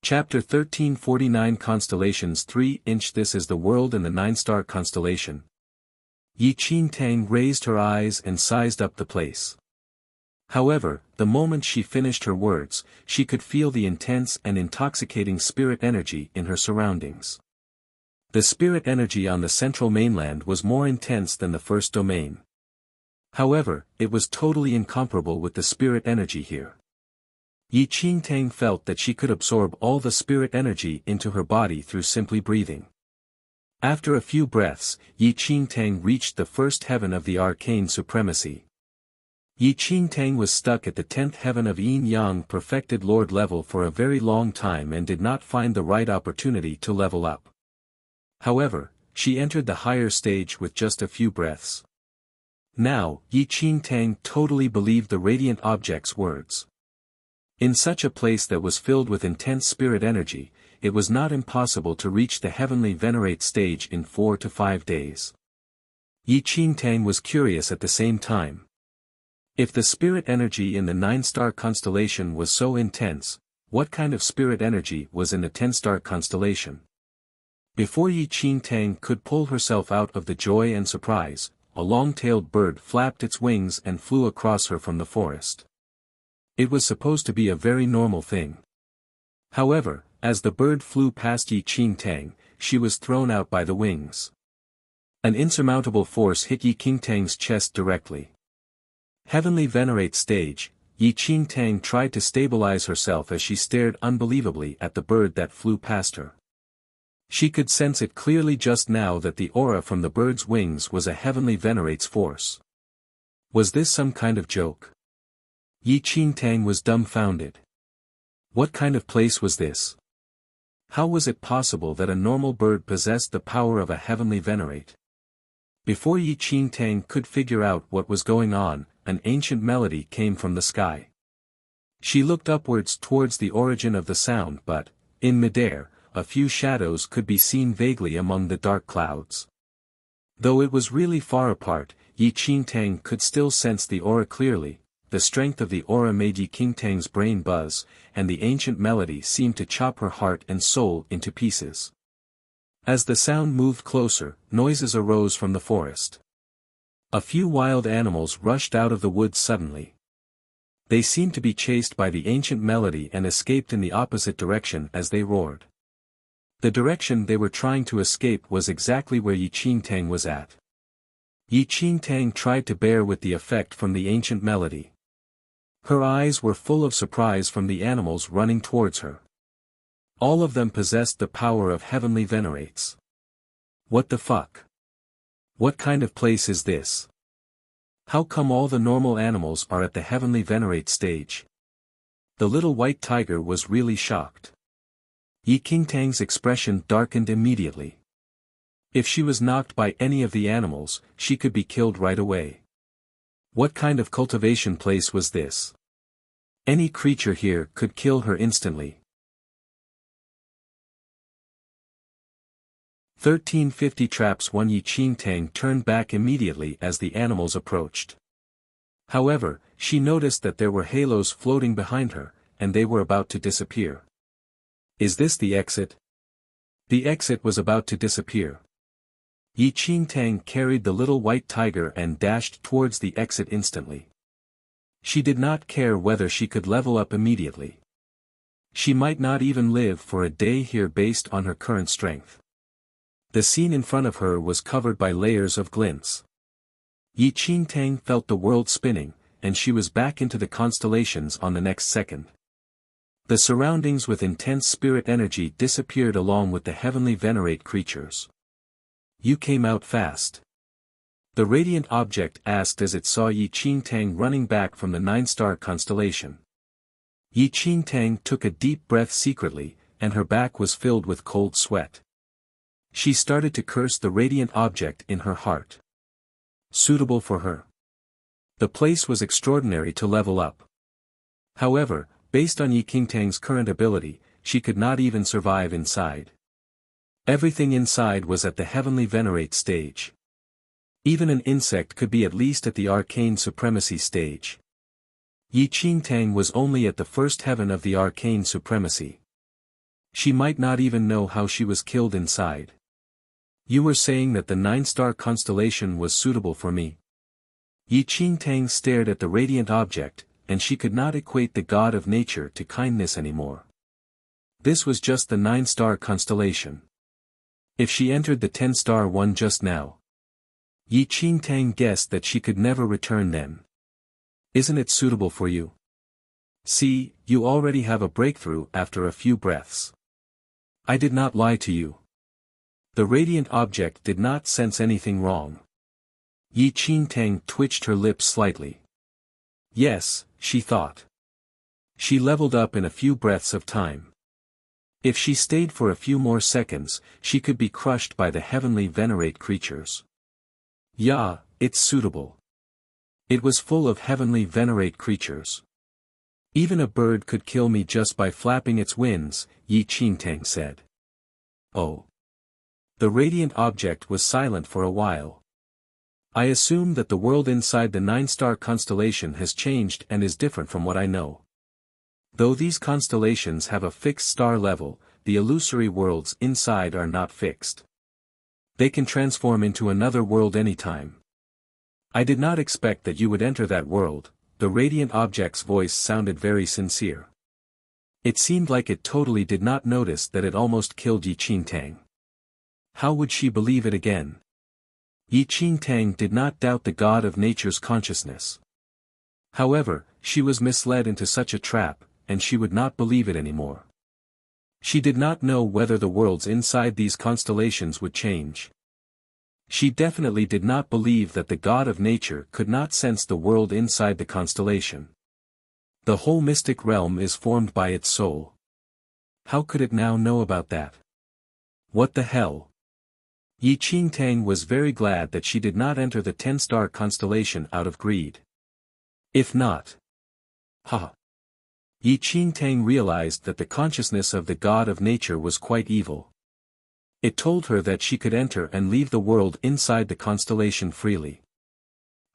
Chapter 1349 Constellations 3-inch. This is the world in the 9-star constellation. Yi Qingtang raised her eyes and sized up the place. However, the moment she finished her words, she could feel the intense and intoxicating spirit energy in her surroundings. The spirit energy on the central mainland was more intense than the first domain. However, it was totally incomparable with the spirit energy here. Yi Qingtang felt that she could absorb all the spirit energy into her body through simply breathing. After a few breaths, Yi Qingtang reached the first heaven of the arcane supremacy. Yi Qingtang was stuck at the 10th heaven of Yin-Yang perfected Lord level for a very long time and did not find the right opportunity to level up. However, she entered the higher stage with just a few breaths. Now, Yi Qingtang totally believed the radiant object's words. In such a place that was filled with intense spirit energy, it was not impossible to reach the heavenly venerate stage in 4 to 5 days. Yi Qingtang was curious at the same time. If the spirit energy in the 9-star constellation was so intense, what kind of spirit energy was in the 10-star constellation? Before Yi Qingtang could pull herself out of the joy and surprise, a long-tailed bird flapped its wings and flew across her from the forest. It was supposed to be a very normal thing. However, as the bird flew past Yi Qingtang, she was thrown out by the wings. An insurmountable force hit Yi Qingtang's chest directly. Heavenly venerate stage, Yi Qingtang tried to stabilize herself as she stared unbelievably at the bird that flew past her. She could sense it clearly just now that the aura from the bird's wings was a heavenly venerate's force. Was this some kind of joke? Yi Qingtang was dumbfounded. What kind of place was this? How was it possible that a normal bird possessed the power of a heavenly venerate? Before Yi Qingtang could figure out what was going on, an ancient melody came from the sky. She looked upwards towards the origin of the sound but, in midair, a few shadows could be seen vaguely among the dark clouds. Though it was really far apart, Yi Qingtang could still sense the aura clearly. The strength of the aura made Yi Qingtang's brain buzz, and the ancient melody seemed to chop her heart and soul into pieces. As the sound moved closer, noises arose from the forest. A few wild animals rushed out of the woods suddenly. They seemed to be chased by the ancient melody and escaped in the opposite direction as they roared. The direction they were trying to escape was exactly where Yi Qingtang was at. Yi Qingtang tried to bear with the effect from the ancient melody. Her eyes were full of surprise from the animals running towards her. All of them possessed the power of heavenly venerates. What the fuck? What kind of place is this? How come all the normal animals are at the heavenly venerate stage? The little white tiger was really shocked. Yi Qingtang's expression darkened immediately. If she was knocked by any of the animals, she could be killed right away. What kind of cultivation place was this? Any creature here could kill her instantly. 1350 Traps 1 Yi Qingtang turned back immediately as the animals approached. However, she noticed that there were halos floating behind her, and they were about to disappear. Is this the exit? The exit was about to disappear. Yi Qingtang carried the little white tiger and dashed towards the exit instantly. She did not care whether she could level up immediately. She might not even live for a day here based on her current strength. The scene in front of her was covered by layers of glints. Yi Qingtang felt the world spinning, and she was back into the constellations on the next second. The surroundings with intense spirit energy disappeared along with the heavenly venerate creatures. You came out fast. The radiant object asked as it saw Yi Qingtang running back from the 9-star constellation. Yi Qingtang took a deep breath secretly, and her back was filled with cold sweat. She started to curse the radiant object in her heart. Suitable for her. The place was extraordinary to level up. However, based on Yi Qingtang's current ability, she could not even survive inside. Everything inside was at the heavenly venerate stage. Even an insect could be at least at the arcane supremacy stage. Yi Qingtang was only at the first heaven of the arcane supremacy. She might not even know how she was killed inside. You were saying that the 9-star constellation was suitable for me. Yi Qingtang stared at the radiant object, and she could not equate the god of nature to kindness anymore. This was just the 9-star constellation. If she entered the 10-star one just now, Yi Qingtang guessed that she could never return then. Isn't it suitable for you? See, you already have a breakthrough after a few breaths. I did not lie to you. The radiant object did not sense anything wrong. Yi Qingtang twitched her lips slightly. Yes, she thought. She leveled up in a few breaths of time. If she stayed for a few more seconds, she could be crushed by the heavenly venerate creatures. Yeah, it's suitable. It was full of heavenly venerate creatures. Even a bird could kill me just by flapping its wings, Yi Qingtang said. Oh. The radiant object was silent for a while. I assume that the world inside the 9-star constellation has changed and is different from what I know. Though these constellations have a fixed star level, the illusory worlds inside are not fixed. They can transform into another world anytime. I did not expect that you would enter that world. The radiant object's voice sounded very sincere. It seemed like it totally did not notice that it almost killed Yi Qingtang. How would she believe it again? Yi Qingtang did not doubt the god of nature's consciousness. However, she was misled into such a trap, and she would not believe it anymore. She did not know whether the worlds inside these constellations would change. She definitely did not believe that the god of nature could not sense the world inside the constellation. The whole mystic realm is formed by its soul. How could it now know about that? What the hell? Yi Qingtang was very glad that she did not enter the 10-star constellation out of greed. If not. Ha! Yi Qingtang realized that the consciousness of the god of nature was quite evil. It told her that she could enter and leave the world inside the constellation freely.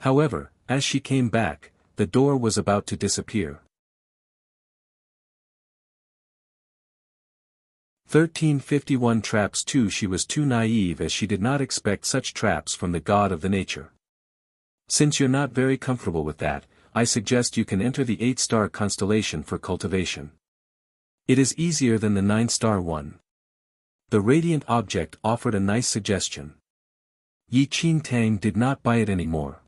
However, as she came back, the door was about to disappear. 1351 Traps 2. She was too naive as she did not expect such traps from the god of the nature. Since you're not very comfortable with that, I suggest you can enter the 8-star constellation for cultivation. It is easier than the 9-star one. The radiant object offered a nice suggestion. Yi Qingtang did not buy it anymore.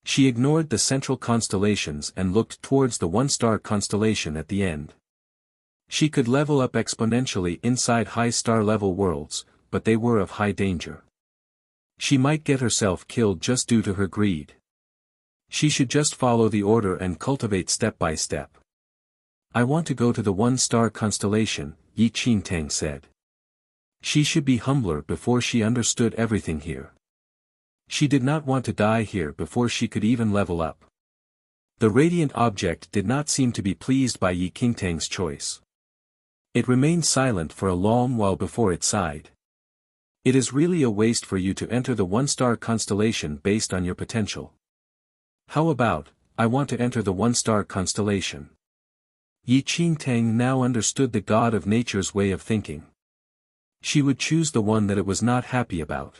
She ignored the central constellations and looked towards the 1-star constellation at the end. She could level up exponentially inside high-star level worlds, but they were of high danger. She might get herself killed just due to her greed. She should just follow the order and cultivate step by step. I want to go to the 1-star constellation, Yi Qingtang said. She should be humbler before she understood everything here. She did not want to die here before she could even level up. The radiant object did not seem to be pleased by Yi Qingtang's choice. It remained silent for a long while before it sighed. It is really a waste for you to enter the 1-star constellation based on your potential. How about, I want to enter the 1-star constellation. Yi Qingtang now understood the god of nature's way of thinking. She would choose the one that it was not happy about.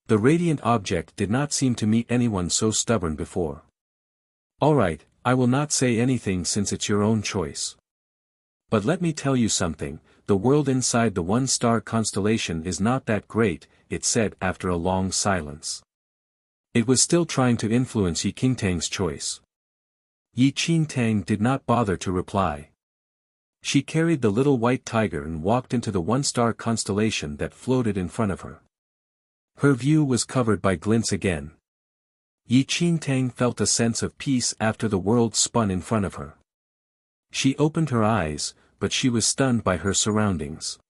The radiant object did not seem to meet anyone so stubborn before. Alright, I will not say anything since it's your own choice. But let me tell you something, the world inside the 1-star constellation is not that great, it said after a long silence. It was still trying to influence Yi Qingtang's choice. Yi Qingtang did not bother to reply. She carried the little white tiger and walked into the 1-star constellation that floated in front of her. Her view was covered by glints again. Yi Qingtang felt a sense of peace after the world spun in front of her. She opened her eyes, but she was stunned by her surroundings.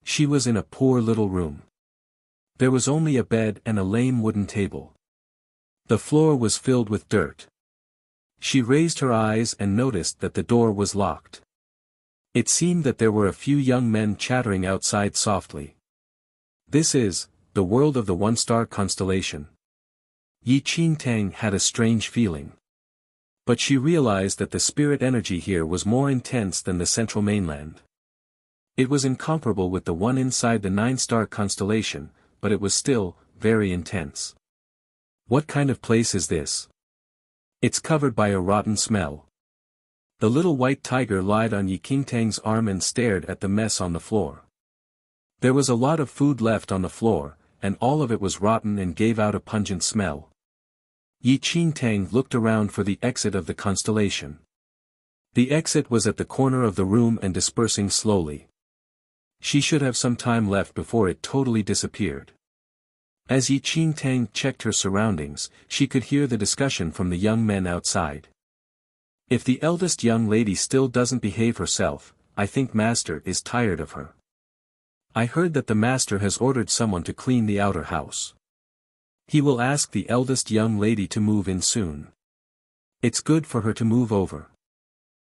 She was in a poor little room. There was only a bed and a lame wooden table. The floor was filled with dirt. She raised her eyes and noticed that the door was locked. It seemed that there were a few young men chattering outside softly. This is, the world of the 1-star constellation. Yi Qingtang had a strange feeling. But she realized that the spirit energy here was more intense than the central mainland. It was incomparable with the one inside the nine-star constellation, but it was still very intense. What kind of place is this? It's covered by a rotten smell. The little white tiger lied on Yi Qingtang's arm and stared at the mess on the floor. There was a lot of food left on the floor, and all of it was rotten and gave out a pungent smell. Yi Qingtang looked around for the exit of the constellation. The exit was at the corner of the room and dispersing slowly. She should have some time left before it totally disappeared. As Yi Qingtang checked her surroundings, she could hear the discussion from the young men outside. If the eldest young lady still doesn't behave herself, I think master is tired of her. I heard that the master has ordered someone to clean the outer house. He will ask the eldest young lady to move in soon. It's good for her to move over.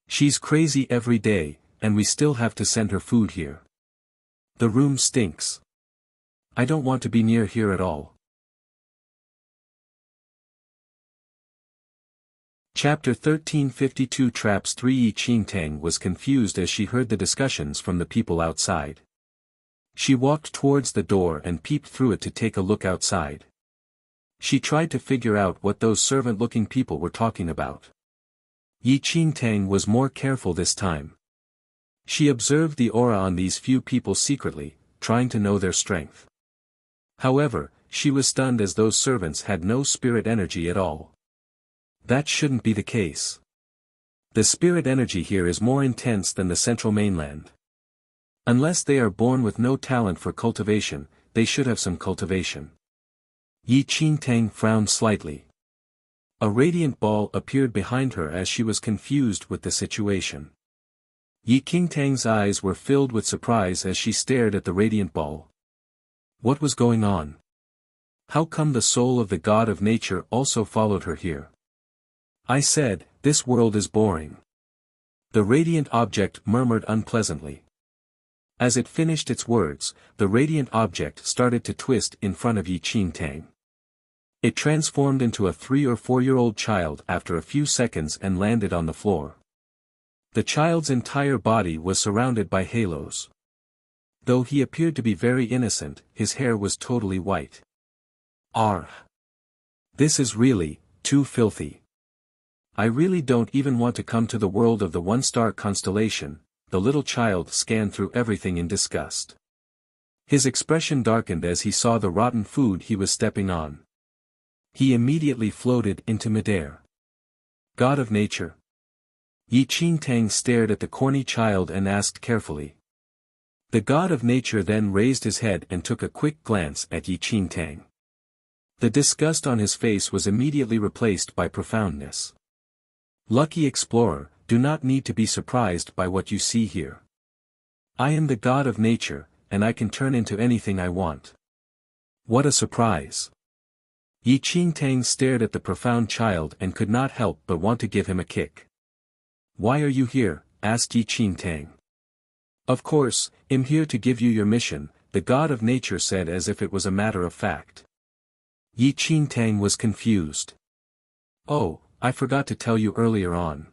She's crazy every day, and we still have to send her food here. The room stinks. I don't want to be near here at all. Chapter 1352 Traps 3 Yi Qingtang was confused as she heard the discussions from the people outside. She walked towards the door and peeped through it to take a look outside. She tried to figure out what those servant-looking people were talking about. Yi Qingtang was more careful this time. She observed the aura on these few people secretly, trying to know their strength. However, she was stunned as those servants had no spirit energy at all. That shouldn't be the case. The spirit energy here is more intense than the central mainland. Unless they are born with no talent for cultivation, they should have some cultivation. Yi Qingtang frowned slightly. A radiant ball appeared behind her as she was confused with the situation. Yi Qingtang's eyes were filled with surprise as she stared at the radiant ball. What was going on? How come the soul of the god of nature also followed her here? I said, this world is boring. The radiant object murmured unpleasantly. As it finished its words, the radiant object started to twist in front of Yi Qingtang. It transformed into a 3 or 4-year-old child after a few seconds and landed on the floor. The child's entire body was surrounded by halos. Though he appeared to be very innocent, his hair was totally white. This is really too filthy. I really don't even want to come to the world of the one-star constellation. The little child scanned through everything in disgust. His expression darkened as he saw the rotten food he was stepping on. He immediately floated into midair. God of nature. Yi Qingtang stared at the corny child and asked carefully. The god of nature then raised his head and took a quick glance at Yi Qingtang. The disgust on his face was immediately replaced by profoundness. Lucky explorer, do not need to be surprised by what you see here. I am the god of nature, and I can turn into anything I want. What a surprise! Yi Qingtang stared at the profound child and could not help but want to give him a kick. Why are you here? Asked Yi Qingtang. Of course, I'm here to give you your mission, the god of nature said as if it was a matter of fact. Yi Qingtang was confused. Oh, I forgot to tell you earlier on.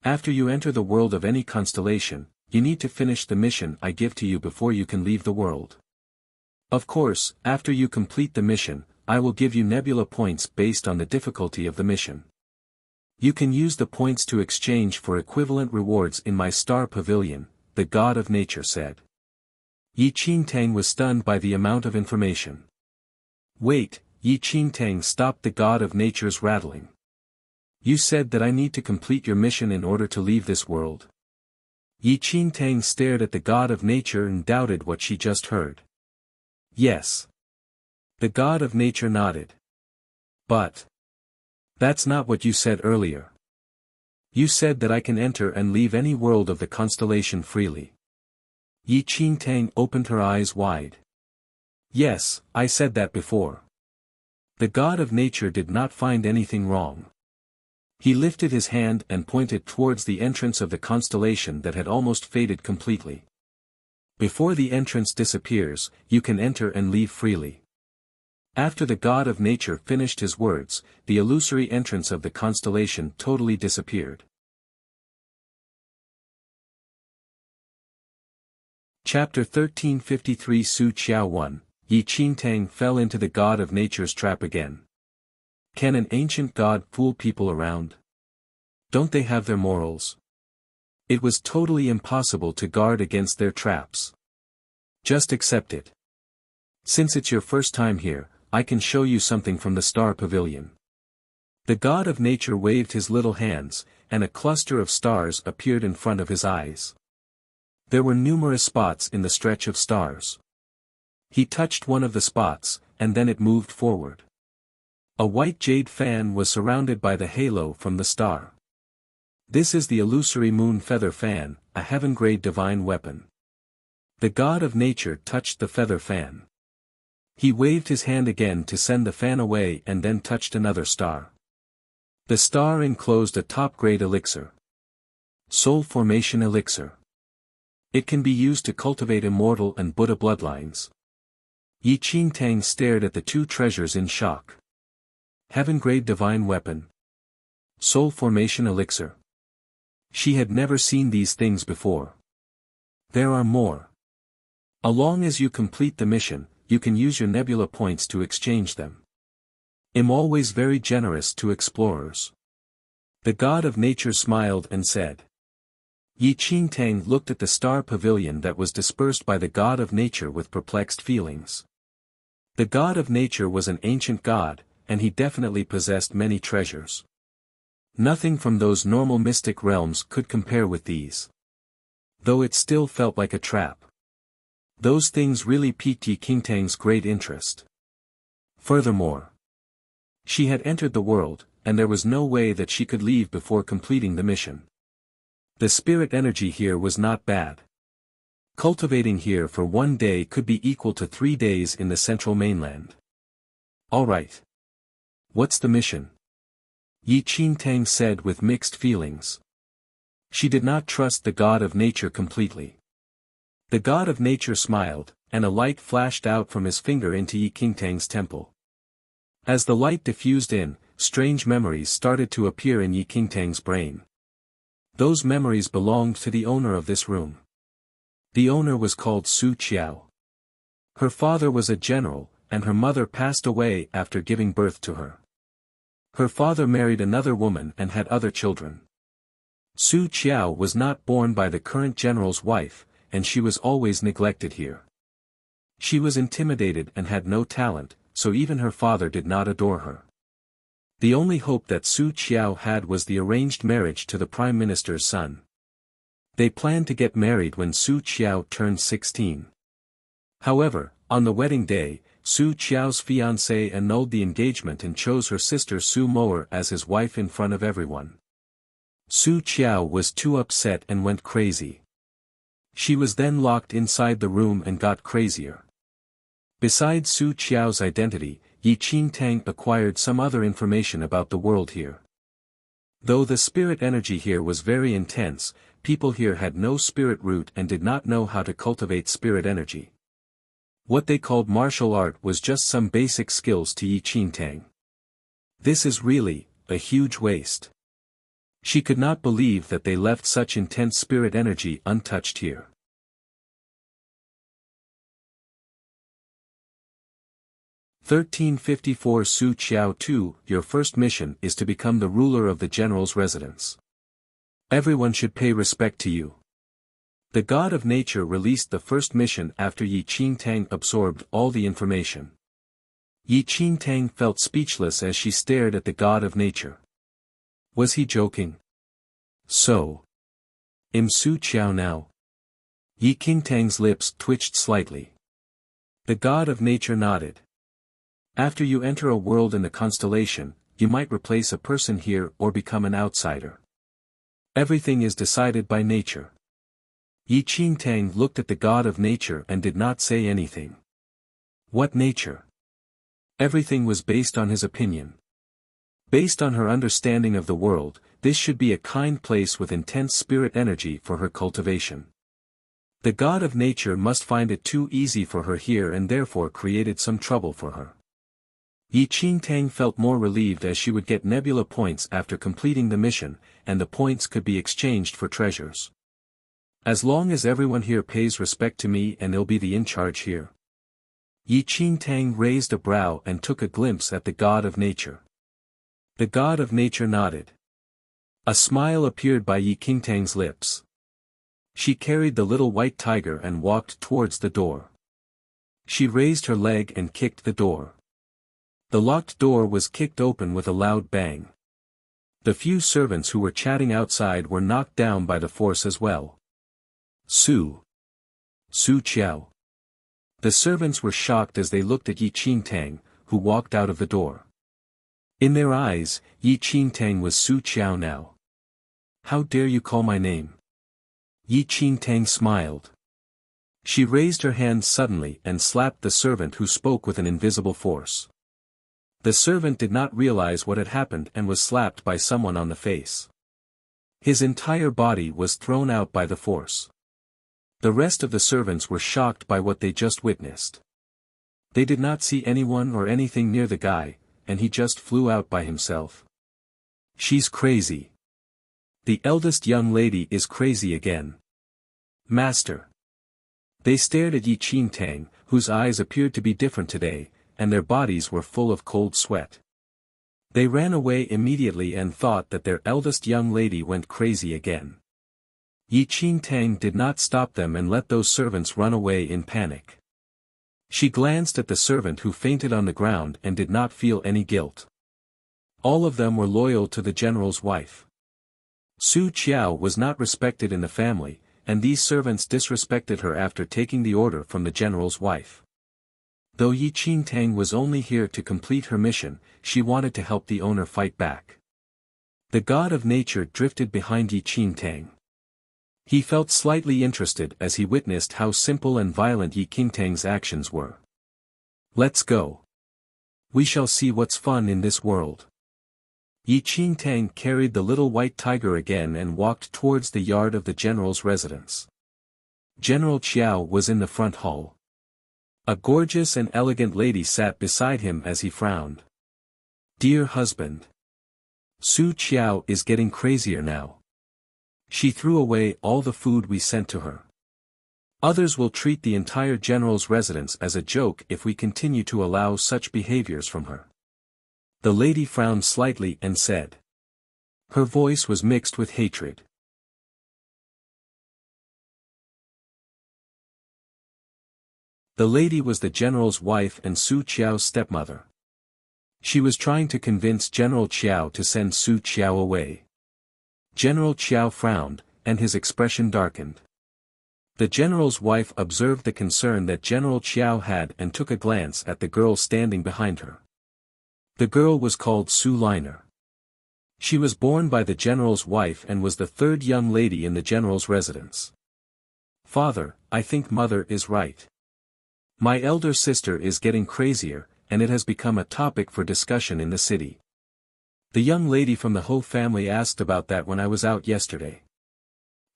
After you enter the world of any constellation, you need to finish the mission I give to you before you can leave the world. Of course, after you complete the mission, I will give you nebula points based on the difficulty of the mission. You can use the points to exchange for equivalent rewards in my star pavilion, the god of nature said. Yi Qingtang was stunned by the amount of information. Wait, Yi Qingtang stopped the god of nature's rattling. You said that I need to complete your mission in order to leave this world. Yi Qingtang stared at the god of nature and doubted what she just heard. Yes. The god of nature nodded. But that's not what you said earlier. You said that I can enter and leave any world of the constellation freely. Yi Qingtang opened her eyes wide. Yes, I said that before. The god of nature did not find anything wrong. He lifted his hand and pointed towards the entrance of the constellation that had almost faded completely. Before the entrance disappears, you can enter and leave freely. After the god of nature finished his words, the illusory entrance of the constellation totally disappeared. Chapter 1353 Su Qiao 1, Yi Qingtang fell into the god of nature's trap again. Can an ancient god fool people around? Don't they have their morals? It was totally impossible to guard against their traps. Just accept it. Since it's your first time here, I can show you something from the Star Pavilion. The god of nature waved his little hands, and a cluster of stars appeared in front of his eyes. There were numerous spots in the stretch of stars. He touched one of the spots, and then it moved forward. A white jade fan was surrounded by the halo from the star. This is the illusory moon feather fan, a heaven-grade divine weapon. The god of nature touched the feather fan. He waved his hand again to send the fan away and then touched another star. The star enclosed a top-grade elixir. Soul Formation Elixir. It can be used to cultivate immortal and Buddha bloodlines. Yi Qingtang stared at the two treasures in shock. Heaven-grade divine weapon. Soul Formation Elixir. She had never seen these things before. There are more. As long as you complete the mission, you can use your nebula points to exchange them. I'm always very generous to explorers. The god of nature smiled and said. Yi Qingtang looked at the star pavilion that was dispersed by the god of nature with perplexed feelings. The god of nature was an ancient god, and he definitely possessed many treasures. Nothing from those normal mystic realms could compare with these. Though it still felt like a trap. Those things really piqued Yi Qingtang's great interest. Furthermore, she had entered the world, and there was no way that she could leave before completing the mission. The spirit energy here was not bad. Cultivating here for 1 day could be equal to 3 days in the central mainland. Alright. What's the mission? Yi Qingtang said with mixed feelings. She did not trust the god of nature completely. The god of nature smiled, and a light flashed out from his finger into Yi Qingtang's temple. As the light diffused in, strange memories started to appear in Yi Qingtang's brain. Those memories belonged to the owner of this room. The owner was called Su Qiao. Her father was a general, and her mother passed away after giving birth to her. Her father married another woman and had other children. Su Qiao was not born by the current general's wife, and she was always neglected here. She was intimidated and had no talent, so even her father did not adore her. The only hope that Su Qiao had was the arranged marriage to the prime minister's son. They planned to get married when Su Qiao turned 16. However, on the wedding day, Su Qiao's fiancé annulled the engagement and chose her sister Su Moer as his wife in front of everyone. Su Qiao was too upset and went crazy. She was then locked inside the room and got crazier. Besides Su Qiao's identity, Yi Qingtang acquired some other information about the world here. Though the spirit energy here was very intense, people here had no spirit root and did not know how to cultivate spirit energy. What they called martial art was just some basic skills to Yi Qingtang. This is really a huge waste. She could not believe that they left such intense spirit energy untouched here. (1354) Su Qiao 2, your first mission is to become the ruler of the general's residence. Everyone should pay respect to you. The god of nature released the first mission after Yi Qingtang absorbed all the information. Yi Qingtang felt speechless as she stared at the god of nature. Was he joking? So. I'm Su Qiao now? Yi Qingtang's lips twitched slightly. The god of nature nodded. After you enter a world in the constellation, you might replace a person here or become an outsider. Everything is decided by nature. Yi Qingtang looked at the god of nature and did not say anything. What nature? Everything was based on his opinion. Based on her understanding of the world, this should be a kind place with intense spirit energy for her cultivation. The god of nature must find it too easy for her here and therefore created some trouble for her. Yi Qingtang felt more relieved as she would get nebula points after completing the mission, and the points could be exchanged for treasures. As long as everyone here pays respect to me and I'll be the in-charge here. Yi Qingtang raised a brow and took a glimpse at the god of nature. The god of nature nodded. A smile appeared by Yi Qingtang's lips. She carried the little white tiger and walked towards the door. She raised her leg and kicked the door. The locked door was kicked open with a loud bang. The few servants who were chatting outside were knocked down by the force as well. Su Qiao. The servants were shocked as they looked at Yi Qingtang, who walked out of the door. In their eyes, Yi Qingtang was Su Qiao now. How dare you call my name? Yi Qingtang smiled. She raised her hand suddenly and slapped the servant who spoke with an invisible force. The servant did not realize what had happened and was slapped by someone on the face. His entire body was thrown out by the force. The rest of the servants were shocked by what they just witnessed. They did not see anyone or anything near the guy, and he just flew out by himself. She's crazy. The eldest young lady is crazy again. Master. They stared at Yi Qingtang, whose eyes appeared to be different today, and their bodies were full of cold sweat. They ran away immediately and thought that their eldest young lady went crazy again. Yi Qingtang did not stop them and let those servants run away in panic. She glanced at the servant who fainted on the ground and did not feel any guilt. All of them were loyal to the general's wife. Su Qiao was not respected in the family, and these servants disrespected her after taking the order from the general's wife. Though Yi Qingtang was only here to complete her mission, she wanted to help the owner fight back. The god of nature drifted behind Yi Qingtang. He felt slightly interested as he witnessed how simple and violent Yi Qingtang's actions were. Let's go. We shall see what's fun in this world. Yi Qingtang carried the little white tiger again and walked towards the yard of the general's residence. General Qiao was in the front hall. A gorgeous and elegant lady sat beside him as he frowned. Dear husband. Su Qiao is getting crazier now. She threw away all the food we sent to her. Others will treat the entire general's residence as a joke if we continue to allow such behaviors from her. The lady frowned slightly and said. Her voice was mixed with hatred. The lady was the general's wife and Su Qiao's stepmother. She was trying to convince General Qiao to send Su Qiao away. General Qiao frowned, and his expression darkened. The general's wife observed the concern that General Qiao had and took a glance at the girl standing behind her. The girl was called Su Liner. She was born by the general's wife and was the third young lady in the general's residence. Father, I think mother is right. My elder sister is getting crazier, and it has become a topic for discussion in the city. The young lady from the Ho family asked about that when I was out yesterday.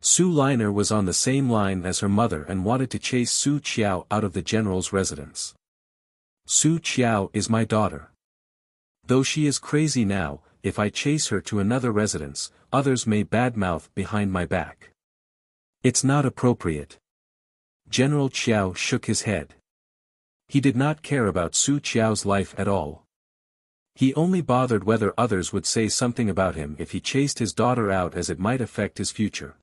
Su Liner was on the same line as her mother and wanted to chase Su Qiao out of the general's residence. Su Qiao is my daughter. Though she is crazy now, if I chase her to another residence, others may badmouth behind my back. It's not appropriate. General Qiao shook his head. He did not care about Su Qiao's life at all. He only bothered whether others would say something about him if he chased his daughter out, as it might affect his future.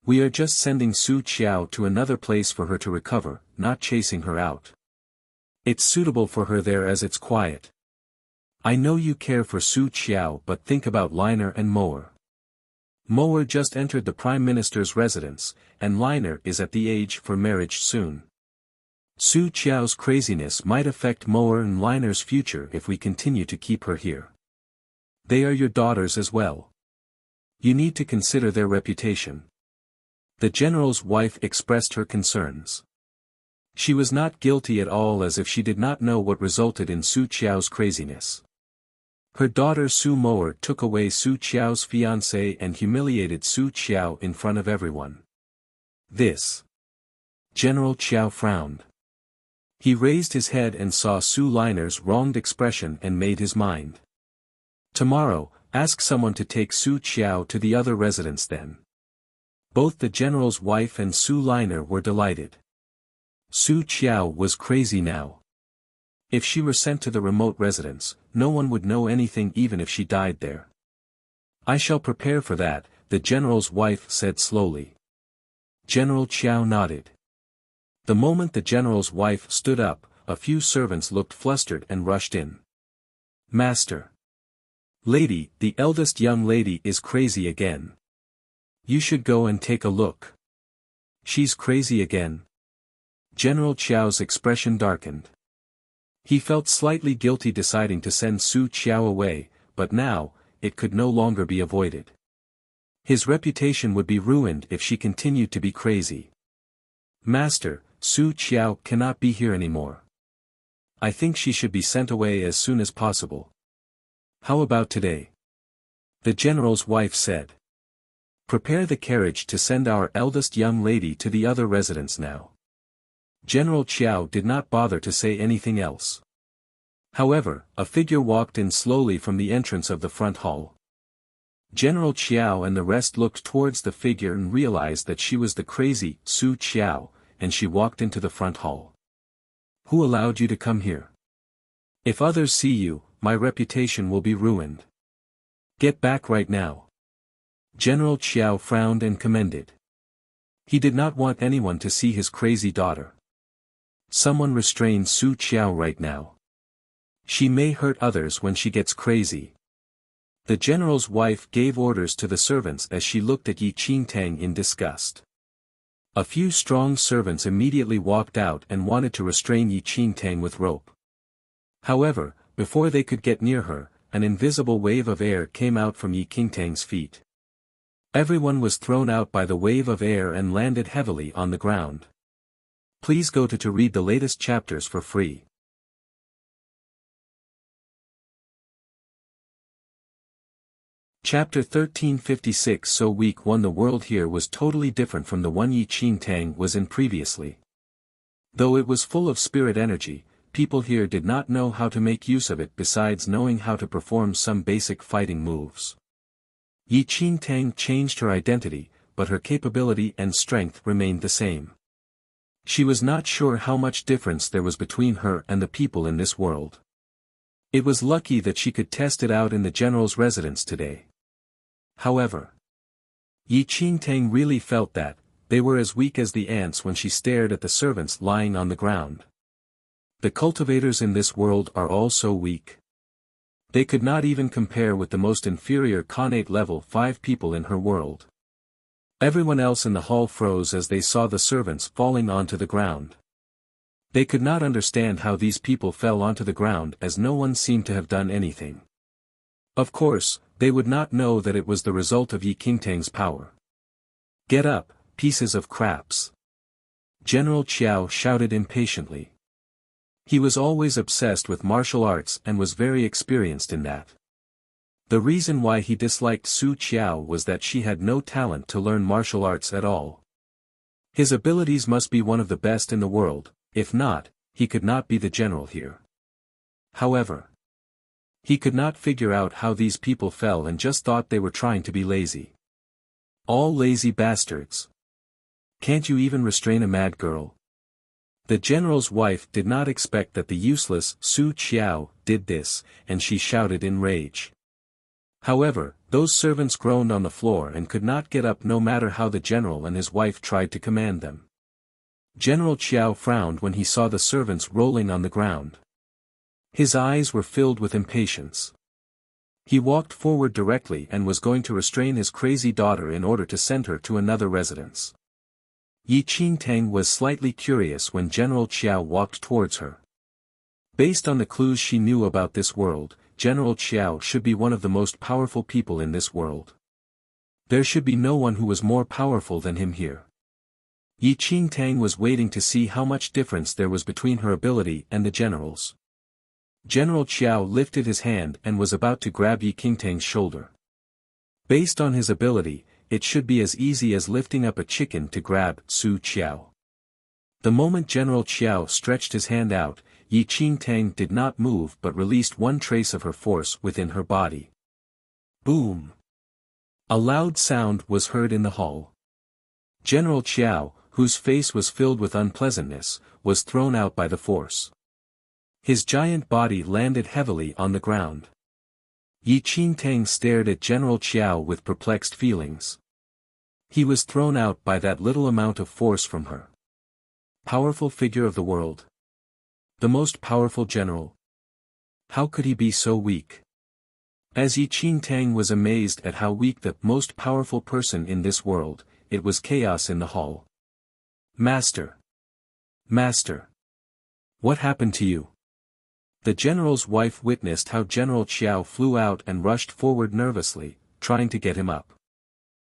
We are just sending Su Qiao to another place for her to recover, not chasing her out. It's suitable for her there as it's quiet. I know you care for Su Qiao, but think about Liner and Moer. Moer just entered the Prime Minister's residence, and Liner is at the age for marriage soon. Su Qiao's craziness might affect Moer and Liner's future if we continue to keep her here. They are your daughters as well. You need to consider their reputation. The general's wife expressed her concerns. She was not guilty at all, as if she did not know what resulted in Su Qiao's craziness. Her daughter Su Moer took away Su Qiao's fiancé and humiliated Su Qiao in front of everyone. This. General Qiao frowned. He raised his head and saw Su Liner's wronged expression and made his mind. Tomorrow, ask someone to take Su Qiao to the other residence then. Both the general's wife and Su Liner were delighted. Su Qiao was crazy now. If she were sent to the remote residence, no one would know anything even if she died there. I shall prepare for that, the general's wife said slowly. General Qiao nodded. The moment the general's wife stood up, a few servants looked flustered and rushed in. Master. Lady, the eldest young lady is crazy again. You should go and take a look. She's crazy again. General Qiao's expression darkened. He felt slightly guilty deciding to send Su Qiao away, but now, it could no longer be avoided. His reputation would be ruined if she continued to be crazy. Master, Su Qiao cannot be here anymore. I think she should be sent away as soon as possible. How about today? The general's wife said. Prepare the carriage to send our eldest young lady to the other residence now. General Qiao did not bother to say anything else. However, a figure walked in slowly from the entrance of the front hall. General Qiao and the rest looked towards the figure and realized that she was the crazy Su Qiao, and she walked into the front hall. Who allowed you to come here? If others see you, my reputation will be ruined. Get back right now. General Qiao frowned and commended. He did not want anyone to see his crazy daughter. Someone restrain Su Qiao right now. She may hurt others when she gets crazy. The general's wife gave orders to the servants as she looked at Yi Qingtang in disgust. A few strong servants immediately walked out and wanted to restrain Yi Qingtang with rope. However, before they could get near her, an invisible wave of air came out from Yi Qingtang's feet. Everyone was thrown out by the wave of air and landed heavily on the ground. Please go to read the latest chapters for free. Chapter 1356. So week 1. The world here was totally different from the one Yi Qingtang was in previously. Though it was full of spirit energy, people here did not know how to make use of it besides knowing how to perform some basic fighting moves. Yi Qingtang changed her identity, but her capability and strength remained the same. She was not sure how much difference there was between her and the people in this world. It was lucky that she could test it out in the general's residence today. However, Yi Qingtang really felt that they were as weak as the ants when she stared at the servants lying on the ground. The cultivators in this world are all so weak. They could not even compare with the most inferior Khanate level 5 people in her world. Everyone else in the hall froze as they saw the servants falling onto the ground. They could not understand how these people fell onto the ground as no one seemed to have done anything. Of course, they would not know that it was the result of Yi Qingtang's power. Get up, pieces of craps. General Qiao shouted impatiently. He was always obsessed with martial arts and was very experienced in that. The reason why he disliked Su Qiao was that she had no talent to learn martial arts at all. His abilities must be one of the best in the world, if not, he could not be the general here. However, he could not figure out how these people fell and just thought they were trying to be lazy. All lazy bastards. Can't you even restrain a mad girl? The general's wife did not expect that the useless Su Qiao did this, and she shouted in rage. However, those servants groaned on the floor and could not get up no matter how the general and his wife tried to command them. General Qiao frowned when he saw the servants rolling on the ground. His eyes were filled with impatience. He walked forward directly and was going to restrain his crazy daughter in order to send her to another residence. Yi Qingtang was slightly curious when General Qiao walked towards her. Based on the clues she knew about this world, General Qiao should be one of the most powerful people in this world. There should be no one who was more powerful than him here. Yi Qingtang was waiting to see how much difference there was between her ability and the general's. General Qiao lifted his hand and was about to grab Yi Qingtang's shoulder. Based on his ability, it should be as easy as lifting up a chicken to grab Su Qiao. The moment General Qiao stretched his hand out, Yi Qingtang did not move but released one trace of her force within her body. Boom! A loud sound was heard in the hall. General Qiao, whose face was filled with unpleasantness, was thrown out by the force. His giant body landed heavily on the ground. Yi Qingtang stared at General Qiao with perplexed feelings. He was thrown out by that little amount of force from her. Powerful figure of the world. The most powerful general. How could he be so weak? As Yi Qingtang was amazed at how weak the most powerful person in this world, it was chaos in the hall. Master! Master! What happened to you? The general's wife witnessed how General Qiao flew out and rushed forward nervously, trying to get him up.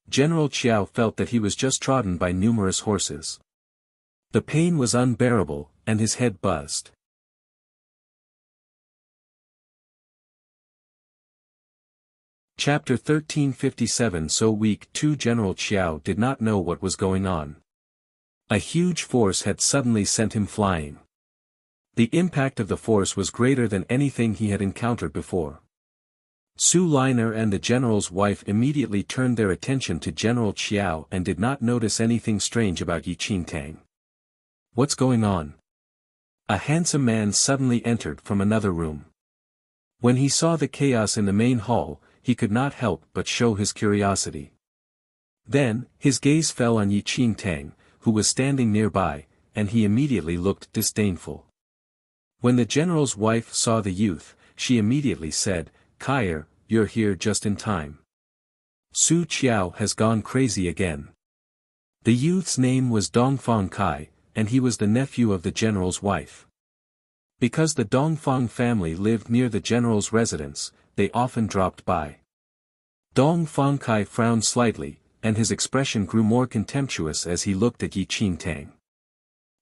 General Qiao felt that he was just trodden by numerous horses. The pain was unbearable, and his head buzzed. Chapter 1357. So weak too, General Qiao did not know what was going on. A huge force had suddenly sent him flying. The impact of the force was greater than anything he had encountered before. Su Liner and the general's wife immediately turned their attention to General Qiao and did not notice anything strange about Yi Qingtang. What's going on? A handsome man suddenly entered from another room. When he saw the chaos in the main hall, he could not help but show his curiosity. Then, his gaze fell on Yi Qingtang, who was standing nearby, and he immediately looked disdainful. When the general's wife saw the youth, she immediately said, "Kair, you're here just in time. Su Qiao has gone crazy again." The youth's name was Dongfang Kai, and he was the nephew of the general's wife. Because the Dongfang family lived near the general's residence, they often dropped by. Dongfang Kai frowned slightly, and his expression grew more contemptuous as he looked at Yi Qingtang.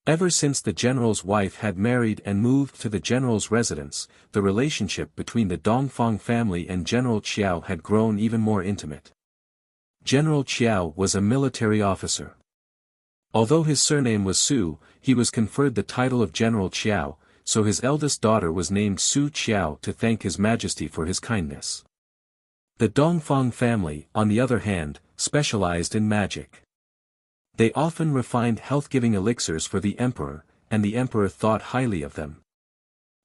Ever since the general's wife had married and moved to the general's residence, the relationship between the Dongfang family and General Qiao had grown even more intimate. General Qiao was a military officer. Although his surname was Su, he was conferred the title of General Qiao, so his eldest daughter was named Su Qiao to thank His Majesty for his kindness. The Dongfang family, on the other hand, specialized in magic. They often refined health-giving elixirs for the emperor, and the emperor thought highly of them.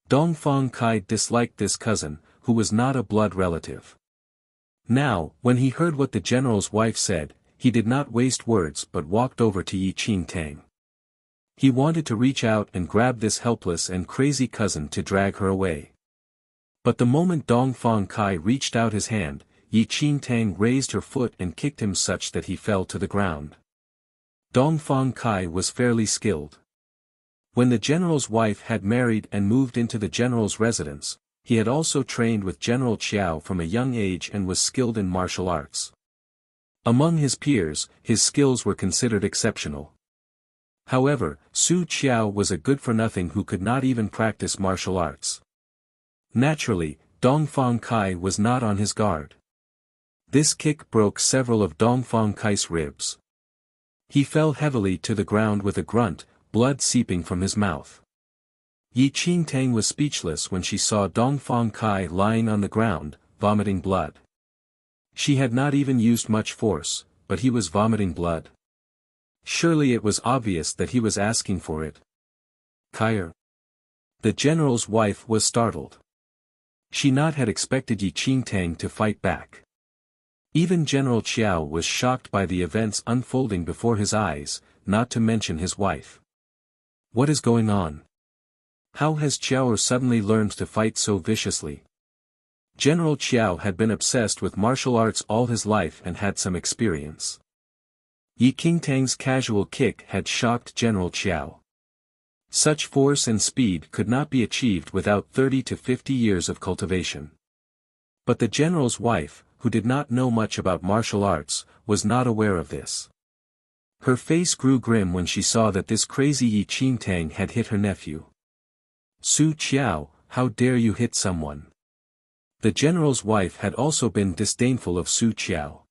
Dongfang Kai disliked this cousin, who was not a blood relative. Now, when he heard what the general's wife said, he did not waste words but walked over to Yi Qingtang. He wanted to reach out and grab this helpless and crazy cousin to drag her away. But the moment Dongfang Kai reached out his hand, Yi Qingtang raised her foot and kicked him such that he fell to the ground. Dongfang Kai was fairly skilled. When the general's wife had married and moved into the general's residence, he had also trained with General Qiao from a young age and was skilled in martial arts. Among his peers, his skills were considered exceptional. However, Su Qiao was a good-for-nothing who could not even practice martial arts. Naturally, Dongfang Kai was not on his guard. This kick broke several of Dongfang Kai's ribs. He fell heavily to the ground with a grunt, blood seeping from his mouth. Yi Qingtang was speechless when she saw Dongfang Kai lying on the ground, vomiting blood. She had not even used much force, but he was vomiting blood. Surely it was obvious that he was asking for it. Kair. The general's wife was startled. She not had expected Yi Qingtang to fight back. Even General Qiao was shocked by the events unfolding before his eyes, not to mention his wife. What is going on? How has Qiao suddenly learned to fight so viciously? General Qiao had been obsessed with martial arts all his life and had some experience. Yi Qingtang's casual kick had shocked General Qiao. Such force and speed could not be achieved without 30 to 50 years of cultivation. But the general's wife, who did not know much about martial arts, was not aware of this. Her face grew grim when she saw that this crazy Yi Qingtang had hit her nephew. Su Qiao, how dare you hit someone? The general's wife had also been disdainful of Su Qiao.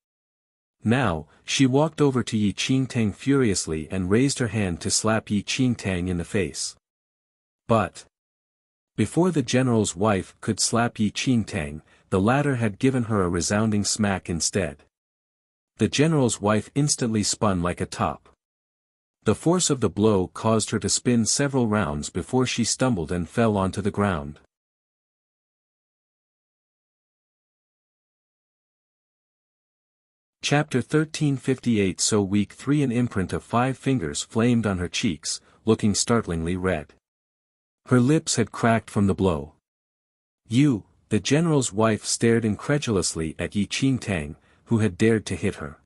Now, she walked over to Yi Qingtang furiously and raised her hand to slap Yi Qingtang in the face. But before the general's wife could slap Yi Qingtang, the latter had given her a resounding smack instead. The general's wife instantly spun like a top. The force of the blow caused her to spin several rounds before she stumbled and fell onto the ground. Chapter 1358. So week 3. An imprint of 5 fingers flamed on her cheeks, looking startlingly red. Her lips had cracked from the blow. You, the general's wife stared incredulously at Yi Qingtang, who had dared to hit her.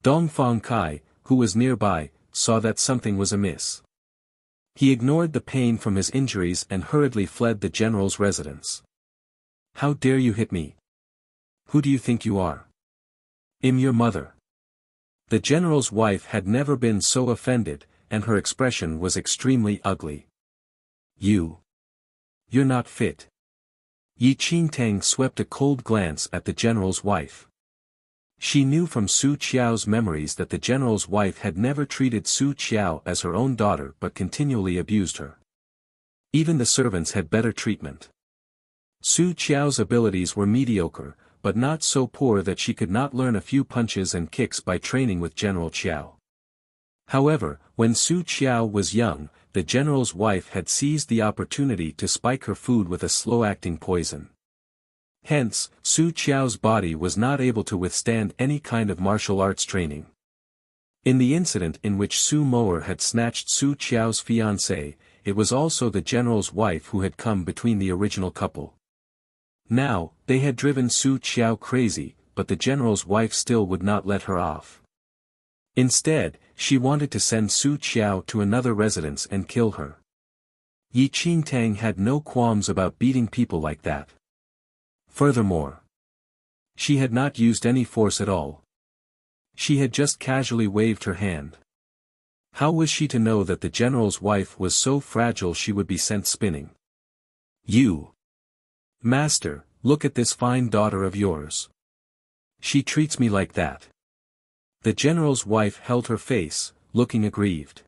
Dongfang Kai, who was nearby, saw that something was amiss. He ignored the pain from his injuries and hurriedly fled the general's residence. How dare you hit me? Who do you think you are? I'm your mother. The general's wife had never been so offended, and her expression was extremely ugly. You're not fit. Yi Qingtang swept a cold glance at the general's wife. She knew from Su Qiao's memories that the general's wife had never treated Su Qiao as her own daughter but continually abused her. Even the servants had better treatment. Su Qiao's abilities were mediocre, but not so poor that she could not learn a few punches and kicks by training with General Qiao. However, when Su Qiao was young, the general's wife had seized the opportunity to spike her food with a slow-acting poison. Hence, Su Qiao's body was not able to withstand any kind of martial arts training. In the incident in which Su Moer had snatched Su Qiao's fiancée, it was also the general's wife who had come between the original couple. Now, they had driven Su Qiao crazy, but the general's wife still would not let her off. Instead, she wanted to send Su Qiao to another residence and kill her. Yi Qingtang had no qualms about beating people like that. Furthermore, she had not used any force at all. She had just casually waved her hand. How was she to know that the general's wife was so fragile she would be sent spinning? You, Master, look at this fine daughter of yours. She treats me like that. The general's wife held her face, looking aggrieved.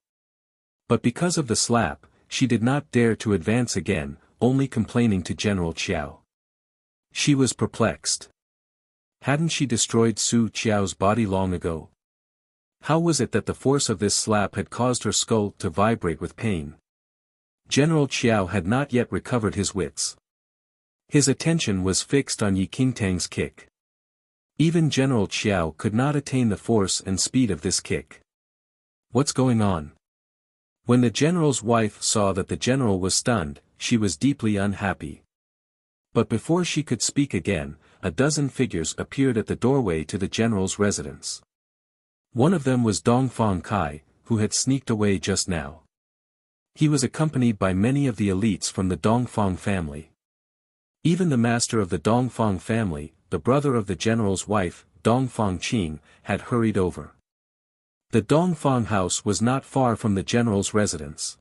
But because of the slap, she did not dare to advance again, only complaining to General Qiao. She was perplexed. Hadn't she destroyed Su Qiao's body long ago? How was it that the force of this slap had caused her skull to vibrate with pain? General Qiao had not yet recovered his wits. His attention was fixed on Yi Qingtang's kick. Even General Qiao could not attain the force and speed of this kick. What's going on? When the general's wife saw that the general was stunned, she was deeply unhappy. But before she could speak again, a dozen figures appeared at the doorway to the general's residence. One of them was Dongfang Kai, who had sneaked away just now. He was accompanied by many of the elites from the Dongfang family. Even the master of the Dongfang family, the brother of the general's wife, Dongfang Qing, had hurried over. The Dongfang house was not far from the general's residence.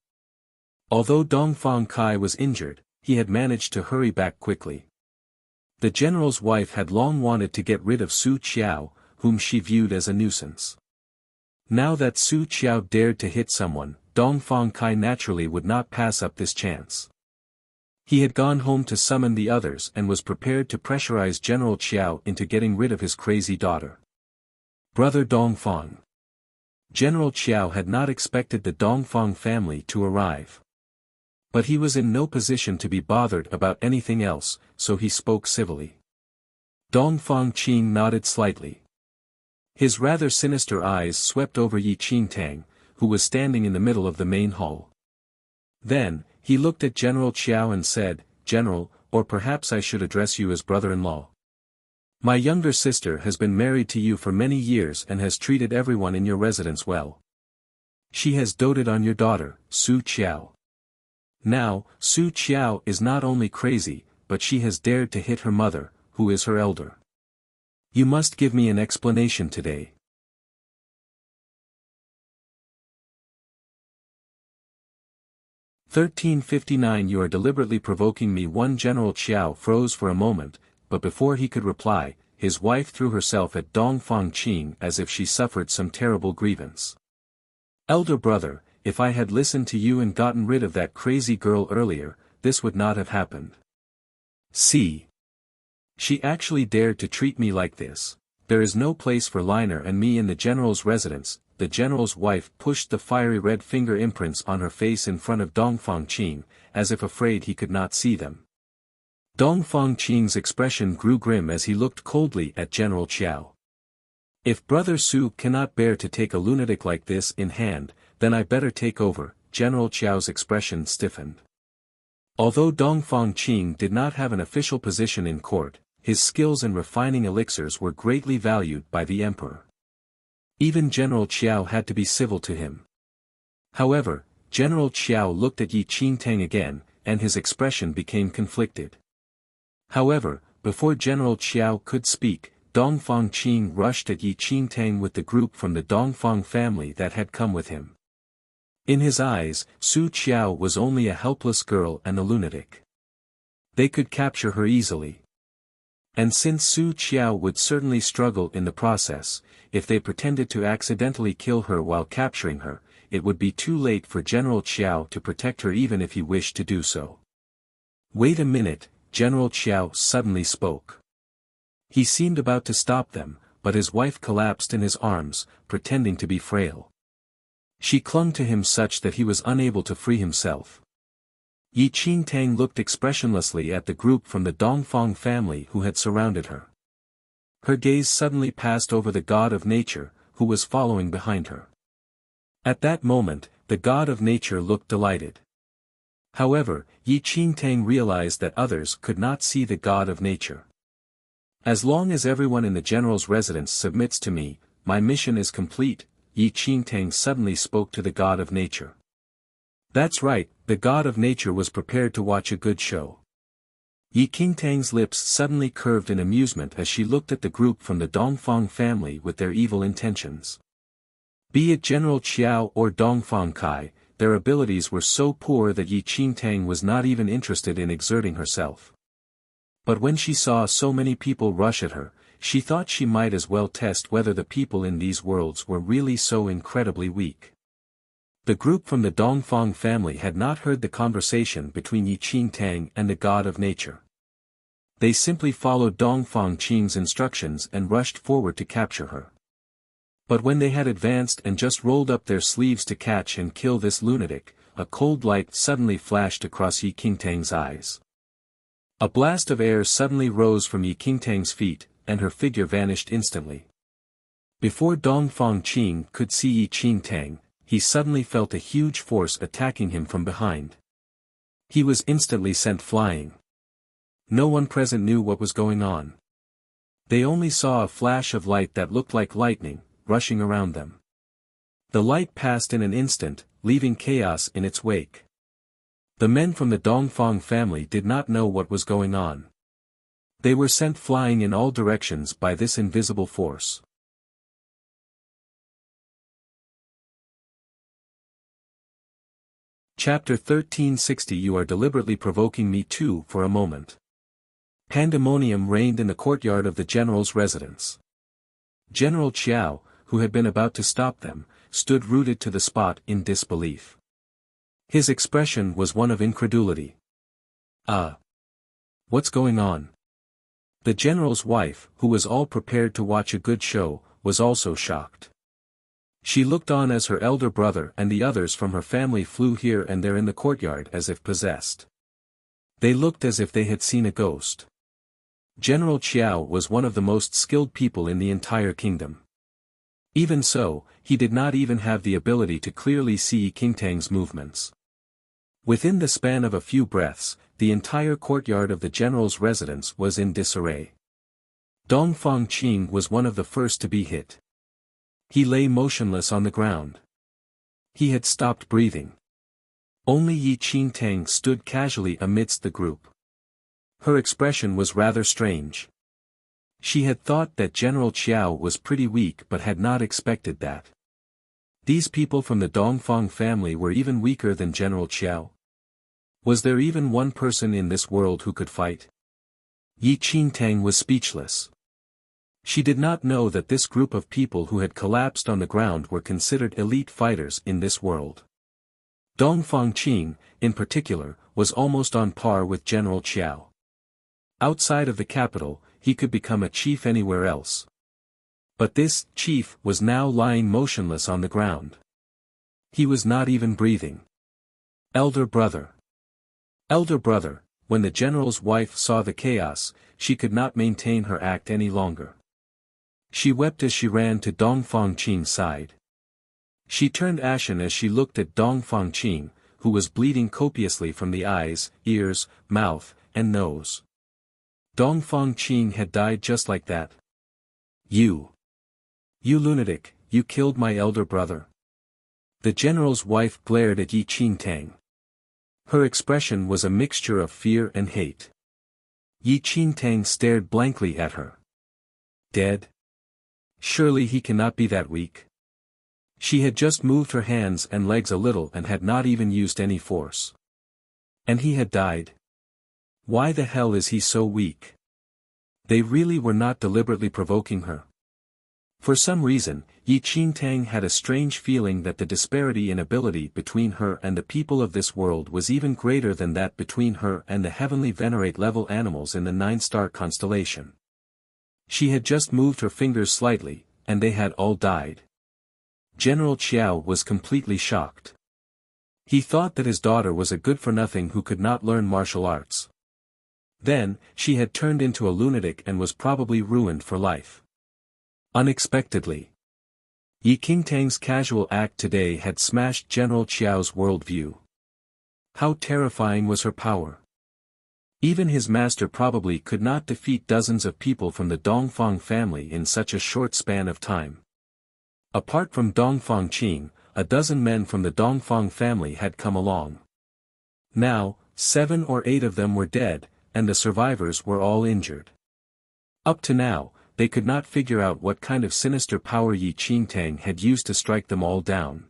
Although Dongfang Kai was injured, he had managed to hurry back quickly. The general's wife had long wanted to get rid of Su Qiao, whom she viewed as a nuisance. Now that Su Qiao dared to hit someone, Dongfang Kai naturally would not pass up this chance. He had gone home to summon the others and was prepared to pressurize General Qiao into getting rid of his crazy daughter. Brother Dongfang. General Qiao had not expected the Dongfang family to arrive. But he was in no position to be bothered about anything else, so he spoke civilly. Dongfang Qing nodded slightly. His rather sinister eyes swept over Yi Qingtang, who was standing in the middle of the main hall. Then, he looked at General Qiao and said, "General, or perhaps I should address you as brother-in-law. My younger sister has been married to you for many years and has treated everyone in your residence well. She has doted on your daughter, Su Qiao. Now, Su Qiao is not only crazy, but she has dared to hit her mother, who is her elder. You must give me an explanation today." "1359 You are deliberately provoking me." General Qiao froze for a moment, but before he could reply, his wife threw herself at Dongfang Qing as if she suffered some terrible grievance. "Elder brother, if I had listened to you and gotten rid of that crazy girl earlier, this would not have happened. See? She actually dared to treat me like this. there is no place for Liner and me in the general's residence." The general's wife pushed the fiery red finger imprints on her face in front of Dong Fangqing, as if afraid he could not see them. Dong Fangqing's expression grew grim as he looked coldly at General Qiao. "If Brother Su cannot bear to take a lunatic like this in hand, then I better take over." General Qiao's expression stiffened. Although Dong Fangqing did not have an official position in court, his skills in refining elixirs were greatly valued by the emperor. Even General Qiao had to be civil to him. However, General Qiao looked at Yi Qingtang again, and his expression became conflicted. However, before General Qiao could speak, Dong Fangqing rushed at Yi Qingtang with the group from the Dongfang family that had come with him. In his eyes, Su Qiao was only a helpless girl and a lunatic. They could capture her easily. And since Su Qiao would certainly struggle in the process, if they pretended to accidentally kill her while capturing her, it would be too late for General Qiao to protect her even if he wished to do so. "Wait a minute," General Qiao suddenly spoke. He seemed about to stop them, but his wife collapsed in his arms, pretending to be frail. She clung to him such that he was unable to free himself. Yi Qingtang looked expressionlessly at the group from the Dongfang family who had surrounded her. Her gaze suddenly passed over the god of nature, who was following behind her. At that moment, the god of nature looked delighted. However, Yi Qingtang realized that others could not see the god of nature. "As long as everyone in the general's residence submits to me, my mission is complete," Yi Qingtang suddenly spoke to the god of nature. That's right, the god of nature was prepared to watch a good show. Yi Qingtang's lips suddenly curved in amusement as she looked at the group from the Dongfang family with their evil intentions. Be it General Qiao or Dongfang Kai, their abilities were so poor that Yi Qingtang was not even interested in exerting herself. But when she saw so many people rush at her, she thought she might as well test whether the people in these worlds were really so incredibly weak. The group from the Dongfang family had not heard the conversation between Yi Qingtang and the god of nature. They simply followed Dongfangqing's instructions and rushed forward to capture her. But when they had advanced and just rolled up their sleeves to catch and kill this lunatic, a cold light suddenly flashed across Yi Qingtang's eyes. A blast of air suddenly rose from Yi Qingtang's feet, and her figure vanished instantly. Before Dongfangqing could see Yi Qingtang, he suddenly felt a huge force attacking him from behind. He was instantly sent flying. No one present knew what was going on. They only saw a flash of light that looked like lightning, rushing around them. The light passed in an instant, leaving chaos in its wake. The men from the Dongfang family did not know what was going on. They were sent flying in all directions by this invisible force. Chapter 1360. You are deliberately provoking me too for a moment. Pandemonium reigned in the courtyard of the general's residence. General Qiao, who had been about to stop them, stood rooted to the spot in disbelief. His expression was one of incredulity. What's going on? The general's wife, who was all prepared to watch a good show, was also shocked. She looked on as her elder brother and the others from her family flew here and there in the courtyard as if possessed. They looked as if they had seen a ghost. General Qiao was one of the most skilled people in the entire kingdom. Even so, he did not even have the ability to clearly see Qingtang's movements. Within the span of a few breaths, the entire courtyard of the general's residence was in disarray. Dongfangqing was one of the first to be hit. He lay motionless on the ground. He had stopped breathing. Only Yi Qingtang stood casually amidst the group. Her expression was rather strange. She had thought that General Qiao was pretty weak but had not expected that. These people from the Dongfang family were even weaker than General Qiao. Was there even one person in this world who could fight? Yi Qingtang was speechless. She did not know that this group of people who had collapsed on the ground were considered elite fighters in this world. Dongfangqing, in particular, was almost on par with General Qiao. Outside of the capital, he could become a chief anywhere else. But this chief was now lying motionless on the ground. He was not even breathing. Elder brother. Elder brother, when the general's wife saw the chaos, she could not maintain her act any longer. She wept as she ran to Dong Fangqing's side. She turned ashen as she looked at Dong Fangqing, who was bleeding copiously from the eyes, ears, mouth, and nose. Dong Fangqing had died just like that. You lunatic, you killed my elder brother. The general's wife glared at Yi Qingtang. Her expression was a mixture of fear and hate. Yi Qingtang stared blankly at her. Dead? Surely he cannot be that weak. She had just moved her hands and legs a little and had not even used any force. And he had died. Why the hell is he so weak? They really were not deliberately provoking her. For some reason, Yi Qingtang had a strange feeling that the disparity in ability between her and the people of this world was even greater than that between her and the heavenly venerate-level animals in the 9-star constellation. She had just moved her fingers slightly, and they had all died. General Qiao was completely shocked. He thought that his daughter was a good-for-nothing who could not learn martial arts. Then, she had turned into a lunatic and was probably ruined for life. Unexpectedly, Yi Qingtang's casual act today had smashed General Qiao's worldview. How terrifying was her power! Even his master probably could not defeat dozens of people from the Dongfang family in such a short span of time. Apart from Dong Fangqing, a dozen men from the Dongfang family had come along. Now, 7 or 8 of them were dead, and the survivors were all injured. Up to now, they could not figure out what kind of sinister power Yi Qingtang had used to strike them all down.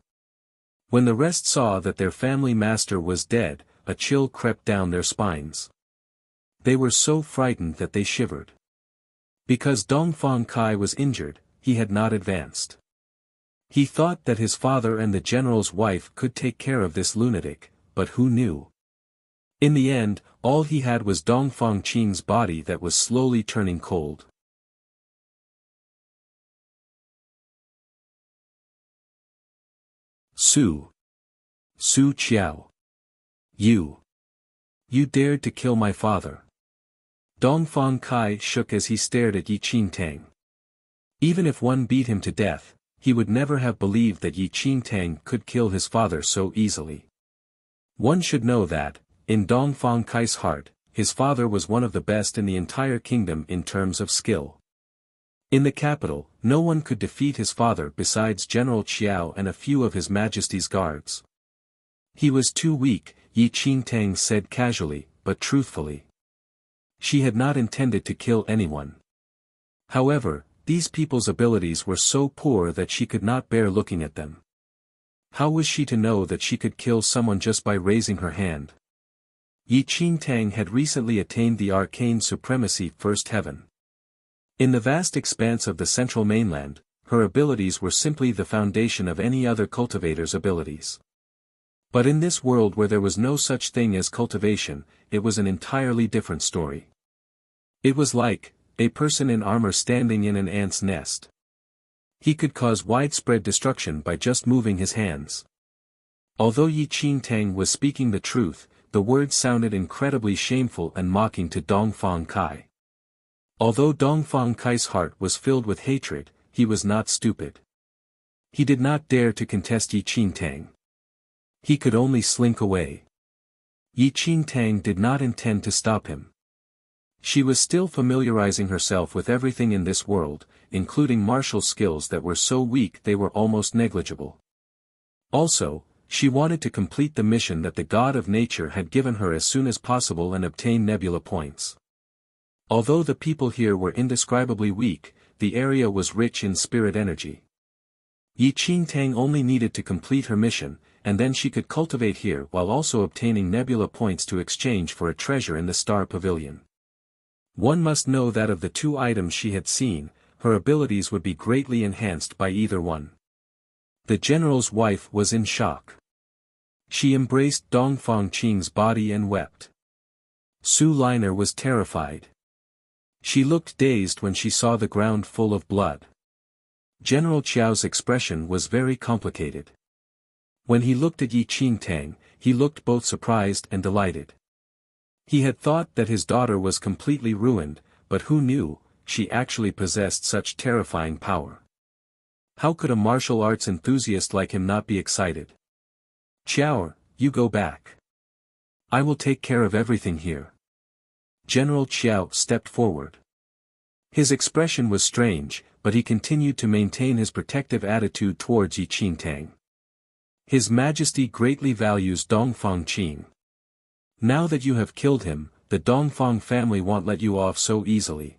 When the rest saw that their family master was dead, a chill crept down their spines. They were so frightened that they shivered. Because Dongfang Kai was injured, he had not advanced. He thought that his father and the general's wife could take care of this lunatic, but who knew? In the end, all he had was Dong Fangqing's body that was slowly turning cold. Su Qiao. You dared to kill my father. Dongfang Kai shook as he stared at Yi Qingtang. Even if one beat him to death, he would never have believed that Yi Qingtang could kill his father so easily. One should know that, in Dongfang Kai's heart, his father was one of the best in the entire kingdom in terms of skill. In the capital, no one could defeat his father besides General Qiao and a few of his Majesty's guards. He was too weak, Yi Qingtang said casually, but truthfully. She had not intended to kill anyone. However, these people's abilities were so poor that she could not bear looking at them. How was she to know that she could kill someone just by raising her hand? Yi Qingtang had recently attained the arcane supremacy first heaven. In the vast expanse of the central mainland, her abilities were simply the foundation of any other cultivator's abilities. But in this world where there was no such thing as cultivation, it was an entirely different story. It was like a person in armor standing in an ant's nest. He could cause widespread destruction by just moving his hands. Although Yi Qingtang was speaking the truth, the words sounded incredibly shameful and mocking to Dongfang Kai. Although Dongfang Kai's heart was filled with hatred, he was not stupid. He did not dare to contest Yi Qingtang. He could only slink away. Yi Qingtang did not intend to stop him. She was still familiarizing herself with everything in this world, including martial skills that were so weak they were almost negligible. Also, she wanted to complete the mission that the God of Nature had given her as soon as possible and obtain nebula points. Although the people here were indescribably weak, the area was rich in spirit energy. Yi Qingtang only needed to complete her mission, and then she could cultivate here while also obtaining nebula points to exchange for a treasure in the Star Pavilion. One must know that of the 2 items she had seen, her abilities would be greatly enhanced by either one. The general's wife was in shock. She embraced Dong Fangqing's body and wept. Su Liner was terrified. She looked dazed when she saw the ground full of blood. General Qiao's expression was very complicated. When he looked at Yi Qingtang, he looked both surprised and delighted. He had thought that his daughter was completely ruined, but who knew, she actually possessed such terrifying power. How could a martial arts enthusiast like him not be excited? Qiao, you go back. I will take care of everything here. General Qiao stepped forward. His expression was strange, but he continued to maintain his protective attitude towards Yi Qingtang. His Majesty greatly values Dongfang Qing. Now that you have killed him, the Dongfang family won't let you off so easily.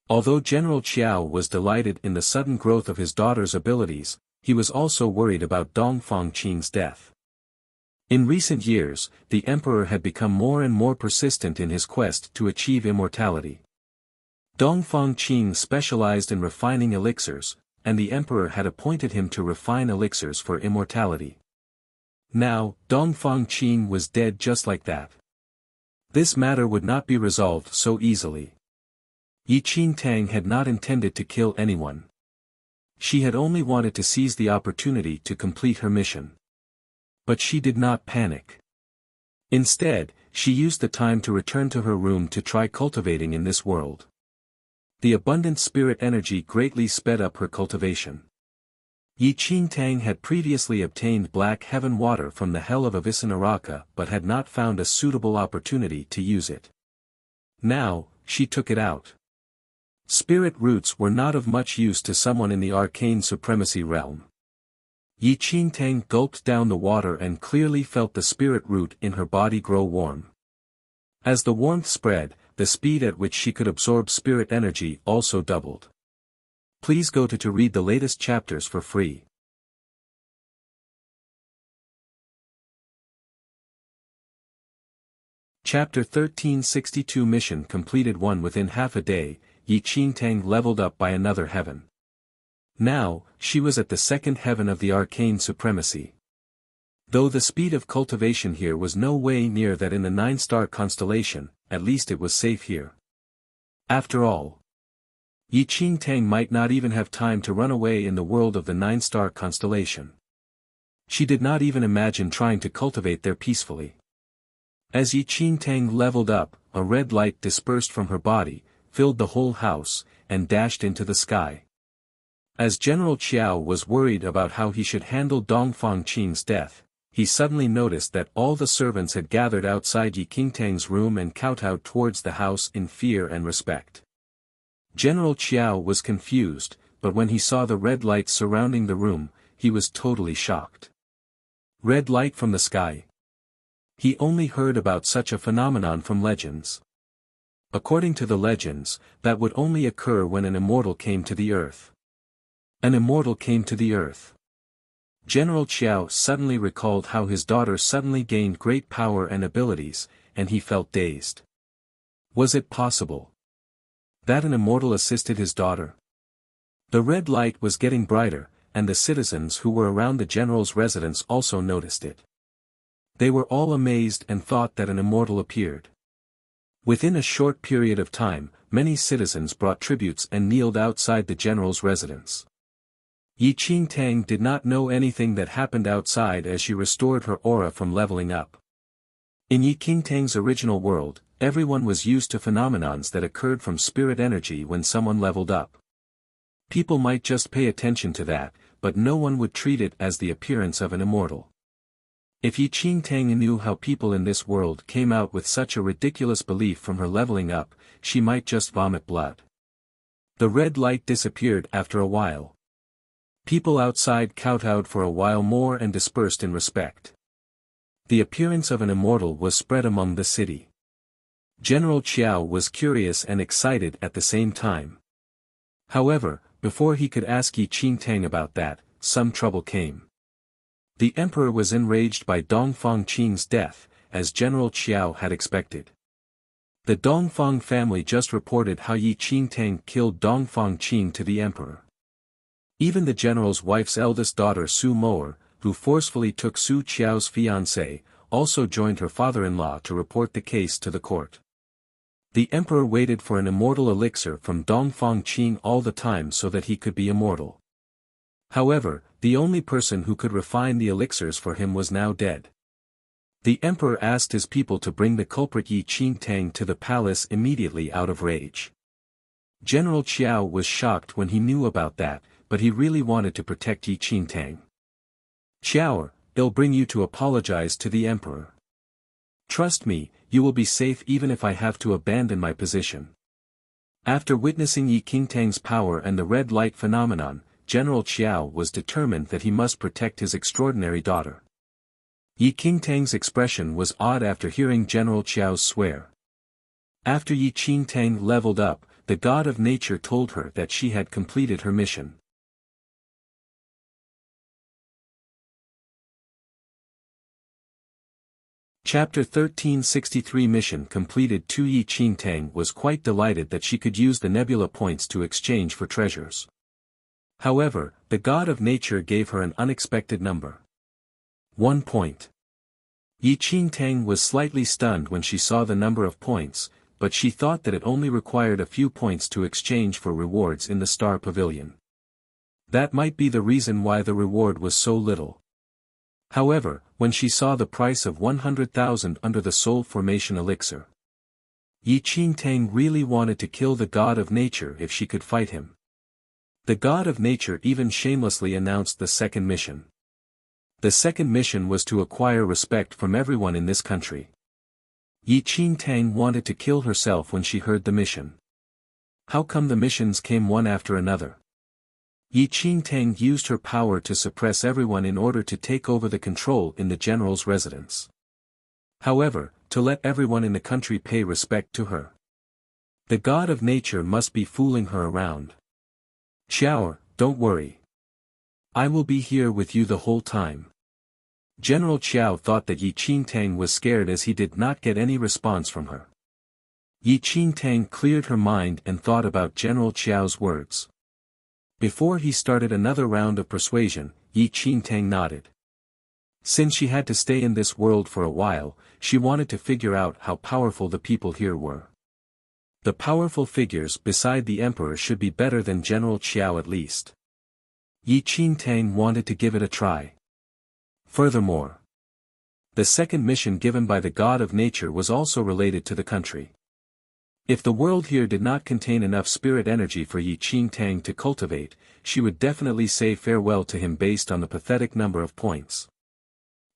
Although General Qiao was delighted in the sudden growth of his daughter's abilities, he was also worried about Dongfang Qing's death. In recent years, the emperor had become more and more persistent in his quest to achieve immortality. Dongfang Qing specialized in refining elixirs, and the emperor had appointed him to refine elixirs for immortality. Now, Dongfang Qing was dead just like that. This matter would not be resolved so easily. Yi Qingtang had not intended to kill anyone. She had only wanted to seize the opportunity to complete her mission. But she did not panic. Instead, she used the time to return to her room to try cultivating in this world. The abundant spirit energy greatly sped up her cultivation. Yi Qingtang had previously obtained black heaven water from the hell of Avicenaraka but had not found a suitable opportunity to use it. Now, she took it out. Spirit roots were not of much use to someone in the arcane supremacy realm. Yi Qingtang gulped down the water and clearly felt the spirit root in her body grow warm. As the warmth spread, the speed at which she could absorb spirit energy also doubled. Please go to read the latest chapters for free. Chapter 1362 Mission completed. 1 Within half a day, Yi Qingtang leveled up by another heaven. Now, she was at the second heaven of the arcane supremacy. Though the speed of cultivation here was no way near that in the 9-star constellation, at least it was safe here. After all, Yi Qingtang might not even have time to run away in the world of the 9-star constellation. She did not even imagine trying to cultivate there peacefully. As Yi Qingtang leveled up, a red light dispersed from her body, filled the whole house, and dashed into the sky. As General Qiao was worried about how he should handle Dongfang Qing's death, he suddenly noticed that all the servants had gathered outside Yi Qingtang's room and kowtowed towards the house in fear and respect. General Qiao was confused, but when he saw the red light surrounding the room, he was totally shocked. Red light from the sky? He only heard about such a phenomenon from legends. According to the legends, that would only occur when an immortal came to the earth. An immortal came to the earth. General Qiao suddenly recalled how his daughter suddenly gained great power and abilities, and he felt dazed. Was it possible that an immortal assisted his daughter? The red light was getting brighter, and the citizens who were around the general's residence also noticed it. They were all amazed and thought that an immortal appeared. Within a short period of time, many citizens brought tributes and kneeled outside the general's residence. Yi Qingtang did not know anything that happened outside as she restored her aura from leveling up. In Yi Qingtang's original world, everyone was used to phenomenons that occurred from spirit energy when someone leveled up. People might just pay attention to that, but no one would treat it as the appearance of an immortal. If Yi Qingtang knew how people in this world came out with such a ridiculous belief from her leveling up, she might just vomit blood. The red light disappeared after a while. People outside kowtowed for a while more and dispersed in respect. The appearance of an immortal was spread among the city. General Qiao was curious and excited at the same time. However, before he could ask Yi Qingtang about that, some trouble came. The emperor was enraged by Dongfang Qing's death, as General Qiao had expected. The Dongfang family just reported how Yi Qingtang killed Dongfang Qing to the emperor. Even the general's wife's eldest daughter Su Moer, who forcefully took Su Qiao's fiancé, also joined her father-in-law to report the case to the court. The emperor waited for an immortal elixir from Dongfang Qing all the time so that he could be immortal. However, the only person who could refine the elixirs for him was now dead. The emperor asked his people to bring the culprit Yi Qingtang to the palace immediately out of rage. General Qiao was shocked when he knew about that, but he really wanted to protect Yi Qingtang. Qiao, I'll bring you to apologize to the emperor. Trust me, you will be safe even if I have to abandon my position. After witnessing Yi Qingtang's power and the red light phenomenon, General Qiao was determined that he must protect his extraordinary daughter. Yi Qingtang's expression was odd after hearing General Qiao's swear. After Yi Qingtang leveled up, the god of nature told her that she had completed her mission. Chapter 1363 Mission completed. Yi Qingtang was quite delighted that she could use the nebula points to exchange for treasures. However, the god of nature gave her an unexpected number. 1 point. Yi Qingtang was slightly stunned when she saw the number of points, but she thought that it only required a few points to exchange for rewards in the Star Pavilion. That might be the reason why the reward was so little. However, when she saw the price of 100,000 under the soul formation elixir, Yi Qingtang really wanted to kill the god of nature if she could fight him. The god of nature even shamelessly announced the second mission. The second mission was to acquire respect from everyone in this country. Yi Qingtang wanted to kill herself when she heard the mission. How come the missions came one after another? Yi Qingtang used her power to suppress everyone in order to take over the control in the general's residence. However, to let everyone in the country pay respect to her. The god of nature must be fooling her around. Qiao, don't worry. I will be here with you the whole time. General Qiao thought that Yi Qingtang was scared as he did not get any response from her. Yi Qingtang cleared her mind and thought about General Qiao's words. Before he started another round of persuasion, Yi Qingtang nodded. Since she had to stay in this world for a while, she wanted to figure out how powerful the people here were. The powerful figures beside the emperor should be better than General Qiao at least. Yi Qingtang wanted to give it a try. Furthermore, the second mission given by the god of nature was also related to the country. If the world here did not contain enough spirit energy for Yi Qingtang to cultivate, she would definitely say farewell to him based on the pathetic number of points.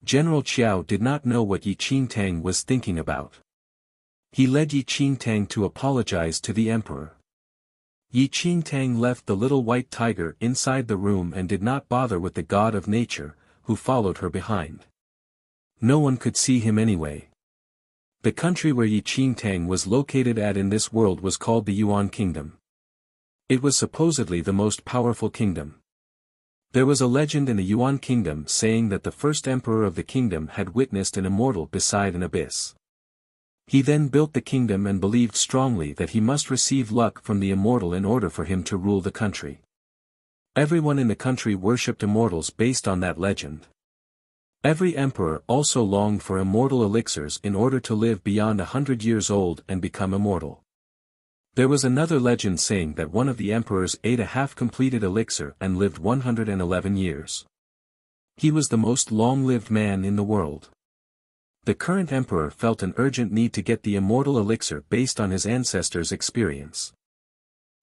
General Qiao did not know what Yi Qingtang was thinking about. He led Yi Qingtang to apologize to the emperor. Yi Qingtang left the little white tiger inside the room and did not bother with the god of nature, who followed her behind. No one could see him anyway. The country where Yi Qingtang was located at in this world was called the Yuan Kingdom. It was supposedly the most powerful kingdom. There was a legend in the Yuan Kingdom saying that the first emperor of the kingdom had witnessed an immortal beside an abyss. He then built the kingdom and believed strongly that he must receive luck from the immortal in order for him to rule the country. Everyone in the country worshipped immortals based on that legend. Every emperor also longed for immortal elixirs in order to live beyond 100 years old and become immortal. There was another legend saying that one of the emperors ate a half-completed elixir and lived 111 years. He was the most long-lived man in the world. The current emperor felt an urgent need to get the immortal elixir based on his ancestors' experience.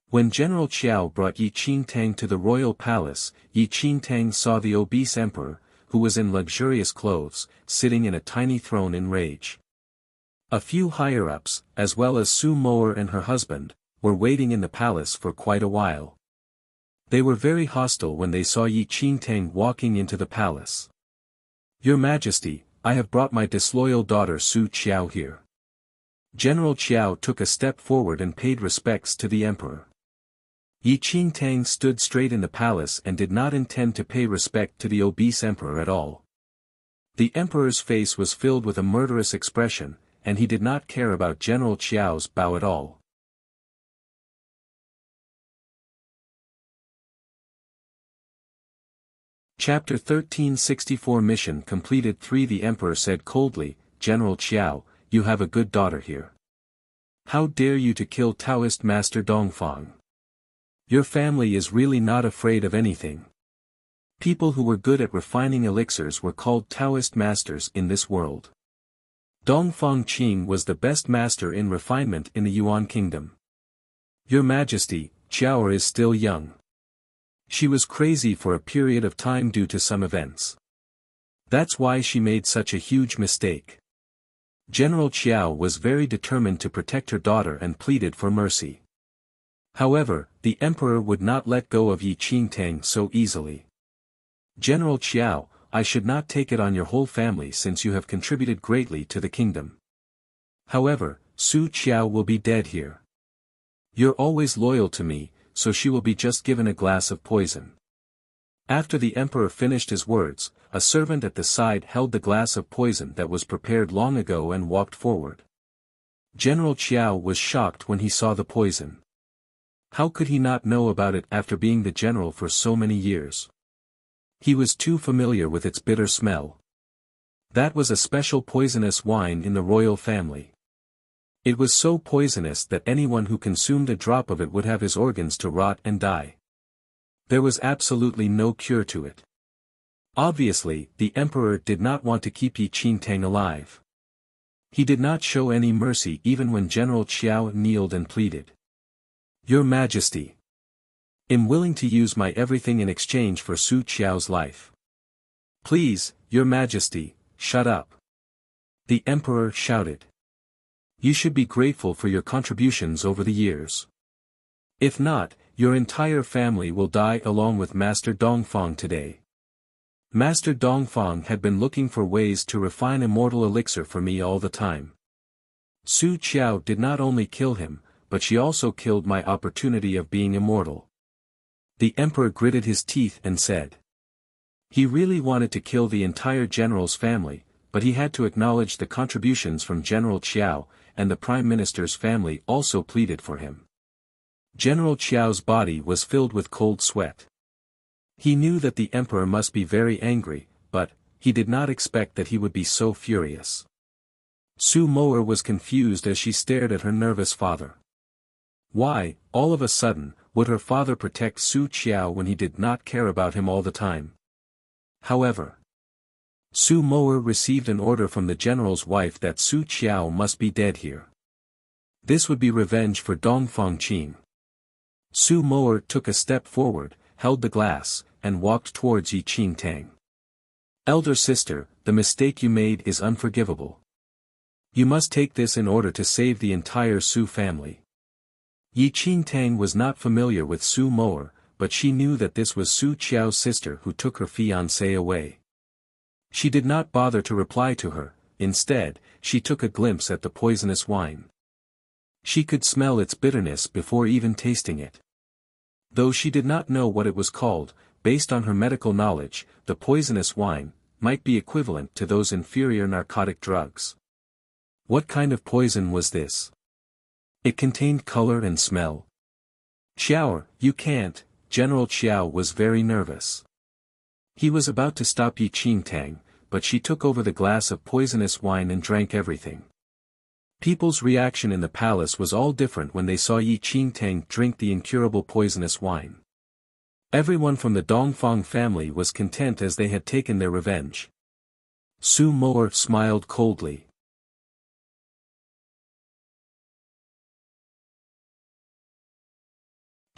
When General Qiao brought Yi Qingtang to the royal palace, Yi Qingtang saw the obese emperor, who was in luxurious clothes, sitting in a tiny throne in rage. A few higher-ups, as well as Su Moer and her husband, were waiting in the palace for quite a while. They were very hostile when they saw Yi Qingtang walking into the palace. "Your Majesty, I have brought my disloyal daughter Su Qiao here." General Qiao took a step forward and paid respects to the emperor. Yi Qingtang stood straight in the palace and did not intend to pay respect to the obese emperor at all. The emperor's face was filled with a murderous expression, and he did not care about General Qiao's bow at all. Chapter 1364 Mission completed. 3 The emperor said coldly, "General Qiao, you have a good daughter here. How dare you to kill Taoist Master Dongfang? Your family is really not afraid of anything. People who were good at refining elixirs were called Taoist masters in this world. Dongfang Qing was the best master in refinement in the Yuan kingdom. Your Majesty, Xiao is still young. She was crazy for a period of time due to some events. That's why she made such a huge mistake. General Qiao was very determined to protect her daughter and pleaded for mercy. However, the emperor would not let go of Yi Qingtang so easily. General Qiao, I should not take it on your whole family since you have contributed greatly to the kingdom. However, Su Qiao will be dead here. You're always loyal to me, so she will be just given a glass of poison. After the emperor finished his words, a servant at the side held the glass of poison that was prepared long ago and walked forward. General Qiao was shocked when he saw the poison. How could he not know about it after being the general for so many years? He was too familiar with its bitter smell. That was a special poisonous wine in the royal family. It was so poisonous that anyone who consumed a drop of it would have his organs to rot and die. There was absolutely no cure to it. Obviously, the emperor did not want to keep Yi Qingtang alive. He did not show any mercy even when General Qiao kneeled and pleaded. Your Majesty, I'm willing to use my everything in exchange for Su Qiao's life. Please, Your Majesty, shut up. The emperor shouted. You should be grateful for your contributions over the years. If not, your entire family will die along with Master Dongfang today. Master Dongfang had been looking for ways to refine immortal elixir for me all the time. Su Qiao did not only kill him, but she also killed my opportunity of being immortal. The emperor gritted his teeth and said. He really wanted to kill the entire general's family, but he had to acknowledge the contributions from General Qiao, and the Prime Minister's family also pleaded for him. General Qiao's body was filled with cold sweat. He knew that the emperor must be very angry, but he did not expect that he would be so furious. Su Moer was confused as she stared at her nervous father. Why, all of a sudden, would her father protect Su Qiao when he did not care about him all the time? However, Su Moer received an order from the general's wife that Su Qiao must be dead here. This would be revenge for Dongfang Qing. Su Moer took a step forward, held the glass, and walked towards Yi Qingtang. Elder sister, the mistake you made is unforgivable. You must take this in order to save the entire Su family. Yi Qingtang was not familiar with Su Moer, but she knew that this was Su Qiao's sister who took her fiancé away. She did not bother to reply to her, instead, she took a glimpse at the poisonous wine. She could smell its bitterness before even tasting it. Though she did not know what it was called, based on her medical knowledge, the poisonous wine might be equivalent to those inferior narcotic drugs. What kind of poison was this? It contained color and smell. Xiao, you can't. General Qiao was very nervous. He was about to stop Yi Qingtang, but she took over the glass of poisonous wine and drank everything. People's reaction in the palace was all different when they saw Yi Qingtang drink the incurable poisonous wine. Everyone from the Dongfang family was content as they had taken their revenge. Su Moer smiled coldly.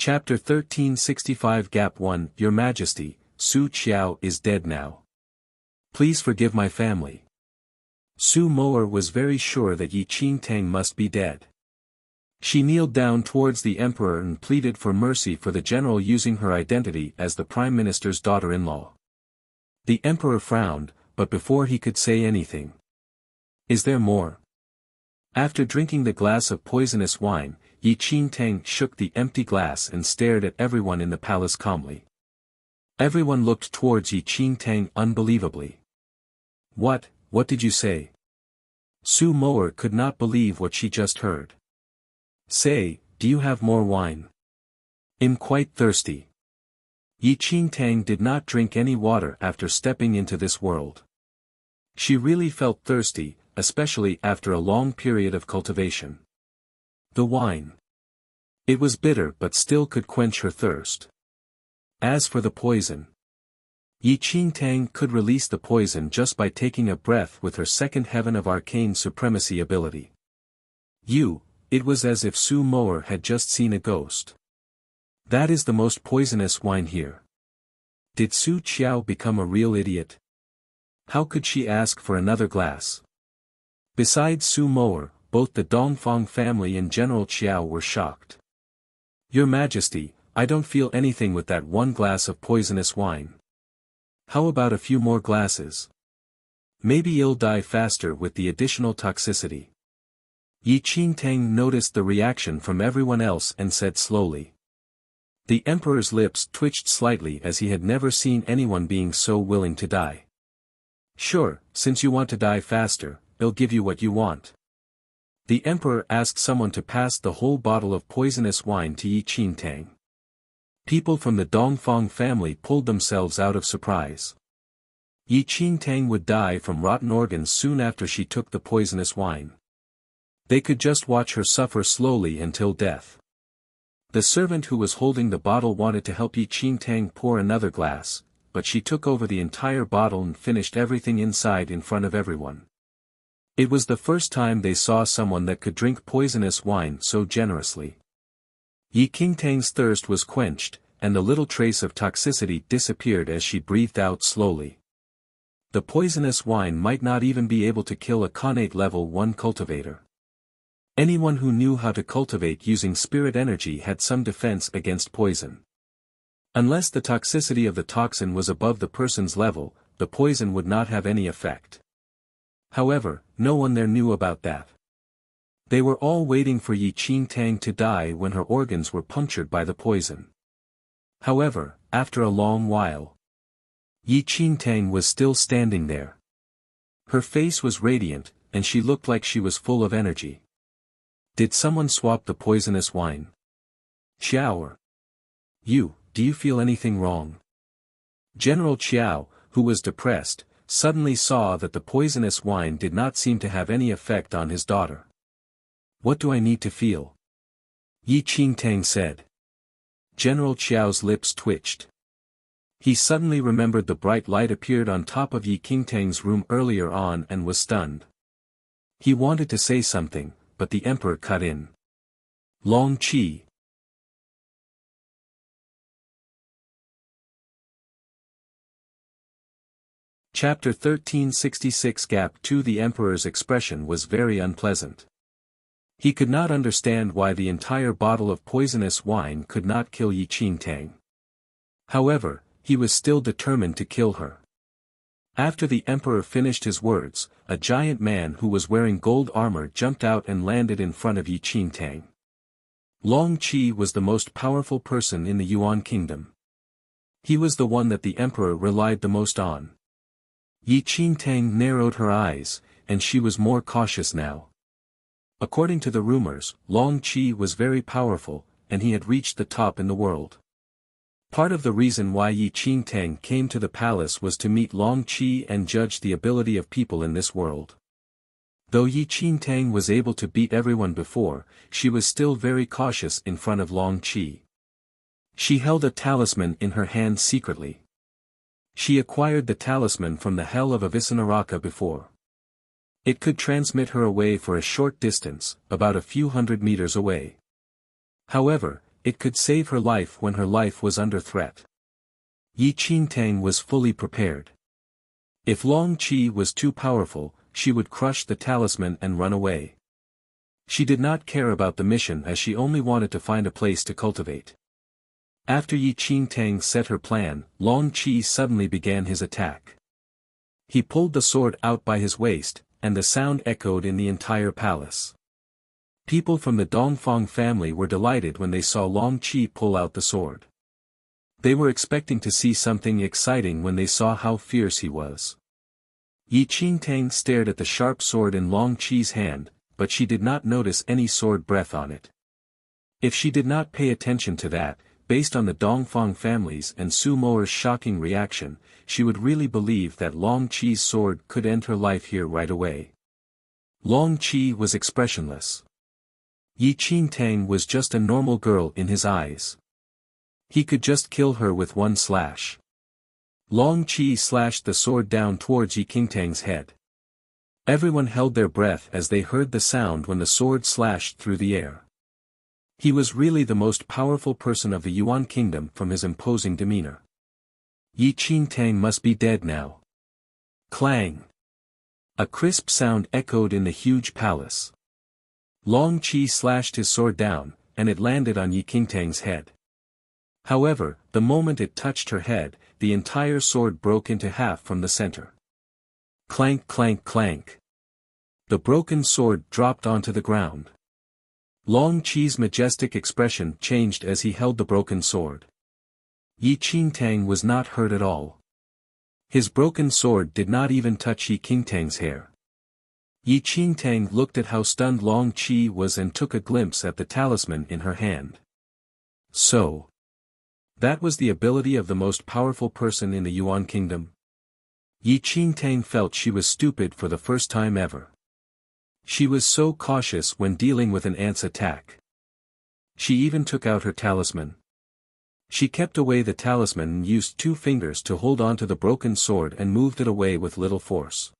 Chapter 1365 Gap 1 Your Majesty, Su Qiao is dead now. Please forgive my family. Su Moer was very sure that Yi Qingtang must be dead. She kneeled down towards the emperor and pleaded for mercy for the general using her identity as the prime minister's daughter-in-law. The emperor frowned, but before he could say anything. Is there more? After drinking the glass of poisonous wine, Yi Qingtang shook the empty glass and stared at everyone in the palace calmly. Everyone looked towards Yi Qingtang unbelievably. What did you say? Su Moer could not believe what she just heard. Say, do you have more wine? I'm quite thirsty. Yi Qingtang did not drink any water after stepping into this world. She really felt thirsty, especially after a long period of cultivation. The wine. It was bitter but still could quench her thirst. As for the poison. Yi Qingtang could release the poison just by taking a breath with her second heaven of arcane supremacy ability. It was as if Su Moer had just seen a ghost. That is the most poisonous wine here. Did Su Qiao become a real idiot? How could she ask for another glass? Besides Su Moer, both the Dongfang family and General Qiao were shocked. Your Majesty, I don't feel anything with that one glass of poisonous wine. How about a few more glasses? Maybe you'll die faster with the additional toxicity. Yi Qingtang noticed the reaction from everyone else and said slowly. The emperor's lips twitched slightly as he had never seen anyone being so willing to die. Sure, since you want to die faster, I'll give you what you want. The emperor asked someone to pass the whole bottle of poisonous wine to Yi Qingtang. People from the Dongfang family pulled themselves out of surprise. Yi Qingtang would die from rotten organs soon after she took the poisonous wine. They could just watch her suffer slowly until death. The servant who was holding the bottle wanted to help Yi Qingtang pour another glass, but she took over the entire bottle and finished everything inside in front of everyone. It was the first time they saw someone that could drink poisonous wine so generously. Yi Qingtang's thirst was quenched, and the little trace of toxicity disappeared as she breathed out slowly. The poisonous wine might not even be able to kill a Khanate level 1 cultivator. Anyone who knew how to cultivate using spirit energy had some defense against poison. Unless the toxicity of the toxin was above the person's level, the poison would not have any effect. However, no one there knew about that. They were all waiting for Yi Qingtang to die when her organs were punctured by the poison. However, after a long while, Yi Qingtang was still standing there. Her face was radiant, and she looked like she was full of energy. Did someone swap the poisonous wine? Xiao. Do you feel anything wrong? General Qiao, who was depressed, suddenly saw that the poisonous wine did not seem to have any effect on his daughter. What do I need to feel? Yi Qingtang said. General Qiao's lips twitched. He suddenly remembered the bright light appeared on top of Yi Qingtang's room earlier on and was stunned. He wanted to say something, but the emperor cut in. Long Qi. Chapter 1366 Gap 2 The emperor's expression was very unpleasant. He could not understand why the entire bottle of poisonous wine could not kill Yi Qingtang. However, he was still determined to kill her. After the emperor finished his words, a giant man who was wearing gold armor jumped out and landed in front of Yi Qingtang. Long Qi was the most powerful person in the Yuan kingdom. He was the one that the emperor relied the most on. Yi Qingtang narrowed her eyes, and she was more cautious now. According to the rumors, Long Qi was very powerful, and he had reached the top in the world. Part of the reason why Yi Qingtang came to the palace was to meet Long Qi and judge the ability of people in this world. Though Yi Qingtang was able to beat everyone before, she was still very cautious in front of Long Qi. She held a talisman in her hand secretly. She acquired the talisman from the hell of Avicenaraka before. It could transmit her away for a short distance, about a few hundred meters away. However, it could save her life when her life was under threat. Yi Qingtang was fully prepared. If Long Qi was too powerful, she would crush the talisman and run away. She did not care about the mission as she only wanted to find a place to cultivate. After Yi Qingtang set her plan, Long Qi suddenly began his attack. He pulled the sword out by his waist, and the sound echoed in the entire palace. People from the Dongfang family were delighted when they saw Long Qi pull out the sword. They were expecting to see something exciting when they saw how fierce he was. Yi Qingtang stared at the sharp sword in Long Qi's hand, but she did not notice any sword breath on it. If she did not pay attention to that, based on the Dongfang families and Su Moer's shocking reaction, she would really believe that Long Qi's sword could end her life here right away. Long Qi was expressionless. Yi Qingtang was just a normal girl in his eyes. He could just kill her with one slash. Long Qi slashed the sword down towards Yi Qingtang's head. Everyone held their breath as they heard the sound when the sword slashed through the air. He was really the most powerful person of the Yuan kingdom from his imposing demeanor. Yi Qingtang must be dead now. Clang! A crisp sound echoed in the huge palace. Long Qi slashed his sword down, and it landed on Yi Qingtang's head. However, the moment it touched her head, the entire sword broke into half from the center. Clank clank clank. The broken sword dropped onto the ground. Long Qi's majestic expression changed as he held the broken sword. Yi Qingtang was not hurt at all. His broken sword did not even touch Yi Qingtang's hair. Yi Qingtang looked at how stunned Long Qi was and took a glimpse at the talisman in her hand. So, that was the ability of the most powerful person in the Yuan kingdom? Yi Qingtang felt she was stupid for the first time ever. She was so cautious when dealing with an ant's attack. She even took out her talisman. She kept away the talisman and used 2 fingers to hold on to the broken sword and moved it away with little force.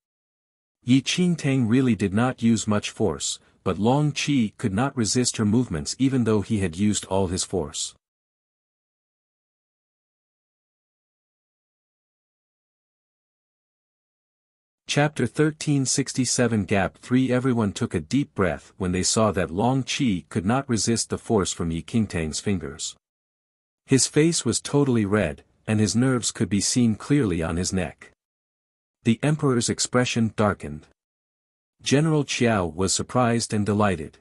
Yi Qingtang really did not use much force, but Long Qi could not resist her movements even though he had used all his force. Chapter 1367 Gap 3 Everyone took a deep breath when they saw that Long Qi could not resist the force from Yi Qingtang's fingers. His face was totally red, and his nerves could be seen clearly on his neck. The emperor's expression darkened. General Qiao was surprised and delighted.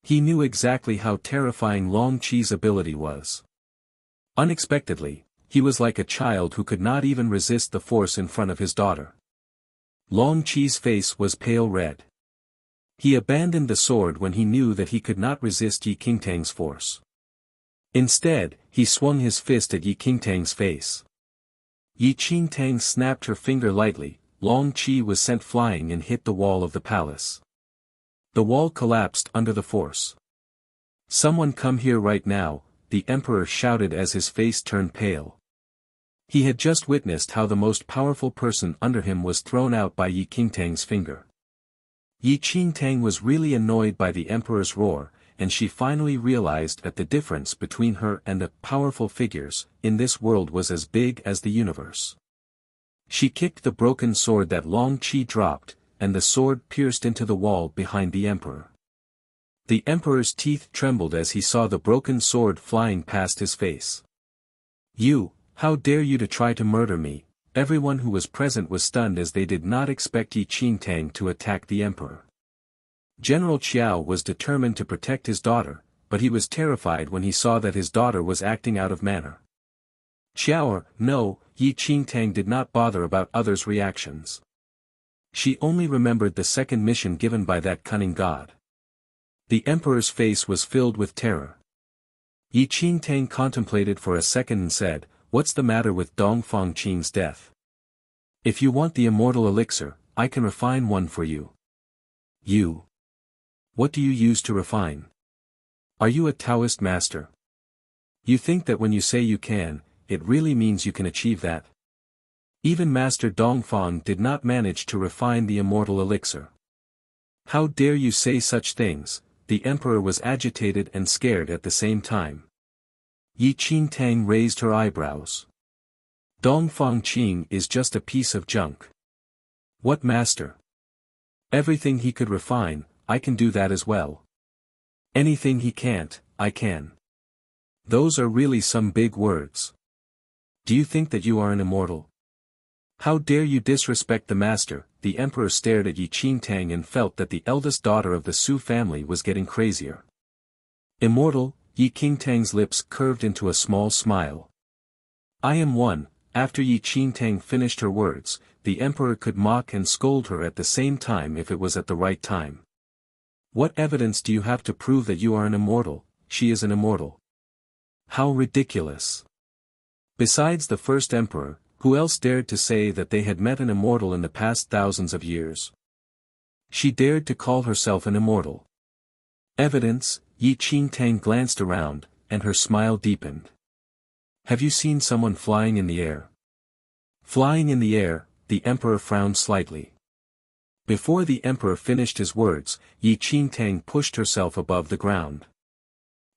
He knew exactly how terrifying Long Qi's ability was. Unexpectedly, he was like a child who could not even resist the force in front of his daughter. Long Qi's face was pale red. He abandoned the sword when he knew that he could not resist Yi Qingtang's force. Instead, he swung his fist at Yi Qingtang's face. Yi Qingtang snapped her finger lightly. Long Qi was sent flying and hit the wall of the palace. The wall collapsed under the force. "Someone come here right now," the emperor shouted as his face turned pale. He had just witnessed how the most powerful person under him was thrown out by Yi Qingtang's finger. Yi Qingtang was really annoyed by the emperor's roar, and she finally realized that the difference between her and the powerful figures in this world was as big as the universe. She kicked the broken sword that Long Qi dropped, and the sword pierced into the wall behind the emperor. The emperor's teeth trembled as he saw the broken sword flying past his face. "You, how dare you to try to murder me?" Everyone who was present was stunned as they did not expect Yi Qingtang to attack the emperor. General Qiao was determined to protect his daughter, but he was terrified when he saw that his daughter was acting out of manner. "Qiao, no," Yi Qingtang did not bother about others' reactions. She only remembered the second mission given by that cunning god. The emperor's face was filled with terror. Yi Qingtang contemplated for a second and said, "What's the matter with Dongfang Qing's death? If you want the immortal elixir, I can refine one for you." "You? What do you use to refine? Are you a Taoist master? You think that when you say you can, it really means you can achieve that?" Even Master Dongfang did not manage to refine the immortal elixir. "How dare you say such things?" The emperor was agitated and scared at the same time. Yi Qingtang raised her eyebrows. "Dongfang Qing is just a piece of junk." "What master? Everything he could refine, I can do that as well. Anything he can't, I can." Those are really some big words. Do you think that you are an immortal? How dare you disrespect the master? The emperor stared at Yi Qingtang and felt that the eldest daughter of the Su family was getting crazier. "Immortal?" Yi Qingtang's lips curved into a small smile. "I am one." After Yi Qingtang finished her words, the emperor could mock and scold her at the same time if it was at the right time. "What evidence do you have to prove that you are an immortal?" "She is an immortal." How ridiculous. Besides the first emperor, who else dared to say that they had met an immortal in the past thousands of years? She dared to call herself an immortal. Evidence? Yi Qingtang glanced around, and her smile deepened. "Have you seen someone flying in the air?" Flying in the air, the emperor frowned slightly. Before the emperor finished his words, Yi Qingtang pushed herself above the ground.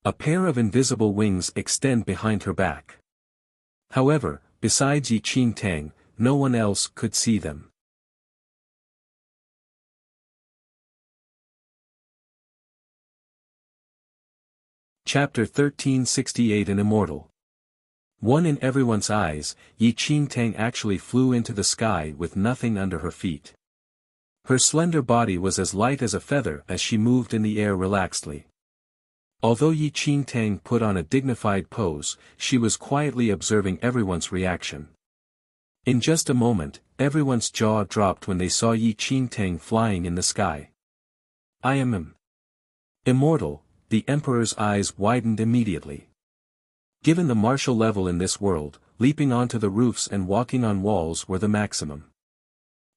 A pair of invisible wings extend behind her back. However, besides Yi Qingtang, no one else could see them. Chapter 1368 An Immortal. One in everyone's eyes, Yi Qingtang actually flew into the sky with nothing under her feet. Her slender body was as light as a feather as she moved in the air relaxedly. Although Yi Qingtang put on a dignified pose, she was quietly observing everyone's reaction. In just a moment, everyone's jaw dropped when they saw Yi Qingtang flying in the sky. I am immortal, the emperor's eyes widened immediately. Given the martial level in this world, leaping onto the roofs and walking on walls were the maximum.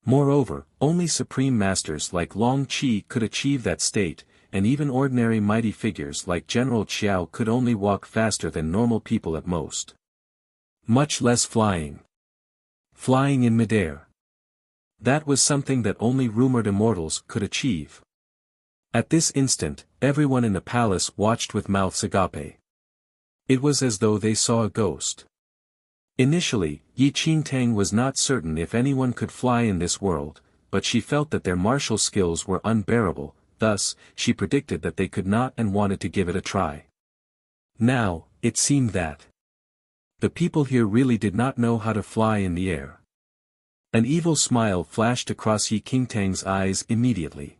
Moreover, only supreme masters like Long Qi could achieve that state, and even ordinary mighty figures like General Qiao could only walk faster than normal people at most. Much less flying. Flying in midair. That was something that only rumored immortals could achieve. At this instant, everyone in the palace watched with mouths agape. It was as though they saw a ghost. Initially, Yi Qingtang was not certain if anyone could fly in this world, but she felt that their martial skills were unbearable, thus, she predicted that they could not and wanted to give it a try. Now, it seemed that the people here really did not know how to fly in the air. An evil smile flashed across Yi Qingtang's eyes immediately.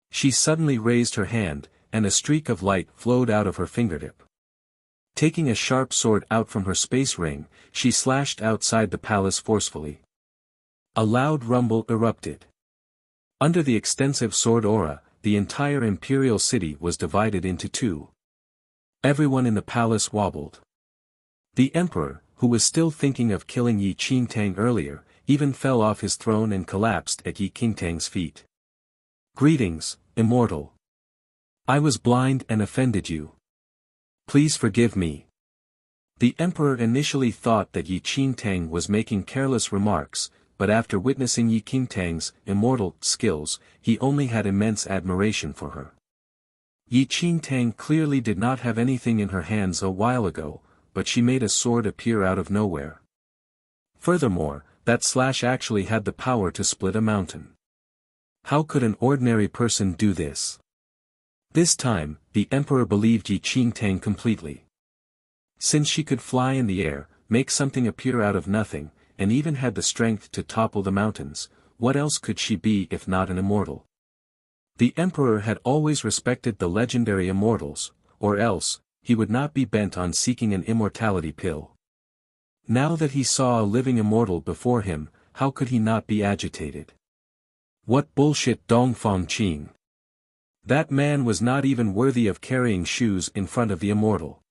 She suddenly raised her hand, and a streak of light flowed out of her fingertip. Taking a sharp sword out from her space ring, she slashed outside the palace forcefully. A loud rumble erupted. Under the extensive sword aura, the entire imperial city was divided into two. Everyone in the palace wobbled. The emperor, who was still thinking of killing Yi Qingtang earlier, even fell off his throne and collapsed at Yi Qingtang's feet. Greetings, immortal. I was blind and offended you. Please forgive me. The emperor initially thought that Yi Qingtang was making careless remarks, but after witnessing Yi Qingtang's immortal skills, he only had immense admiration for her. Yi Qingtang clearly did not have anything in her hands a while ago, but she made a sword appear out of nowhere. Furthermore, that slash actually had the power to split a mountain. How could an ordinary person do this? This time, the emperor believed Yi Qingtang completely. Since she could fly in the air, make something appear out of nothing, and even had the strength to topple the mountains, what else could she be if not an immortal? The emperor had always respected the legendary immortals, or else, he would not be bent on seeking an immortality pill. Now that he saw a living immortal before him, how could he not be agitated? What bullshit Dongfang Qing! That man was not even worthy of carrying shoes in front of the immortal.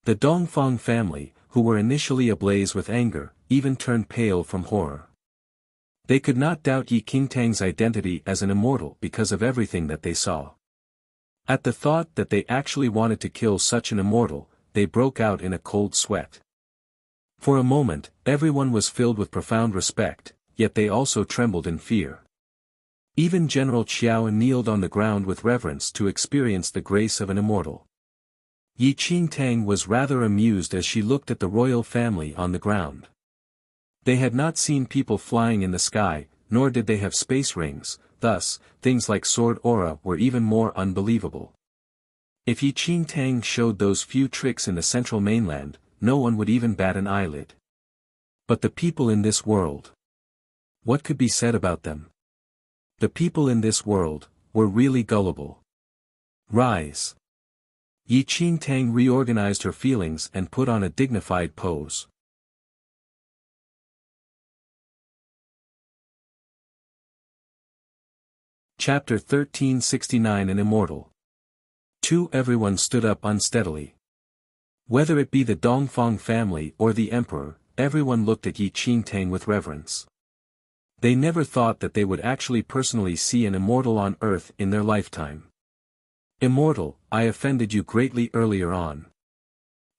The Dongfang family, who were initially ablaze with anger, even turned pale from horror. They could not doubt Yi Qingtang's identity as an immortal because of everything that they saw. At the thought that they actually wanted to kill such an immortal, they broke out in a cold sweat. For a moment, everyone was filled with profound respect, yet they also trembled in fear. Even General Qiao kneeled on the ground with reverence to experience the grace of an immortal. Yi Qingtang was rather amused as she looked at the royal family on the ground. They had not seen people flying in the sky, nor did they have space rings, thus, things like sword aura were even more unbelievable. If Yi Qingtang showed those few tricks in the central mainland, no one would even bat an eyelid. But the people in this world. What could be said about them? The people in this world were really gullible. Rise. Yi Qingtang reorganized her feelings and put on a dignified pose. Chapter 1369 An Immortal. 2. Everyone stood up unsteadily. Whether it be the Dongfang family or the emperor, everyone looked at Yi Qingtang with reverence. They never thought that they would actually personally see an immortal on earth in their lifetime. Immortal, I offended you greatly earlier on.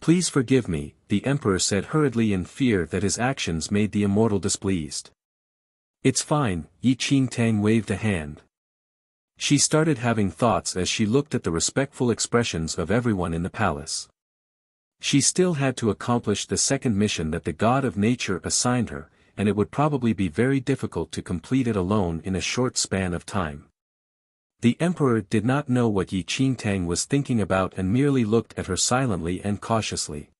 Please forgive me, the emperor said hurriedly in fear that his actions made the immortal displeased. It's fine, Yi Qingtang waved a hand. She started having thoughts as she looked at the respectful expressions of everyone in the palace. She still had to accomplish the second mission that the god of nature assigned her, and it would probably be very difficult to complete it alone in a short span of time. The emperor did not know what Yi Qingtang was thinking about and merely looked at her silently and cautiously.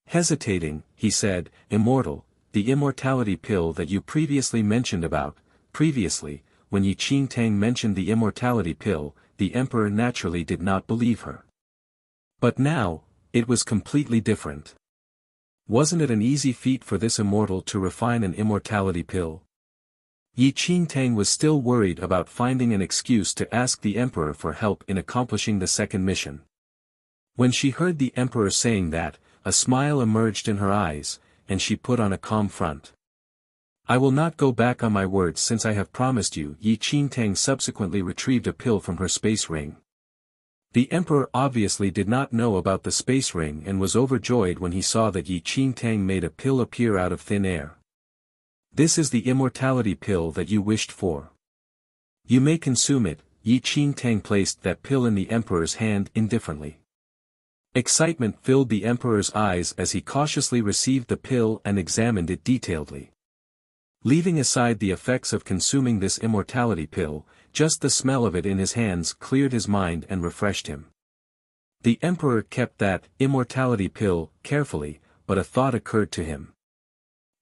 Hesitating, he said, "Immortal, the immortality pill that you previously mentioned about." Previously, when Yi Qingtang mentioned the immortality pill, the emperor naturally did not believe her. But now, it was completely different. Wasn't it an easy feat for this immortal to refine an immortality pill? Yi Qingtang was still worried about finding an excuse to ask the emperor for help in accomplishing the second mission. When she heard the emperor saying that, a smile emerged in her eyes, and she put on a calm front. "I will not go back on my words since I have promised you." Yi Qingtang subsequently retrieved a pill from her space ring. The emperor obviously did not know about the space ring and was overjoyed when he saw that Yi Qingtang made a pill appear out of thin air. "This is the immortality pill that you wished for. You may consume it." Yi Qingtang placed that pill in the emperor's hand indifferently. Excitement filled the emperor's eyes as he cautiously received the pill and examined it detailedly. Leaving aside the effects of consuming this immortality pill, just the smell of it in his hands cleared his mind and refreshed him. The emperor kept that immortality pill carefully, but a thought occurred to him.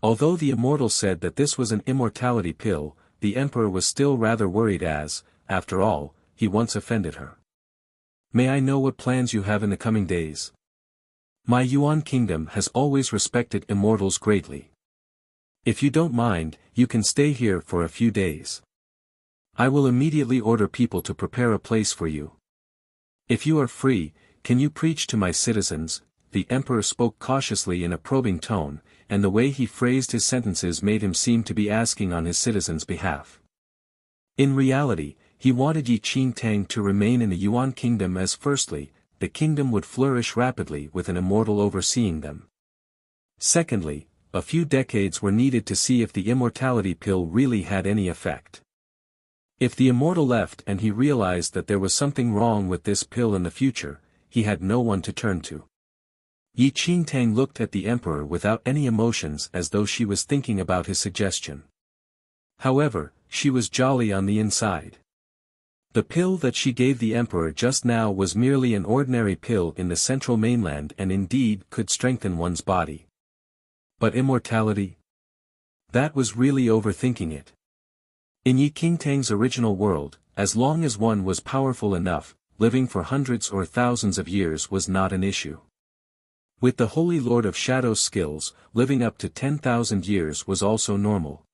Although the immortal said that this was an immortality pill, the emperor was still rather worried as, after all, he once offended her. "May I know what plans you have in the coming days? My Yuan kingdom has always respected immortals greatly. If you don't mind, you can stay here for a few days. I will immediately order people to prepare a place for you. If you are free, can you preach to my citizens?" The emperor spoke cautiously in a probing tone, and the way he phrased his sentences made him seem to be asking on his citizens' behalf. In reality, he wanted Yi Qingtang to remain in the Yuan kingdom as firstly, the kingdom would flourish rapidly with an immortal overseeing them. Secondly, a few decades were needed to see if the immortality pill really had any effect. If the immortal left and he realized that there was something wrong with this pill in the future, he had no one to turn to. Yi Qingtang looked at the emperor without any emotions as though she was thinking about his suggestion. However, she was jolly on the inside. The pill that she gave the emperor just now was merely an ordinary pill in the central mainland and indeed could strengthen one's body. But immortality? That was really overthinking it. In Yi Qingtang's original world, as long as one was powerful enough, living for hundreds or thousands of years was not an issue. With the Holy Lord of Shadow's skills, living up to 10,000 years was also normal.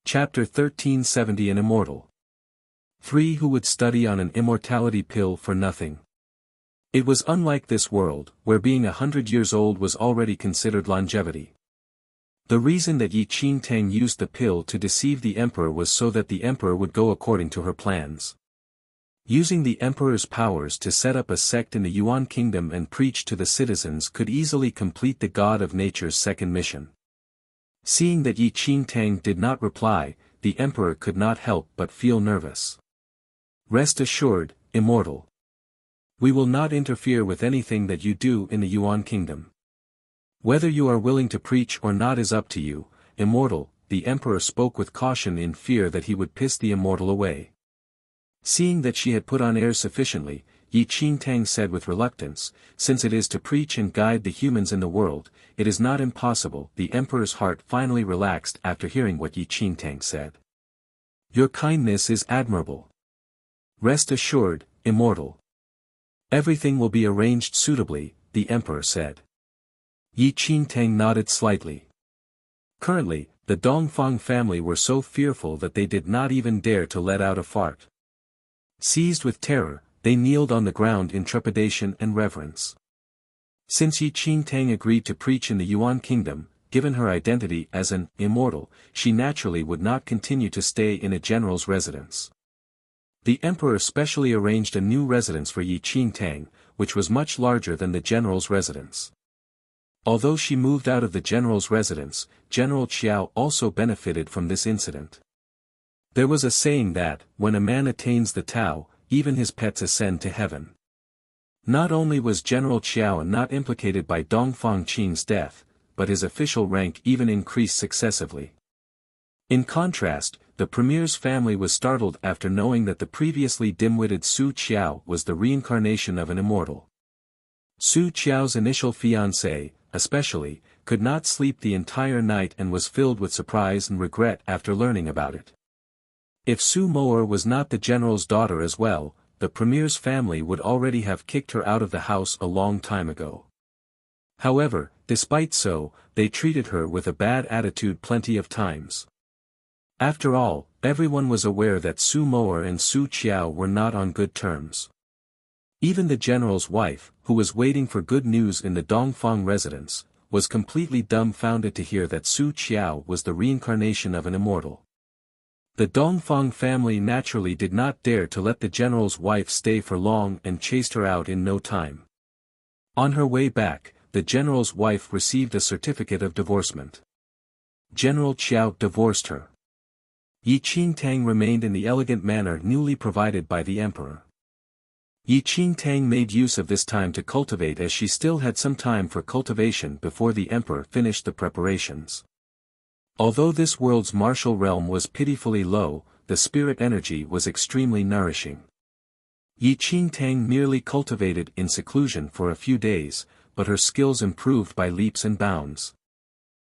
Chapter 1370 An Immortal. 3 Who would study on an immortality pill for nothing? It was unlike this world, where being 100 years old was already considered longevity. The reason that Yi Qingtang used the pill to deceive the emperor was so that the emperor would go according to her plans. Using the emperor's powers to set up a sect in the Yuan kingdom and preach to the citizens could easily complete the god of nature's second mission. Seeing that Yi Qingtang did not reply, the emperor could not help but feel nervous. "Rest assured, immortal. We will not interfere with anything that you do in the Yuan kingdom. Whether you are willing to preach or not is up to you, immortal." The emperor spoke with caution in fear that he would piss the immortal away. Seeing that she had put on airs sufficiently, Yi Qingtang said with reluctance, "Since it is to preach and guide the humans in the world, it is not impossible." The emperor's heart finally relaxed after hearing what Yi Qingtang said. "Your kindness is admirable. Rest assured, immortal. Everything will be arranged suitably," the emperor said. Yi Qingtang nodded slightly. Currently, the Dongfang family were so fearful that they did not even dare to let out a fart. Seized with terror, they kneeled on the ground in trepidation and reverence. Since Yi Qingtang agreed to preach in the Yuan kingdom, given her identity as an immortal, she naturally would not continue to stay in a general's residence. The emperor specially arranged a new residence for Yi Qingtang, which was much larger than the general's residence. Although she moved out of the general's residence, General Qiao also benefited from this incident. There was a saying that, when a man attains the Tao, even his pets ascend to heaven. Not only was General Qiao not implicated by Dongfang Qing's death, but his official rank even increased successively. In contrast, the premier's family was startled after knowing that the previously dim-witted Su Qiao was the reincarnation of an immortal. Su Qiao's initial fiancé, especially, could not sleep the entire night and was filled with surprise and regret after learning about it. If Su Moer was not the general's daughter as well, the premier's family would already have kicked her out of the house a long time ago. However, despite so, they treated her with a bad attitude plenty of times. After all, everyone was aware that Su Moer and Su Qiao were not on good terms. Even the general's wife, who was waiting for good news in the Dongfang residence, was completely dumbfounded to hear that Su Qiao was the reincarnation of an immortal. The Dongfang family naturally did not dare to let the general's wife stay for long and chased her out in no time. On her way back, the general's wife received a certificate of divorcement. General Qiao divorced her. Yi Qingtang remained in the elegant manner newly provided by the emperor. Yi Qingtang made use of this time to cultivate, as she still had some time for cultivation before the emperor finished the preparations. Although this world's martial realm was pitifully low, the spirit energy was extremely nourishing. Yi Qingtang merely cultivated in seclusion for a few days, but her skills improved by leaps and bounds.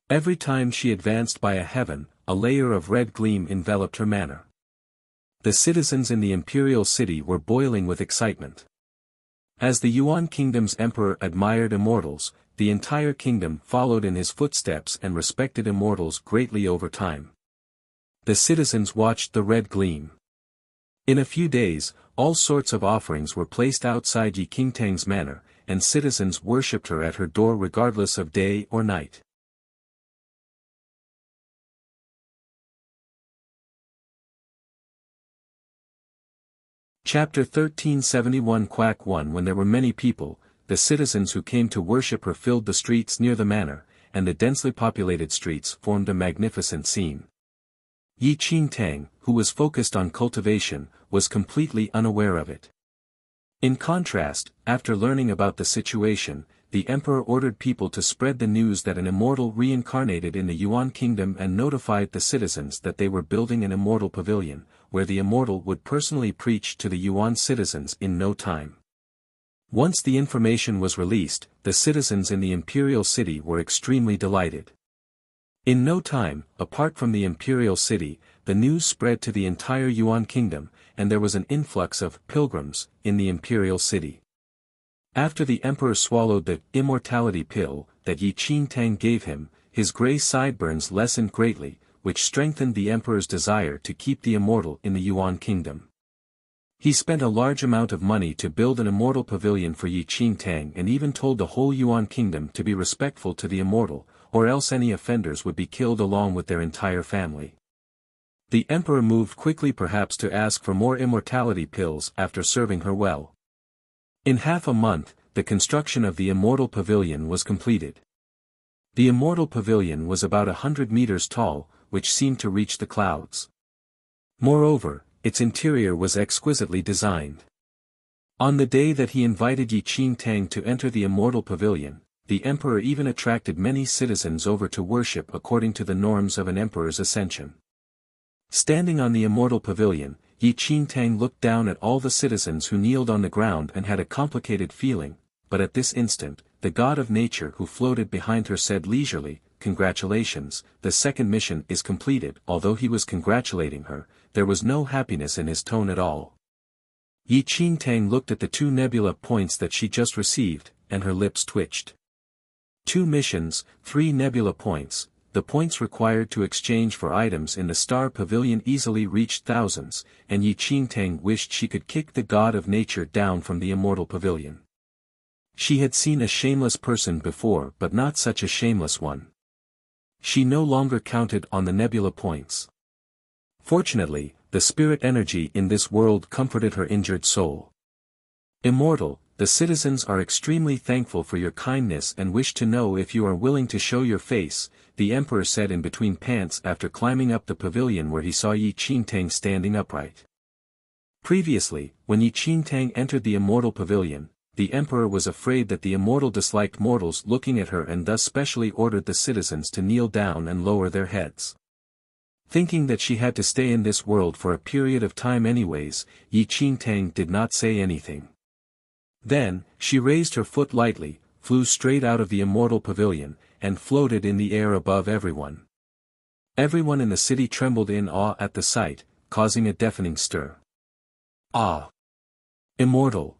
Every time she advanced by a heaven, a layer of red gleam enveloped her manner. The citizens in the imperial city were boiling with excitement. As the Yuan kingdom's emperor admired immortals, the entire kingdom followed in his footsteps and respected immortals greatly over time. The citizens watched the red gleam. In a few days, all sorts of offerings were placed outside Yi Qingtang's manor, and citizens worshipped her at her door regardless of day or night. Chapter 1371 Quack 1 When there were many people, the citizens who came to worship her filled the streets near the manor, and the densely populated streets formed a magnificent scene. Yi Qingtang, who was focused on cultivation, was completely unaware of it. In contrast, after learning about the situation, the emperor ordered people to spread the news that an immortal reincarnated in the Yuan kingdom and notified the citizens that they were building an immortal pavilion, where the immortal would personally preach to the Yuan citizens in no time. Once the information was released, the citizens in the imperial city were extremely delighted. In no time, apart from the imperial city, the news spread to the entire Yuan kingdom, and there was an influx of pilgrims in the imperial city. After the emperor swallowed the immortality pill that Yi Qingtang gave him, his gray sideburns lessened greatly, which strengthened the emperor's desire to keep the immortal in the Yuan kingdom. He spent a large amount of money to build an immortal pavilion for Yi Qingtang and even told the whole Yuan kingdom to be respectful to the immortal, or else any offenders would be killed along with their entire family. The emperor moved quickly, perhaps to ask for more immortality pills after serving her well. In half a month, the construction of the immortal pavilion was completed. The immortal pavilion was about 100 meters tall, which seemed to reach the clouds. Moreover, its interior was exquisitely designed. On the day that he invited Yi Qingtang to enter the immortal pavilion, the emperor even attracted many citizens over to worship according to the norms of an emperor's ascension. Standing on the immortal pavilion, Yi Qingtang looked down at all the citizens who kneeled on the ground and had a complicated feeling, but at this instant, the god of nature who floated behind her said leisurely, "Congratulations, the second mission is completed." Although he was congratulating her, there was no happiness in his tone at all. Yi Qingtang looked at the 2 nebula points that she just received, and her lips twitched. 2 missions, 3 nebula points. The points required to exchange for items in the star pavilion easily reached thousands, and Yi Qingtang wished she could kick the god of nature down from the immortal pavilion. She had seen a shameless person before, but not such a shameless one. She no longer counted on the nebula points. Fortunately, the spirit energy in this world comforted her injured soul. Immortal, the citizens are extremely thankful for your kindness and wish to know if you are willing to show your face, the emperor said in between pants after climbing up the pavilion where he saw Yi Qingtang standing upright. Previously, when Yi Qingtang entered the immortal pavilion, the emperor was afraid that the immortal disliked mortals looking at her and thus specially ordered the citizens to kneel down and lower their heads. Thinking that she had to stay in this world for a period of time anyways, Yi Qingtang did not say anything. Then, she raised her foot lightly, flew straight out of the immortal pavilion, and floated in the air above everyone. Everyone in the city trembled in awe at the sight, causing a deafening stir. Ah! Immortal!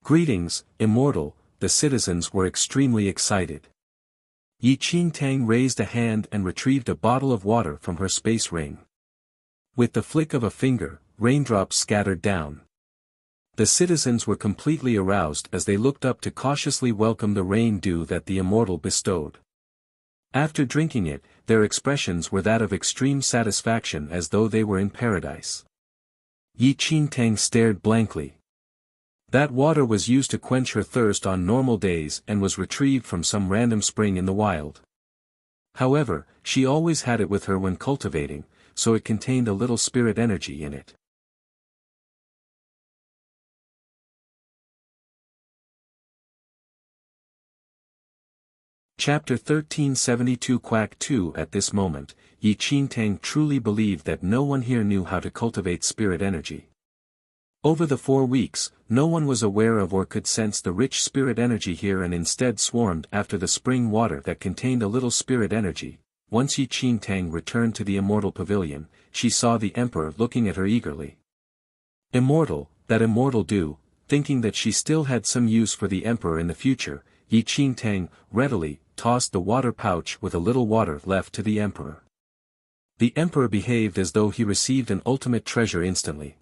Greetings, Immortal, the citizens were extremely excited. Yi Qingtang raised a hand and retrieved a bottle of water from her space ring. With the flick of a finger, raindrops scattered down. The citizens were completely aroused as they looked up to cautiously welcome the rain dew that the immortal bestowed. After drinking it, their expressions were that of extreme satisfaction as though they were in paradise. Yi Qingtang stared blankly. That water was used to quench her thirst on normal days and was retrieved from some random spring in the wild. However, she always had it with her when cultivating, so it contained a little spirit energy in it. Chapter 1372 Quack 2 At this moment, Yi Qingtang truly believed that no one here knew how to cultivate spirit energy. Over the 4 weeks, no one was aware of or could sense the rich spirit energy here and instead swarmed after the spring water that contained a little spirit energy. Once Yi Qingtang returned to the immortal pavilion, she saw the emperor looking at her eagerly. Immortal, that immortal dew, thinking that she still had some use for the emperor in the future, Yi Qingtang readily tossed the water pouch with a little water left to the emperor. The emperor behaved as though he received an ultimate treasure instantly.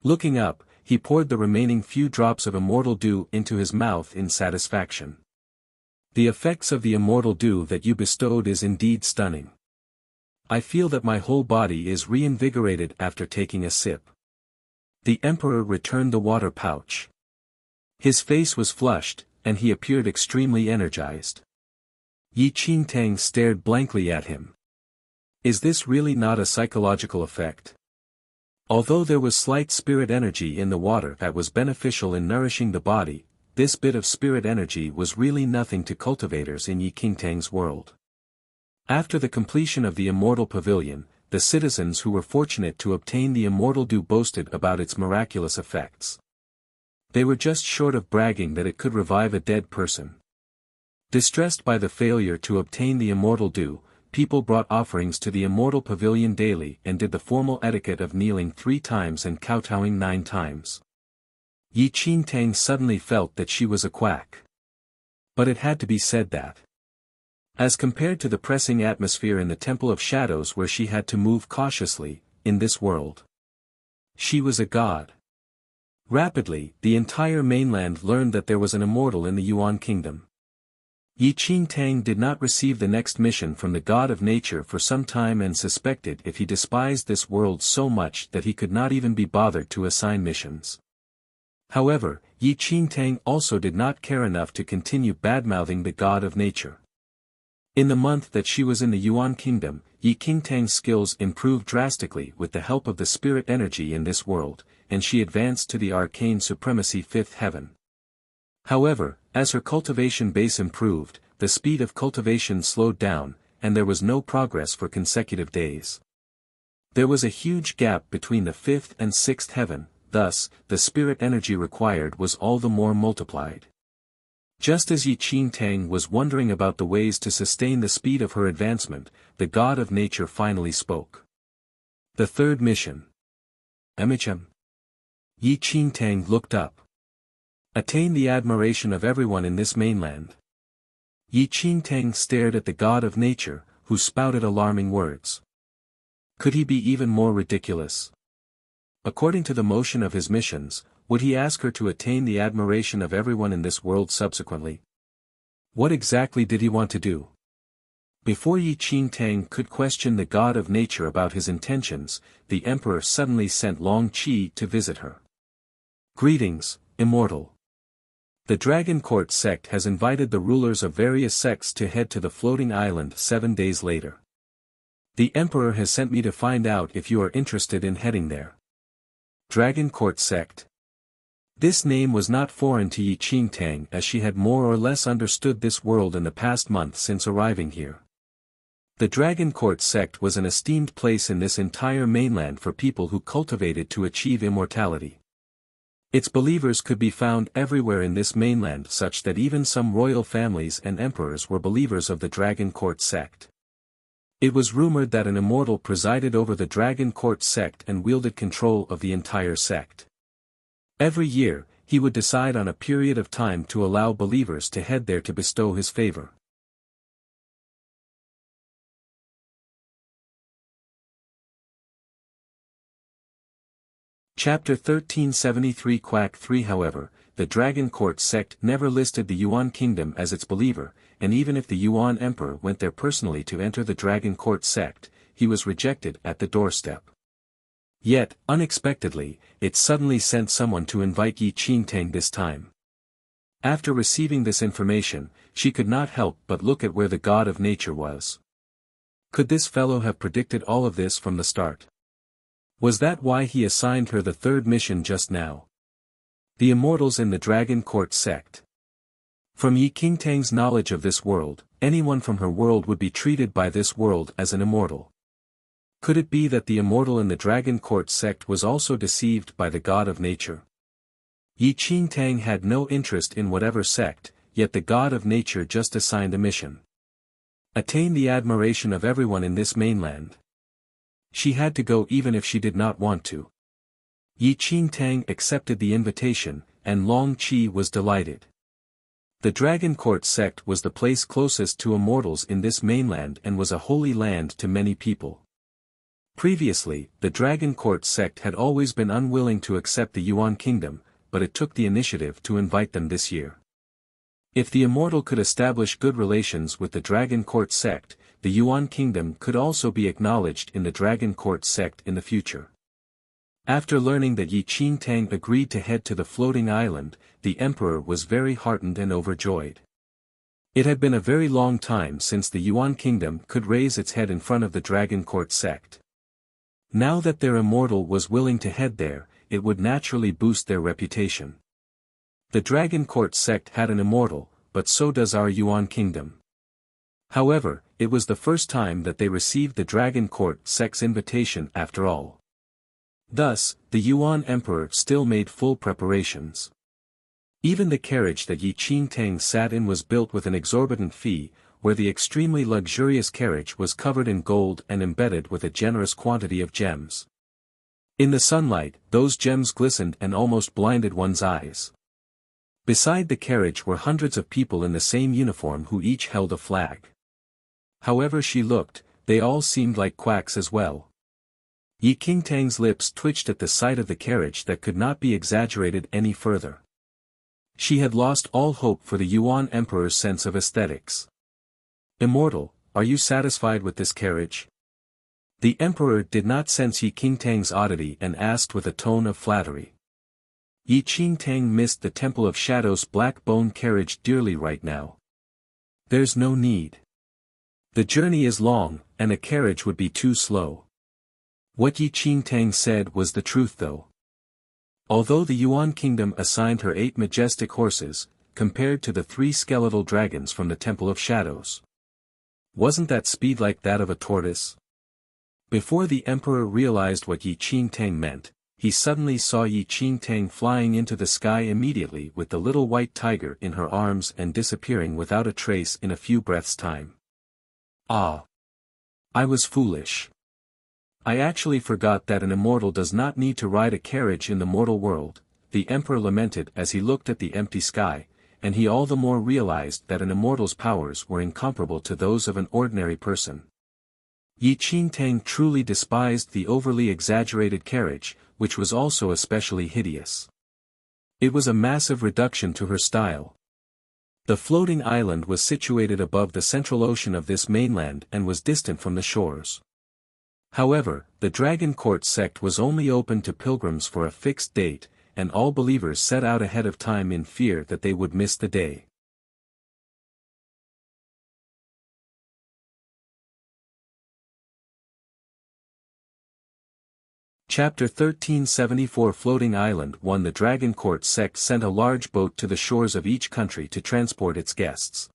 Looking up, he poured the remaining few drops of immortal dew into his mouth in satisfaction. The effects of the immortal dew that you bestowed is indeed stunning. I feel that my whole body is reinvigorated after taking a sip. The emperor returned the water pouch. His face was flushed, and he appeared extremely energized. Yi Qingtang stared blankly at him. Is this really not a psychological effect? Although there was slight spirit energy in the water that was beneficial in nourishing the body, this bit of spirit energy was really nothing to cultivators in Yi Qingtang's world. After the completion of the immortal pavilion, the citizens who were fortunate to obtain the immortal dew boasted about its miraculous effects. They were just short of bragging that it could revive a dead person. Distressed by the failure to obtain the immortal dew, people brought offerings to the immortal pavilion daily and did the formal etiquette of kneeling 3 times and kowtowing 9 times. Yi Qingtang suddenly felt that she was a quack. But it had to be said that, as compared to the pressing atmosphere in the Temple of Shadows where she had to move cautiously, in this world, she was a god. Rapidly, the entire mainland learned that there was an immortal in the Yuan kingdom. Yi Qingtang did not receive the next mission from the god of nature for some time and suspected if he despised this world so much that he could not even be bothered to assign missions. However, Yi Qingtang also did not care enough to continue badmouthing the god of nature. In the month that she was in the Yuan kingdom, Yi Qingtang's skills improved drastically with the help of the spirit energy in this world, and she advanced to the arcane supremacy 5th heaven. However, as her cultivation base improved, the speed of cultivation slowed down, and there was no progress for consecutive days. There was a huge gap between the 5th and 6th heaven, thus, the spirit energy required was all the more multiplied. Just as Yi Qingtang was wondering about the ways to sustain the speed of her advancement, the god of nature finally spoke. The 3rd mission. Emichem. Yi Qingtang looked up. Attain the admiration of everyone in this mainland. Yi Qingtang stared at the god of nature, who spouted alarming words. Could he be even more ridiculous? According to the motion of his missions, would he ask her to attain the admiration of everyone in this world subsequently? What exactly did he want to do? Before Yi Qingtang could question the god of nature about his intentions, the emperor suddenly sent Long Qi to visit her. Greetings, immortal. The Dragon Court sect has invited the rulers of various sects to head to the floating island 7 days later. The emperor has sent me to find out if you are interested in heading there. Dragon Court sect. This name was not foreign to Yi Qingtang, as she had more or less understood this world in the past month since arriving here. The Dragon Court sect was an esteemed place in this entire mainland for people who cultivated to achieve immortality. Its believers could be found everywhere in this mainland, such that even some royal families and emperors were believers of the Dragon Court sect. It was rumored that an immortal presided over the Dragon Court sect and wielded control of the entire sect. Every year, he would decide on a period of time to allow believers to head there to bestow his favor. Chapter 1373 Quack 3. However, the Dragon Court sect never listed the Yuan Kingdom as its believer, and even if the Yuan Emperor went there personally to enter the Dragon Court sect, he was rejected at the doorstep. Yet, unexpectedly, it suddenly sent someone to invite Yi Qingtang this time. After receiving this information, she could not help but look at where the god of nature was. Could this fellow have predicted all of this from the start? Was that why he assigned her the third mission just now? The immortals in the Dragon Court sect. From Yi Qingtang's knowledge of this world, anyone from her world would be treated by this world as an immortal. Could it be that the immortal in the Dragon Court sect was also deceived by the god of nature? Yi Qingtang had no interest in whatever sect, yet the god of nature just assigned a mission. Attain the admiration of everyone in this mainland. She had to go even if she did not want to. Yi Qingtang accepted the invitation, and Long Qi was delighted. The Dragon Court sect was the place closest to immortals in this mainland and was a holy land to many people. Previously, the Dragon Court sect had always been unwilling to accept the Yuan Kingdom, but it took the initiative to invite them this year. If the immortal could establish good relations with the Dragon Court sect, the Yuan Kingdom could also be acknowledged in the Dragon Court sect in the future. After learning that Yi Qingtang agreed to head to the floating island, the emperor was very heartened and overjoyed. It had been a very long time since the Yuan Kingdom could raise its head in front of the Dragon Court sect. Now that their immortal was willing to head there, it would naturally boost their reputation. The Dragon Court sect had an immortal, but so does our Yuan Kingdom. However, it was the first time that they received the Dragon Court sect's invitation after all. Thus, the Yuan Emperor still made full preparations. Even the carriage that Yi Qingtang sat in was built with an exorbitant fee, where the extremely luxurious carriage was covered in gold and embedded with a generous quantity of gems. In the sunlight, those gems glistened and almost blinded one's eyes. Beside the carriage were hundreds of people in the same uniform who each held a flag. However she looked, they all seemed like quacks as well. Yi Qingtang's lips twitched at the sight of the carriage that could not be exaggerated any further. She had lost all hope for the Yuan Emperor's sense of aesthetics. Immortal, are you satisfied with this carriage? The Emperor did not sense Yi Qingtang's oddity and asked with a tone of flattery. Yi Qingtang missed the Temple of Shadow's black bone carriage dearly right now. There's no need. The journey is long, and a carriage would be too slow. What Yi Qingtang said was the truth though. Although the Yuan Kingdom assigned her 8 majestic horses, compared to the 3 skeletal dragons from the Temple of Shadows. Wasn't that speed like that of a tortoise? Before the Emperor realized what Yi Qingtang meant, he suddenly saw Yi Qingtang flying into the sky immediately with the little white tiger in her arms and disappearing without a trace in a few breaths' time. Ah! I was foolish. I actually forgot that an immortal does not need to ride a carriage in the mortal world, the Emperor lamented as he looked at the empty sky, and he all the more realized that an immortal's powers were incomparable to those of an ordinary person. Yi Qingtang truly despised the overly exaggerated carriage, which was also especially hideous. It was a massive reduction to her style. The floating island was situated above the central ocean of this mainland and was distant from the shores. However, the Dragon Court sect was only open to pilgrims for a fixed date, and all believers set out ahead of time in fear that they would miss the day. Chapter 1374 Floating Island 1 The Dragon Court sect sent a large boat to the shores of each country to transport its guests.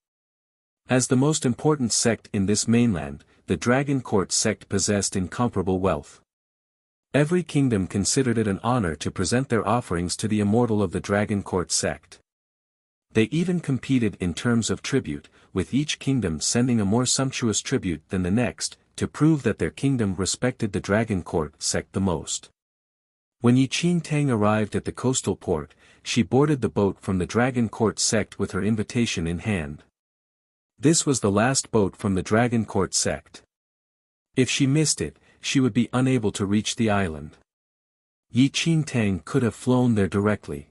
As the most important sect in this mainland, the Dragon Court sect possessed incomparable wealth. Every kingdom considered it an honor to present their offerings to the immortal of the Dragon Court sect. They even competed in terms of tribute, with each kingdom sending a more sumptuous tribute than the next, to prove that their kingdom respected the Dragon Court sect the most. When Yi Qing arrived at the coastal port, she boarded the boat from the Dragon Court sect with her invitation in hand. This was the last boat from the Dragon Court sect. If she missed it, she would be unable to reach the island. Yi Qing could have flown there directly.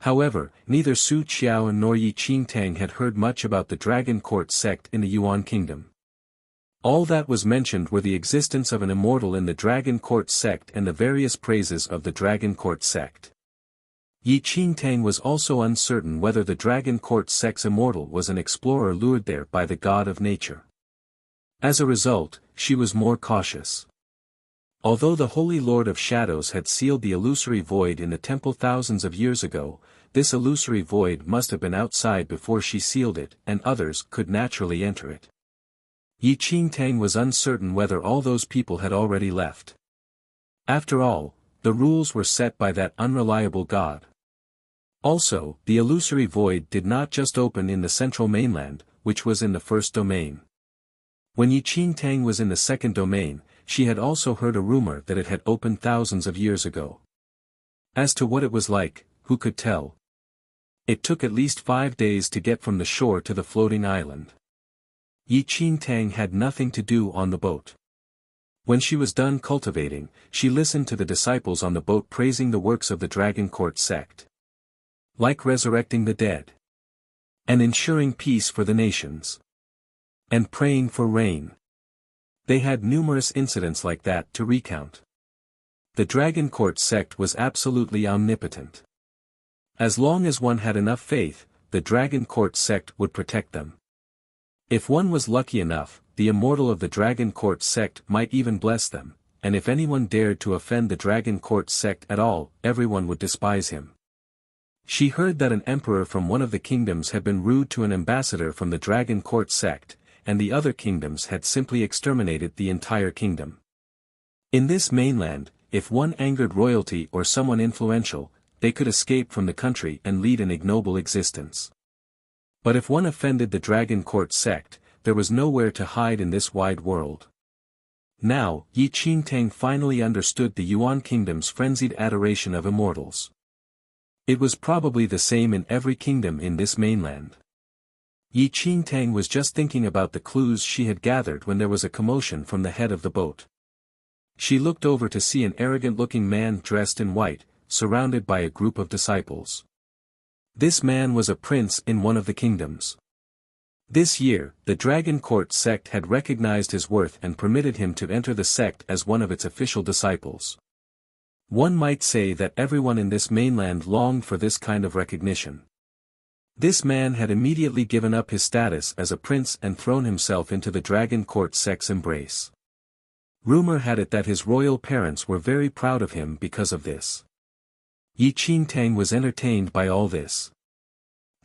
However, neither Su Qiao nor Yi Qing had heard much about the Dragon Court sect in the Yuan kingdom. All that was mentioned were the existence of an immortal in the Dragon Court sect and the various praises of the Dragon Court sect. Yi Qing was also uncertain whether the Dragon Court sect's immortal was an explorer lured there by the god of nature. As a result, she was more cautious. Although the Holy Lord of Shadows had sealed the illusory void in the temple thousands of years ago, this illusory void must have been outside before she sealed it, and others could naturally enter it. Yi Qing was uncertain whether all those people had already left. After all, the rules were set by that unreliable god. Also, the illusory void did not just open in the central mainland, which was in the first domain. When Yi Qing was in the second domain, she had also heard a rumor that it had opened thousands of years ago. As to what it was like, who could tell? It took at least 5 days to get from the shore to the floating island. Yi Qing had nothing to do on the boat. When she was done cultivating, she listened to the disciples on the boat praising the works of the Dragon Court sect. Like resurrecting the dead. And ensuring peace for the nations. And praying for rain. They had numerous incidents like that to recount. The Dragon Court sect was absolutely omnipotent. As long as one had enough faith, the Dragon Court sect would protect them. If one was lucky enough, the immortal of the Dragon Court sect might even bless them, and if anyone dared to offend the Dragon Court sect at all, everyone would despise him. She heard that an emperor from one of the kingdoms had been rude to an ambassador from the Dragon Court sect, and the other kingdoms had simply exterminated the entire kingdom. In this mainland, if one angered royalty or someone influential, they could escape from the country and lead an ignoble existence. But if one offended the Dragon Court sect, there was nowhere to hide in this wide world. Now, Yi Qing finally understood the Yuan kingdom's frenzied adoration of immortals. It was probably the same in every kingdom in this mainland. Yi Qing was just thinking about the clues she had gathered when there was a commotion from the head of the boat. She looked over to see an arrogant-looking man dressed in white, surrounded by a group of disciples. This man was a prince in one of the kingdoms. This year, the Dragon Court sect had recognized his worth and permitted him to enter the sect as one of its official disciples. One might say that everyone in this mainland longed for this kind of recognition. This man had immediately given up his status as a prince and thrown himself into the Dragon Court sect's embrace. Rumor had it that his royal parents were very proud of him because of this. Yi Qing was entertained by all this.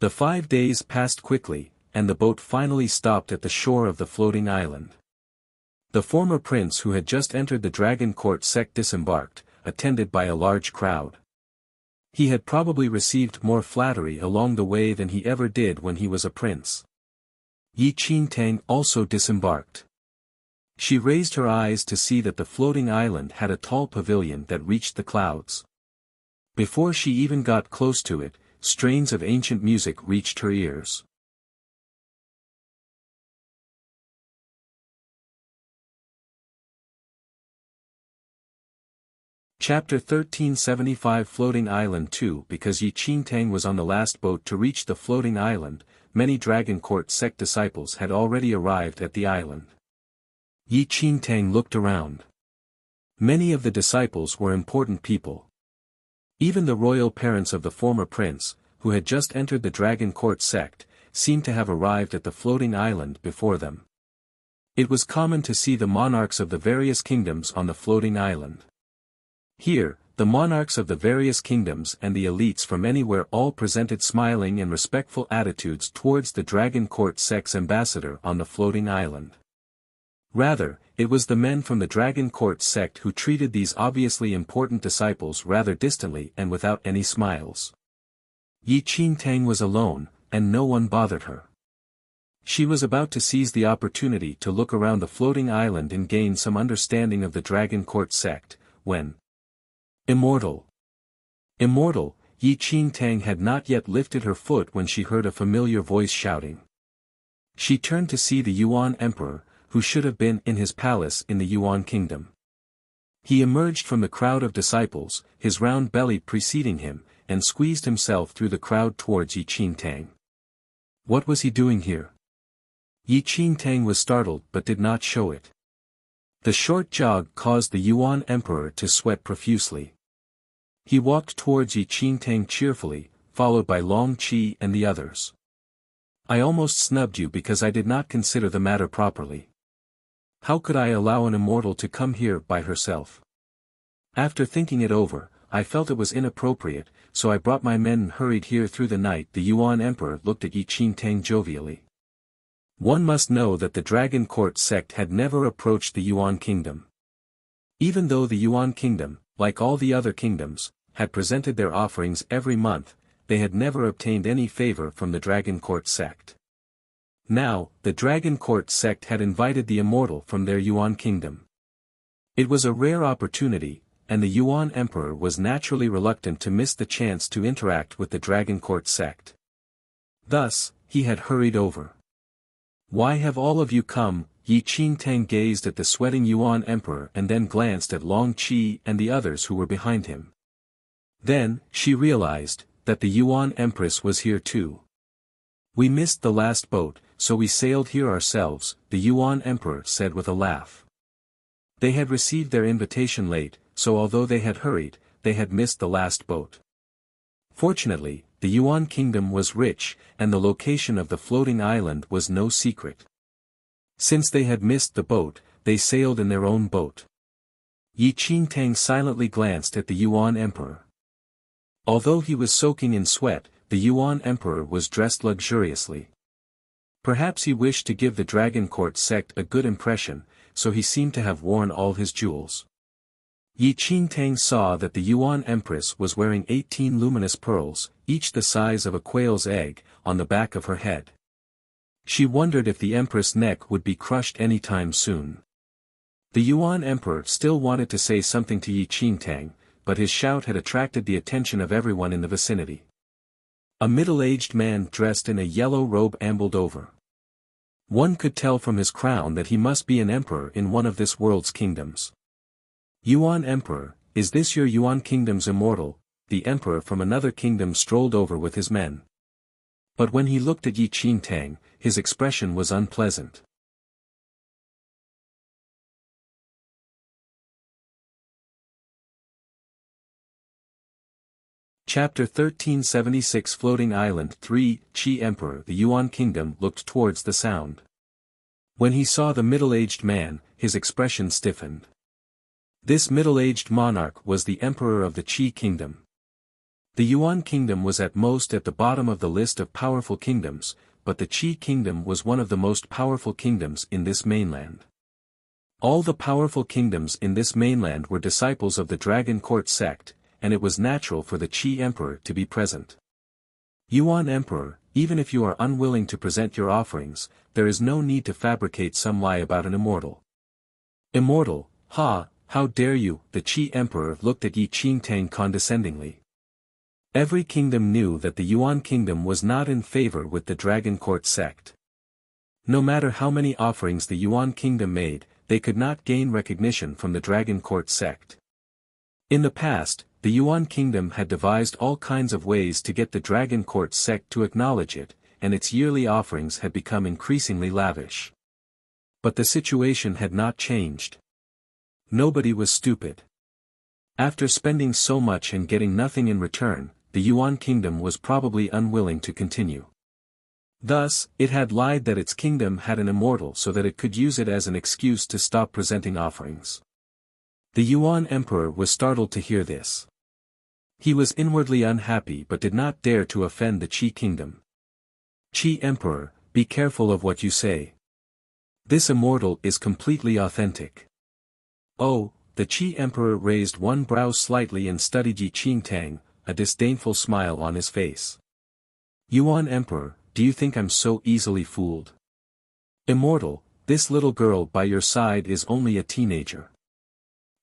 The 5 days passed quickly, and the boat finally stopped at the shore of the floating island. The former prince who had just entered the Dragon Court sect disembarked, attended by a large crowd. He had probably received more flattery along the way than he ever did when he was a prince. Yi Qing also disembarked. She raised her eyes to see that the floating island had a tall pavilion that reached the clouds. Before she even got close to it, strains of ancient music reached her ears. Chapter 1375 Floating Island 2 Because Yi Qingtang was on the last boat to reach the floating island, many Dragon Court sect disciples had already arrived at the island. Yi Qingtang looked around. Many of the disciples were important people. Even the royal parents of the former prince, who had just entered the Dragon Court sect, seemed to have arrived at the floating island before them. It was common to see the monarchs of the various kingdoms on the floating island. Here, the monarchs of the various kingdoms and the elites from anywhere all presented smiling and respectful attitudes towards the Dragon Court sect's ambassador on the floating island. Rather, it was the men from the Dragon Court sect who treated these obviously important disciples rather distantly and without any smiles. Yi Qingtang was alone, and no one bothered her. She was about to seize the opportunity to look around the floating island and gain some understanding of the Dragon Court sect, when Immortal! Immortal! Yi Qingtang had not yet lifted her foot when she heard a familiar voice shouting. She turned to see the Yuan Emperor, who should have been in his palace in the Yuan kingdom. He emerged from the crowd of disciples, his round belly preceding him, and squeezed himself through the crowd towards Yi Qingtang. What was he doing here? Yi Qingtang was startled but did not show it. The short jog caused the Yuan Emperor to sweat profusely. He walked towards Yi Qingtang cheerfully, followed by Long Qi and the others. I almost snubbed you because I did not consider the matter properly. How could I allow an immortal to come here by herself? After thinking it over, I felt it was inappropriate, so I brought my men and hurried here through the night. The Yuan Emperor looked at Yi Qingtang jovially. One must know that the Dragon Court sect had never approached the Yuan kingdom. Even though the Yuan kingdom, like all the other kingdoms, had presented their offerings every month, they had never obtained any favor from the Dragon Court sect. Now, the Dragon Court sect had invited the immortal from their Yuan kingdom. It was a rare opportunity, and the Yuan Emperor was naturally reluctant to miss the chance to interact with the Dragon Court sect. Thus, he had hurried over. Why have all of you come? Yi Qingtang gazed at the sweating Yuan Emperor and then glanced at Long Qi and the others who were behind him. Then, she realized that the Yuan Empress was here too. We missed the last boat, so we sailed here ourselves, the Yuan Emperor said with a laugh. They had received their invitation late, so although they had hurried, they had missed the last boat. Fortunately, the Yuan kingdom was rich, and the location of the floating island was no secret. Since they had missed the boat, they sailed in their own boat. Yi Qingtang silently glanced at the Yuan Emperor. Although he was soaking in sweat, the Yuan Emperor was dressed luxuriously. Perhaps he wished to give the Dragon Court sect a good impression, so he seemed to have worn all his jewels. Yi Qingtang saw that the Yuan Empress was wearing 18 luminous pearls, each the size of a quail's egg, on the back of her head. She wondered if the Empress' neck would be crushed any time soon. The Yuan Emperor still wanted to say something to Yi Qingtang, but his shout had attracted the attention of everyone in the vicinity. A middle-aged man dressed in a yellow robe ambled over. One could tell from his crown that he must be an emperor in one of this world's kingdoms. Yuan Emperor, is this your Yuan kingdom's immortal? The emperor from another kingdom strolled over with his men. But when he looked at Yi Qingtang, his expression was unpleasant. Chapter 1376 Floating Island 3 Qi Emperor. The Yuan kingdom looked towards the sound. When he saw the middle-aged man, his expression stiffened. This middle-aged monarch was the emperor of the Qi kingdom. The Yuan kingdom was at most at the bottom of the list of powerful kingdoms, but the Qi kingdom was one of the most powerful kingdoms in this mainland. All the powerful kingdoms in this mainland were disciples of the Dragon Court sect, and it was natural for the Qi emperor to be present. Yuan Emperor, even if you are unwilling to present your offerings, there is no need to fabricate some lie about an immortal. Immortal, ha! How dare you? The Qi Emperor looked at Yi Qingtang condescendingly. Every kingdom knew that the Yuan kingdom was not in favor with the Dragon Court sect. No matter how many offerings the Yuan kingdom made, they could not gain recognition from the Dragon Court sect. In the past, the Yuan kingdom had devised all kinds of ways to get the Dragon Court sect to acknowledge it, and its yearly offerings had become increasingly lavish. But the situation had not changed. Nobody was stupid. After spending so much and getting nothing in return, the Yuan kingdom was probably unwilling to continue. Thus, it had lied that its kingdom had an immortal so that it could use it as an excuse to stop presenting offerings. The Yuan emperor was startled to hear this. He was inwardly unhappy but did not dare to offend the Qi kingdom. Qi emperor, be careful of what you say. This immortal is completely authentic. Oh, the Qi emperor raised one brow slightly and studied Yi Qingtang, a disdainful smile on his face. Yuan emperor, do you think I'm so easily fooled? Immortal, this little girl by your side is only a teenager.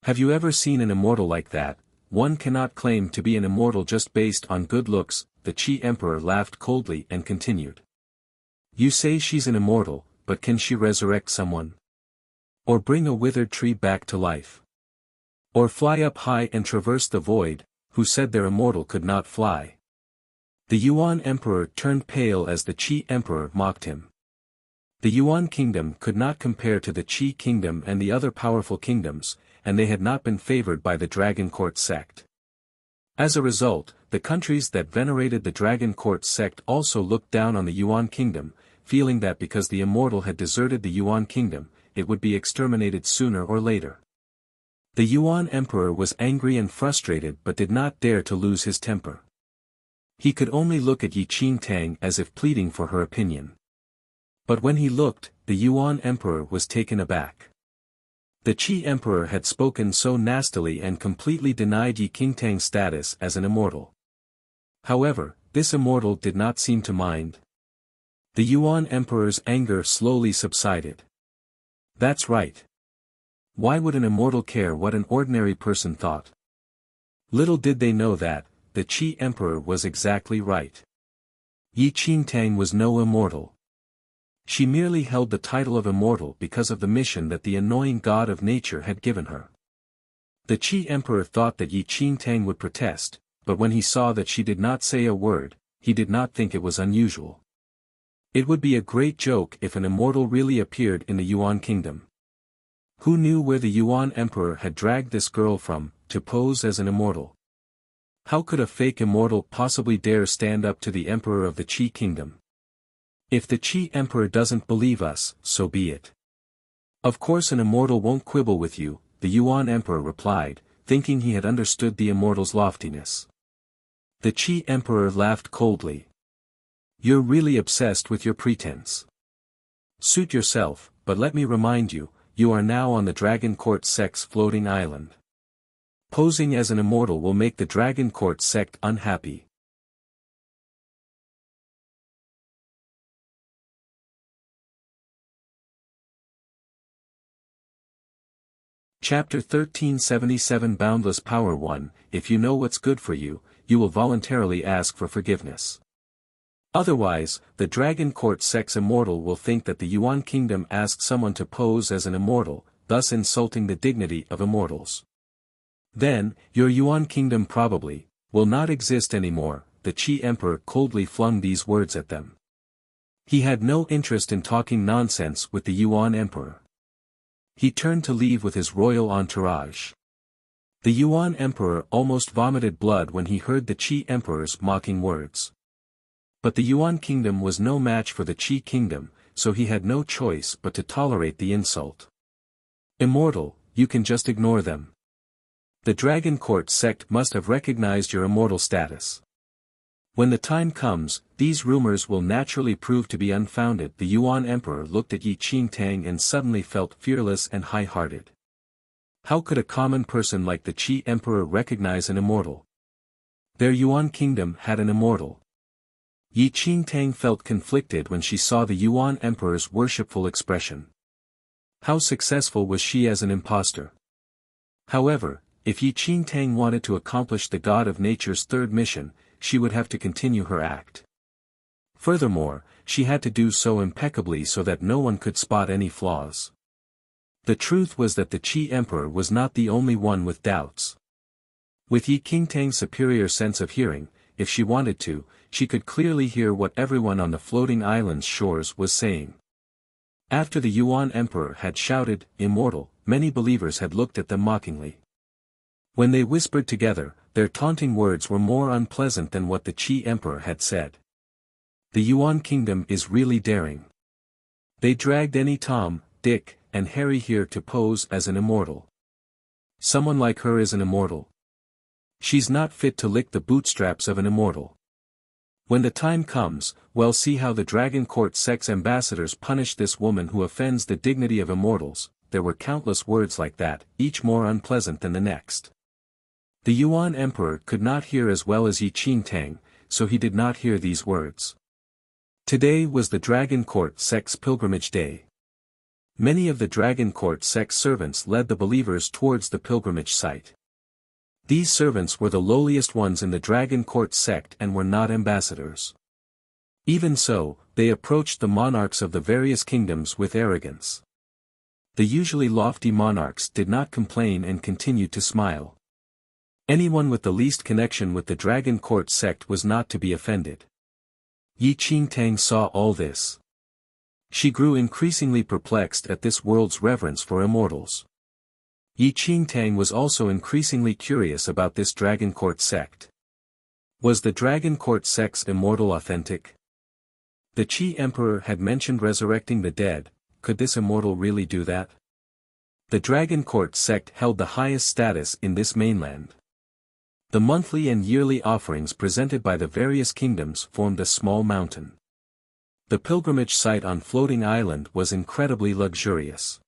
Have you ever seen an immortal like that? One cannot claim to be an immortal just based on good looks. The Qi emperor laughed coldly and continued. You say she's an immortal, but can she resurrect someone? Or bring a withered tree back to life? Or fly up high and traverse the void? Who said their immortal could not fly? The Yuan emperor turned pale as the Qi emperor mocked him. The Yuan kingdom could not compare to the Qi kingdom and the other powerful kingdoms, and they had not been favored by the Dragon Court sect. As a result, the countries that venerated the Dragon Court sect also looked down on the Yuan kingdom, feeling that because the immortal had deserted the Yuan kingdom, it would be exterminated sooner or later. The Yuan emperor was angry and frustrated but did not dare to lose his temper. He could only look at Yi Qingtang as if pleading for her opinion. But when he looked, the Yuan emperor was taken aback. The Qi emperor had spoken so nastily and completely denied Yi Qingtang's status as an immortal. However, this immortal did not seem to mind. The Yuan emperor's anger slowly subsided. That's right. Why would an immortal care what an ordinary person thought? Little did they know that, the Qi emperor was exactly right. Yi Qingtang was no immortal. She merely held the title of immortal because of the mission that the annoying god of nature had given her. The Qi emperor thought that Yi Qingtang would protest, but when he saw that she did not say a word, he did not think it was unusual. It would be a great joke if an immortal really appeared in the Yuan kingdom. Who knew where the Yuan emperor had dragged this girl from, to pose as an immortal? How could a fake immortal possibly dare stand up to the emperor of the Qi kingdom? If the Qi emperor doesn't believe us, so be it. Of course an immortal won't quibble with you, the Yuan emperor replied, thinking he had understood the immortal's loftiness. The Qi emperor laughed coldly. You're really obsessed with your pretense. Suit yourself, but let me remind you, you are now on the Dragon Court sect's floating island. Posing as an immortal will make the Dragon Court sect unhappy. Chapter 1377 Boundless Power 1. If you know what's good for you, you will voluntarily ask for forgiveness. Otherwise, the Dragon Court sect's immortal will think that the Yuan kingdom asked someone to pose as an immortal, thus insulting the dignity of immortals. Then, your Yuan kingdom probably will not exist anymore. The Qi emperor coldly flung these words at them. He had no interest in talking nonsense with the Yuan emperor. He turned to leave with his royal entourage. The Yuan emperor almost vomited blood when he heard the Qi emperor's mocking words. But the Yuan kingdom was no match for the Qi kingdom, so he had no choice but to tolerate the insult. Immortal, you can just ignore them. The Dragon Court sect must have recognized your immortal status. When the time comes, these rumors will naturally prove to be unfounded. The Yuan emperor looked at Yi Qingtang and suddenly felt fearless and high-hearted. How could a common person like the Qi emperor recognize an immortal? Their Yuan kingdom had an immortal. Yi Qingtang felt conflicted when she saw the Yuan emperor's worshipful expression. How successful was she as an impostor? However, if Yi Qingtang wanted to accomplish the god of nature's third mission, she would have to continue her act. Furthermore, she had to do so impeccably so that no one could spot any flaws. The truth was that the Qi emperor was not the only one with doubts. With Yi Qingtang's superior sense of hearing, if she wanted to, she could clearly hear what everyone on the floating island's shores was saying. After the Yuan Emperor had shouted, "Immortal," many believers had looked at them mockingly. When they whispered together, their taunting words were more unpleasant than what the Qi Emperor had said. The Yuan kingdom is really daring. They dragged any Tom, Dick, and Harry here to pose as an immortal. Someone like her is an immortal. She's not fit to lick the bootstraps of an immortal. When the time comes, we'll see how the Dragon Court sex ambassadors punish this woman who offends the dignity of immortals. There were countless words like that, each more unpleasant than the next. The Yuan Emperor could not hear as well as Yi Qingtang, so he did not hear these words. Today was the Dragon Court sex pilgrimage day. Many of the Dragon Court sex servants led the believers towards the pilgrimage site. These servants were the lowliest ones in the Dragon Court sect and were not ambassadors. Even so, they approached the monarchs of the various kingdoms with arrogance. The usually lofty monarchs did not complain and continued to smile. Anyone with the least connection with the Dragon Court sect was not to be offended. Yi Qingtang saw all this. She grew increasingly perplexed at this world's reverence for immortals. Yi Qingtang was also increasingly curious about this Dragon Court sect. Was the Dragon Court sect immortal authentic? The Qi Emperor had mentioned resurrecting the dead. Could this immortal really do that? The Dragon Court sect held the highest status in this mainland. The monthly and yearly offerings presented by the various kingdoms formed a small mountain. The pilgrimage site on Floating Island was incredibly luxurious.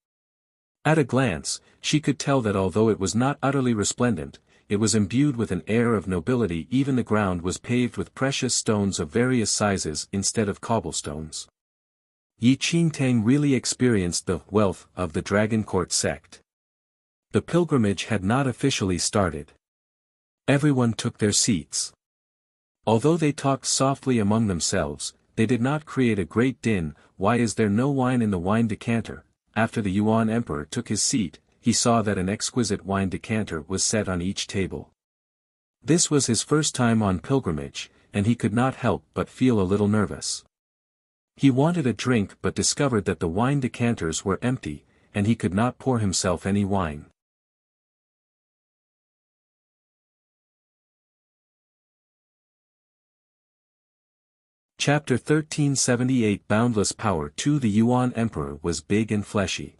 At a glance, she could tell that although it was not utterly resplendent, it was imbued with an air of nobility. Even the ground was paved with precious stones of various sizes instead of cobblestones. Yi Qingtang really experienced the wealth of the Dragon Court sect. The pilgrimage had not officially started. Everyone took their seats. Although they talked softly among themselves, they did not create a great din. "Why is there no wine in the wine decanter?" After the Yuan Emperor took his seat, he saw that an exquisite wine decanter was set on each table. This was his first time on pilgrimage, and he could not help but feel a little nervous. He wanted a drink but discovered that the wine decanters were empty, and he could not pour himself any wine. Chapter 1378 Boundless Power 2. The Yuan Emperor was big and fleshy.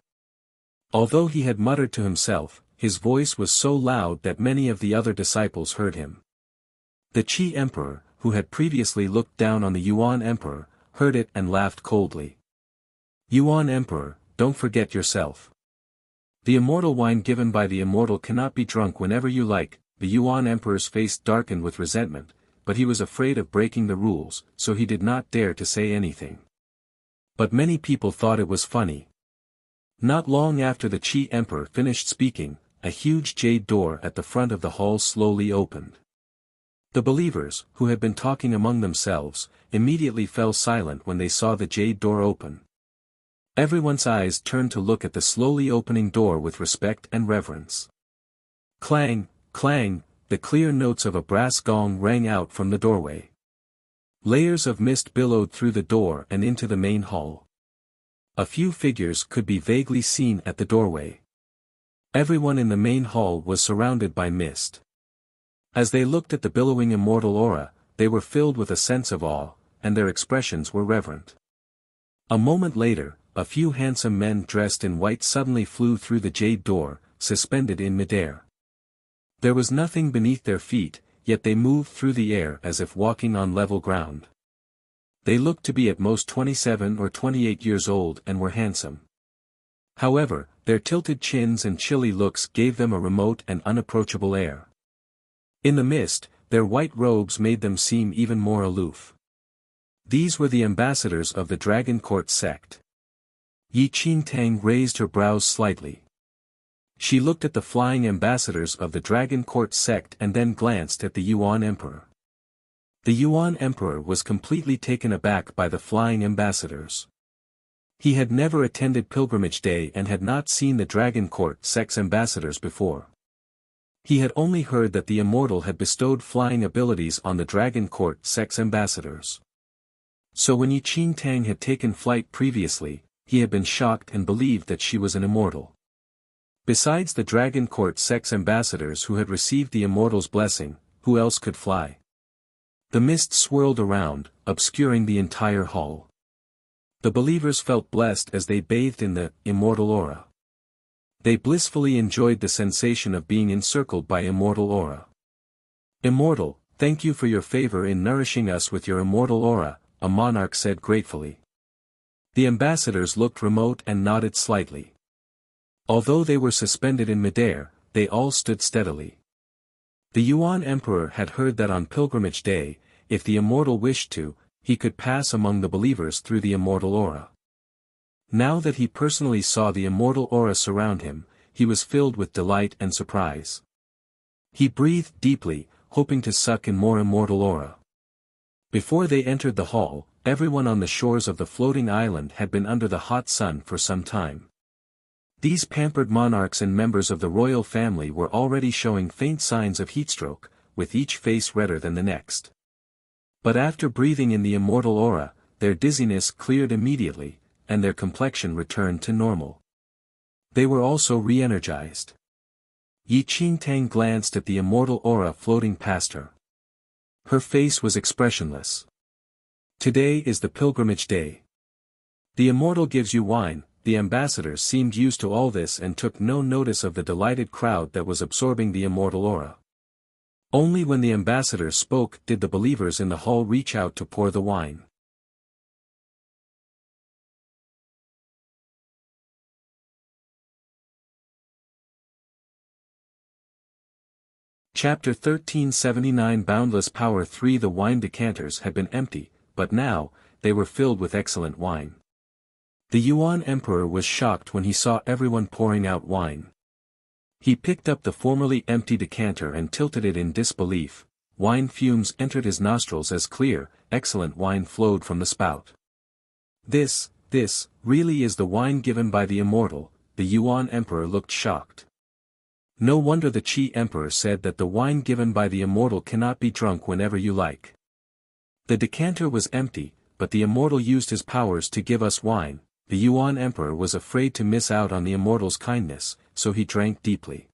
Although he had muttered to himself, his voice was so loud that many of the other disciples heard him. The Qi Emperor, who had previously looked down on the Yuan Emperor, heard it and laughed coldly. "Yuan Emperor, don't forget yourself. The immortal wine given by the immortal cannot be drunk whenever you like." The Yuan Emperor's face darkened with resentment, but he was afraid of breaking the rules, so he did not dare to say anything. But many people thought it was funny. Not long after the Qi Emperor finished speaking, a huge jade door at the front of the hall slowly opened. The believers, who had been talking among themselves, immediately fell silent when they saw the jade door open. Everyone's eyes turned to look at the slowly opening door with respect and reverence. Clang, clang, the clear notes of a brass gong rang out from the doorway. Layers of mist billowed through the door and into the main hall. A few figures could be vaguely seen at the doorway. Everyone in the main hall was surrounded by mist. As they looked at the billowing immortal aura, they were filled with a sense of awe, and their expressions were reverent. A moment later, a few handsome men dressed in white suddenly flew through the jade door, suspended in midair. There was nothing beneath their feet, yet they moved through the air as if walking on level ground. They looked to be at most 27 or 28 years old and were handsome. However, their tilted chins and chilly looks gave them a remote and unapproachable air. In the mist, their white robes made them seem even more aloof. These were the ambassadors of the Dragon Court sect. Yi Qingtang raised her brows slightly. She looked at the flying ambassadors of the Dragon Court sect and then glanced at the Yuan Emperor. The Yuan Emperor was completely taken aback by the flying ambassadors. He had never attended Pilgrimage Day and had not seen the Dragon Court sect's ambassadors before. He had only heard that the immortal had bestowed flying abilities on the Dragon Court sex ambassadors. So when Yi Qing Tang had taken flight previously, he had been shocked and believed that she was an immortal. Besides the Dragon Court sex ambassadors who had received the immortal's blessing, who else could fly? The mist swirled around, obscuring the entire hall. The believers felt blessed as they bathed in the immortal aura. They blissfully enjoyed the sensation of being encircled by immortal aura. Immortal, thank you for your favor in nourishing us with your immortal aura, a monarch said gratefully. The ambassadors looked remote and nodded slightly. Although they were suspended in midair, they all stood steadily. The Yuan Emperor had heard that on Pilgrimage Day, if the immortal wished to, he could pass among the believers through the immortal aura. Now that he personally saw the immortal aura surround him, he was filled with delight and surprise. He breathed deeply, hoping to suck in more immortal aura. Before they entered the hall, everyone on the shores of the floating island had been under the hot sun for some time. These pampered monarchs and members of the royal family were already showing faint signs of heatstroke, with each face redder than the next. But after breathing in the immortal aura, their dizziness cleared immediately, and their complexion returned to normal. They were also re-energized. Yi Qing Tang glanced at the immortal aura floating past her. Her face was expressionless. Today is the pilgrimage day. The immortal gives you wine. The ambassadors seemed used to all this and took no notice of the delighted crowd that was absorbing the immortal aura. Only when the ambassadors spoke did the believers in the hall reach out to pour the wine. Chapter 1379 Boundless Power 3 The wine decanters had been empty, but now, they were filled with excellent wine. The Yuan Emperor was shocked when he saw everyone pouring out wine. He picked up the formerly empty decanter and tilted it in disbelief. Wine fumes entered his nostrils as clear, excellent wine flowed from the spout. This really is the wine given by the immortal. The Yuan Emperor looked shocked. No wonder the Qi Emperor said that the wine given by the immortal cannot be drunk whenever you like. The decanter was empty, but the immortal used his powers to give us wine. The Yuan Emperor was afraid to miss out on the immortal's kindness, so he drank deeply.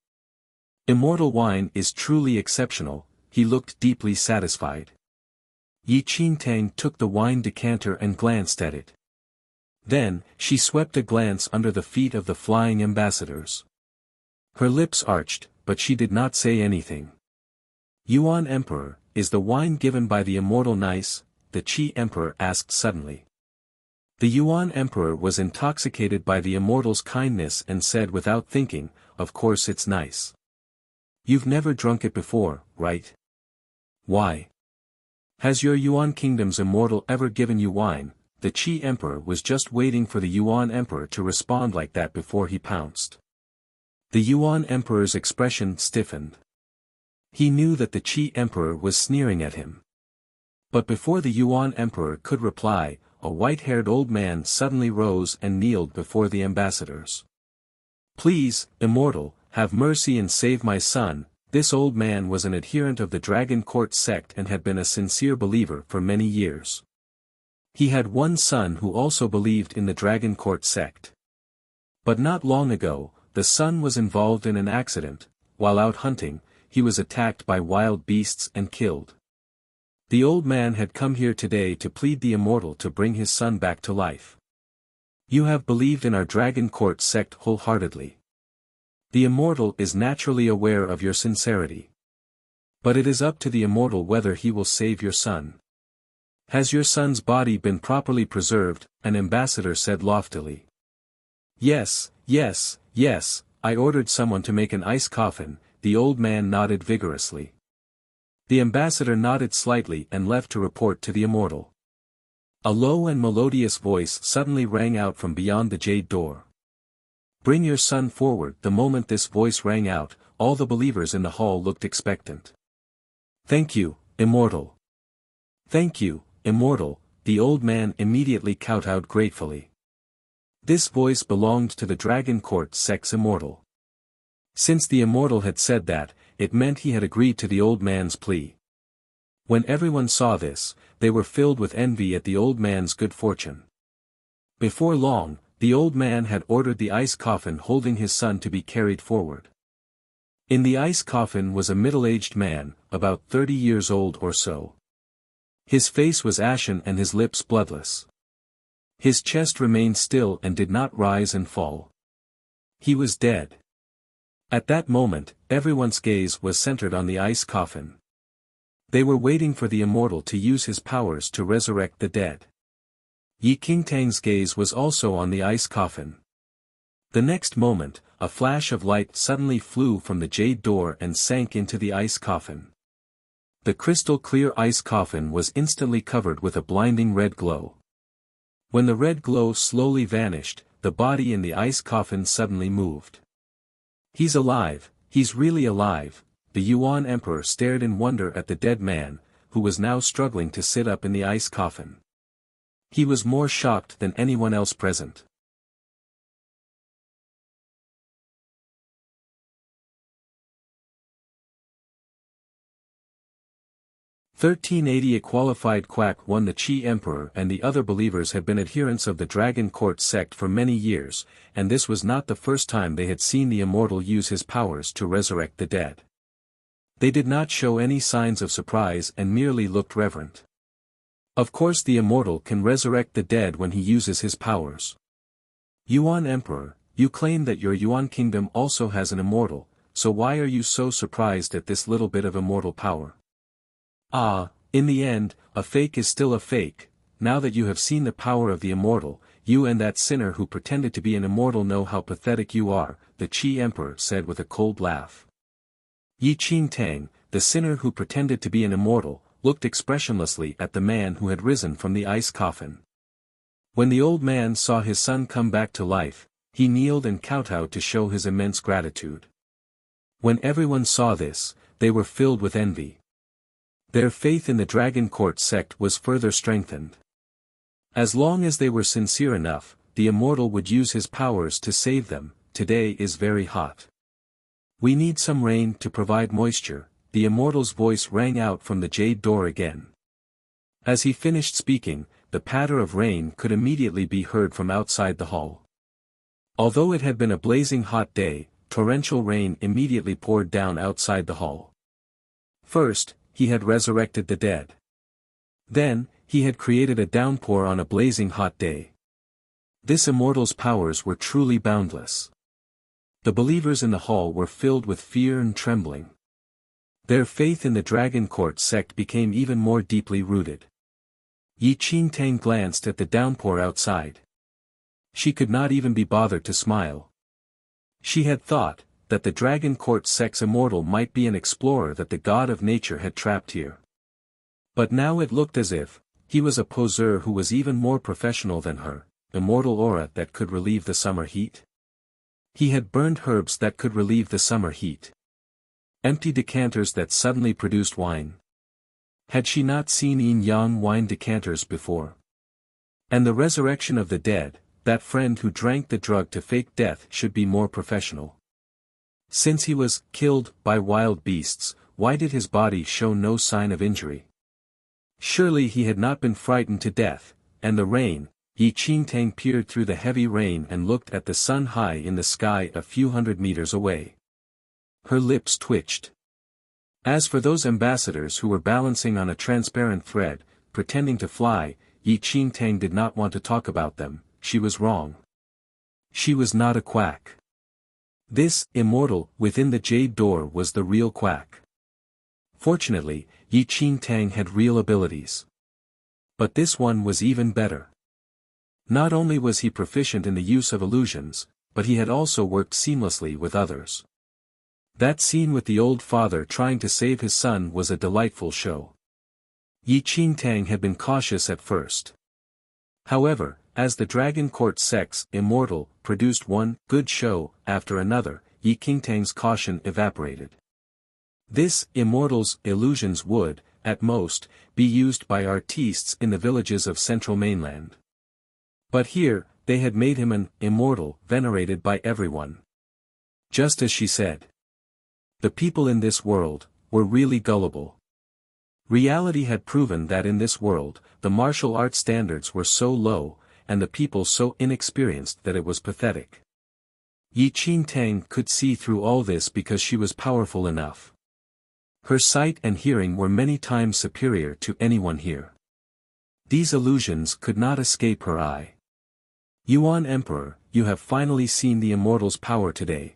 Immortal wine is truly exceptional, he looked deeply satisfied. Yi Qing Tang took the wine decanter and glanced at it. Then, she swept a glance under the feet of the flying ambassadors. Her lips arched, but she did not say anything. Yuan Emperor, is the wine given by the immortal nice? The Qi Emperor asked suddenly. The Yuan Emperor was intoxicated by the immortal's kindness and said without thinking, of course it's nice. You've never drunk it before, right? Why? Has your Yuan kingdom's immortal ever given you wine? The Qi Emperor was just waiting for the Yuan Emperor to respond like that before he pounced. The Yuan Emperor's expression stiffened. He knew that the Qi Emperor was sneering at him. But before the Yuan Emperor could reply, a white-haired old man suddenly rose and kneeled before the ambassadors. Please, immortal, have mercy and save my son. This old man was an adherent of the Dragon Court sect and had been a sincere believer for many years. He had one son who also believed in the Dragon Court sect. But not long ago, the son was involved in an accident. While out hunting, he was attacked by wild beasts and killed. The old man had come here today to plead the immortal to bring his son back to life. You have believed in our Dragon Court sect wholeheartedly. The immortal is naturally aware of your sincerity. But it is up to the immortal whether he will save your son. Has your son's body been properly preserved? An ambassador said loftily. Yes, I ordered someone to make an ice coffin. The old man nodded vigorously. The ambassador nodded slightly and left to report to the immortal. A low and melodious voice suddenly rang out from beyond the jade door. Bring your son forward. The moment this voice rang out, all the believers in the hall looked expectant. Thank you, immortal. Thank you, immortal, the old man immediately kowtowed gratefully. This voice belonged to the Dragon Court sect's immortal. Since the immortal had said that, it meant he had agreed to the old man's plea. When everyone saw this, they were filled with envy at the old man's good fortune. Before long, the old man had ordered the ice coffin holding his son to be carried forward. In the ice coffin was a middle-aged man, about 30 years old or so. His face was ashen and his lips bloodless. His chest remained still and did not rise and fall. He was dead. At that moment, everyone's gaze was centered on the ice coffin. They were waiting for the immortal to use his powers to resurrect the dead. Yi Qingtang's gaze was also on the ice coffin. The next moment, a flash of light suddenly flew from the jade door and sank into the ice coffin. The crystal-clear ice coffin was instantly covered with a blinding red glow. When the red glow slowly vanished, the body in the ice coffin suddenly moved. "He's alive, he's really alive," the Yuan Emperor stared in wonder at the dead man, who was now struggling to sit up in the ice coffin. He was more shocked than anyone else present. (1380) A qualified quack won. The Qi Emperor and the other believers had been adherents of the Dragon Court sect for many years, and this was not the first time they had seen the immortal use his powers to resurrect the dead. They did not show any signs of surprise and merely looked reverent. Of course the immortal can resurrect the dead when he uses his powers. Yuan Emperor, you claim that your Yuan kingdom also has an immortal, so why are you so surprised at this little bit of immortal power? In the end, a fake is still a fake. Now that you have seen the power of the immortal, you and that sinner who pretended to be an immortal know how pathetic you are, the Qi Emperor said with a cold laugh. Yi Qingtang, the sinner who pretended to be an immortal, looked expressionlessly at the man who had risen from the ice coffin. When the old man saw his son come back to life, he kneeled and kowtowed to show his immense gratitude. When everyone saw this, they were filled with envy. Their faith in the Dragon Court sect was further strengthened. As long as they were sincere enough, the immortal would use his powers to save them. Today is very hot. We need some rain to provide moisture. The immortal's voice rang out from the jade door again. As he finished speaking, the patter of rain could immediately be heard from outside the hall. Although it had been a blazing hot day, torrential rain immediately poured down outside the hall. First, he had resurrected the dead. Then, he had created a downpour on a blazing hot day. This immortal's powers were truly boundless. The believers in the hall were filled with fear and trembling. Their faith in the Dragon Court sect became even more deeply rooted. Yi Qingtang glanced at the downpour outside. She could not even be bothered to smile. She had thought that the Dragon Court sect's immortal might be an explorer that the god of nature had trapped here. But now it looked as if he was a poseur who was even more professional than her, immortal aura that could relieve the summer heat. He had burned herbs that could relieve the summer heat. Empty decanters that suddenly produced wine. Had she not seen yin-yang wine decanters before? And the resurrection of the dead, that friend who drank the drug to fake death should be more professional. Since he was killed by wild beasts, why did his body show no sign of injury? Surely he had not been frightened to death. And the rain. Yi Qingtang peered through the heavy rain and looked at the sun high in the sky a few hundred meters away. Her lips twitched. As for those ambassadors who were balancing on a transparent thread, pretending to fly, Yi Qingtang did not want to talk about them. She was wrong. She was not a quack. This immortal within the jade door was the real quack. Fortunately, Yi Qingtang had real abilities. But this one was even better. Not only was he proficient in the use of illusions, but he had also worked seamlessly with others. That scene with the old father trying to save his son was a delightful show. Yi Qingtang had been cautious at first. However, as the Dragon Court sect's immortal produced one good show after another, Yi Qingtang's caution evaporated. This immortal's illusions would, at most, be used by artistes in the villages of central mainland. But here, they had made him an immortal venerated by everyone. Just as she said. The people in this world were really gullible. Reality had proven that in this world, the martial arts standards were so low, and the people so inexperienced that it was pathetic. Yi Qingtang could see through all this because she was powerful enough. Her sight and hearing were many times superior to anyone here. These illusions could not escape her eye. Yuan Emperor, you have finally seen the immortal's power today.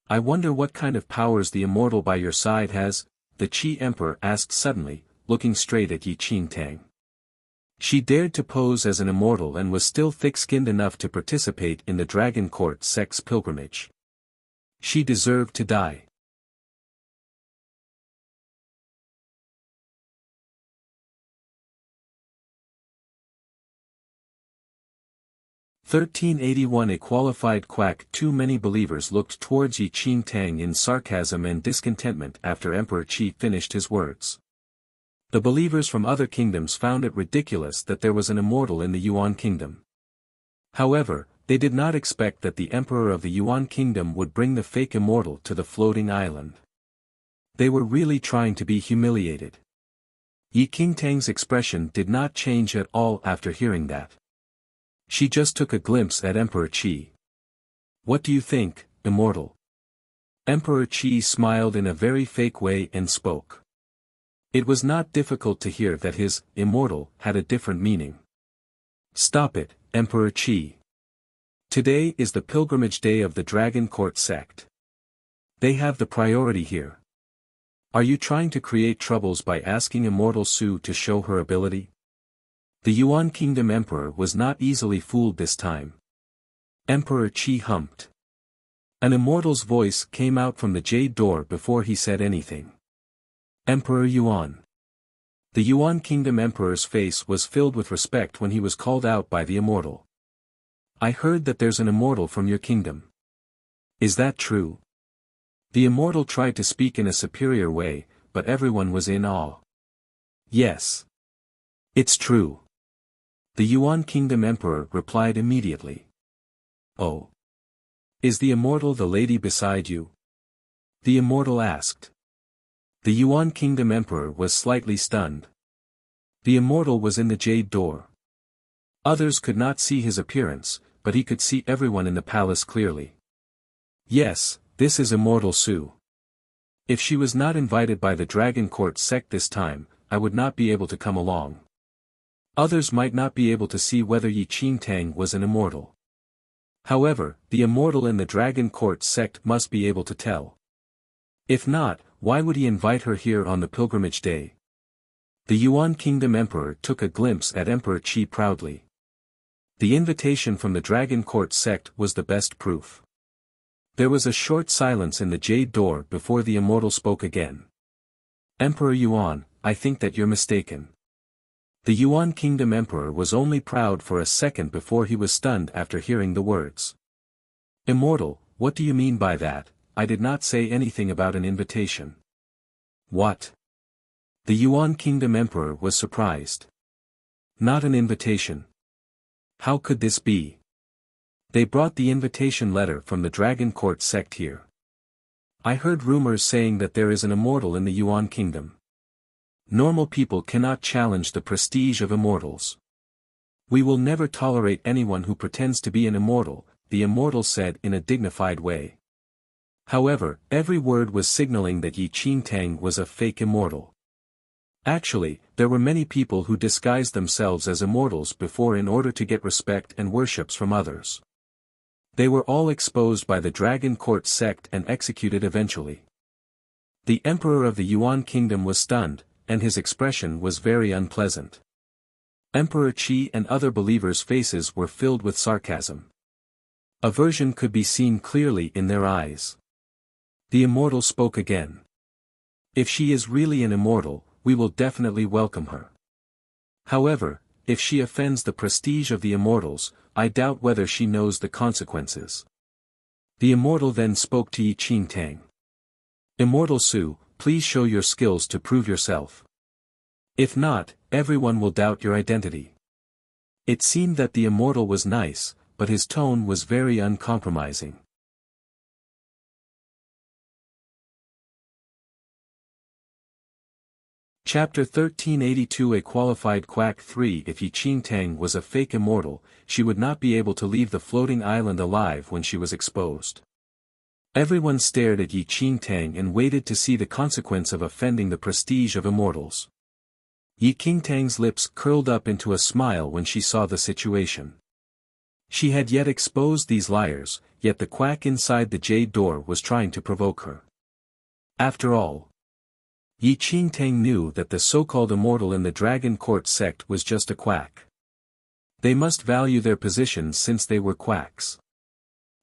I wonder what kind of powers the immortal by your side has, the Qi Emperor asked suddenly, looking straight at Yi Qingtang. She dared to pose as an immortal and was still thick-skinned enough to participate in the Dragon Court sect's pilgrimage. She deserved to die. (1381) A qualified quack. Too many believers looked towards Yi Qingtang in sarcasm and discontentment after Emperor Qi finished his words. The believers from other kingdoms found it ridiculous that there was an immortal in the Yuan kingdom. However, they did not expect that the emperor of the Yuan kingdom would bring the fake immortal to the floating island. They were really trying to be humiliated. Yi Qingtang's expression did not change at all after hearing that. She just took a glimpse at Emperor Qi. What do you think, immortal? Emperor Qi smiled in a very fake way and spoke. It was not difficult to hear that his immortal had a different meaning. Stop it, Emperor Qi. Today is the pilgrimage day of the Dragon Court sect. They have the priority here. Are you trying to create troubles by asking Immortal Su to show her ability? The Yuan Kingdom Emperor was not easily fooled this time. Emperor Qi humped. An immortal's voice came out from the jade door before he said anything. Emperor Yuan. The Yuan Kingdom Emperor's face was filled with respect when he was called out by the immortal. I heard that there's an immortal from your kingdom. Is that true? The immortal tried to speak in a superior way, but everyone was in awe. Yes. It's true. The Yuan Kingdom Emperor replied immediately. Oh. Is the immortal the lady beside you? The immortal asked. The Yuan Kingdom Emperor was slightly stunned. The immortal was in the jade door. Others could not see his appearance, but he could see everyone in the palace clearly. Yes, this is Immortal Su. If she was not invited by the Dragon Court sect this time, I would not be able to come along. Others might not be able to see whether Yi Qingtang was an immortal. However, the immortal in the Dragon Court sect must be able to tell. If not, why would he invite her here on the pilgrimage day? The Yuan Kingdom Emperor took a glimpse at Emperor Qi proudly. The invitation from the Dragon Court sect was the best proof. There was a short silence in the jade door before the immortal spoke again. Emperor Yuan, I think that you're mistaken. The Yuan Kingdom Emperor was only proud for a second before he was stunned after hearing the words. Immortal, what do you mean by that? I did not say anything about an invitation. What? The Yuan Kingdom Emperor was surprised. Not an invitation. How could this be? They brought the invitation letter from the Dragon Court sect here. I heard rumors saying that there is an immortal in the Yuan Kingdom. Normal people cannot challenge the prestige of immortals. We will never tolerate anyone who pretends to be an immortal, the immortal said in a dignified way. However, every word was signaling that Yi Qingtang was a fake immortal. Actually, there were many people who disguised themselves as immortals before in order to get respect and worships from others. They were all exposed by the Dragon Court sect and executed eventually. The Emperor of the Yuan Kingdom was stunned, and his expression was very unpleasant. Emperor Qi and other believers' faces were filled with sarcasm. Aversion could be seen clearly in their eyes. The immortal spoke again. If she is really an immortal, we will definitely welcome her. However, if she offends the prestige of the immortals, I doubt whether she knows the consequences. The immortal then spoke to Yi Qingtang. Immortal Su, please show your skills to prove yourself. If not, everyone will doubt your identity. It seemed that the immortal was nice, but his tone was very uncompromising. Chapter 1382 A qualified quack 3 If Yi Qingtang was a fake immortal, she would not be able to leave the floating island alive when she was exposed. Everyone stared at Yi Qingtang and waited to see the consequence of offending the prestige of immortals. Yi Qingtang's lips curled up into a smile when she saw the situation. She had yet exposed these liars, yet the quack inside the jade door was trying to provoke her. After all, Yi Qingtang knew that the so-called immortal in the Dragon Court sect was just a quack. They must value their positions since they were quacks.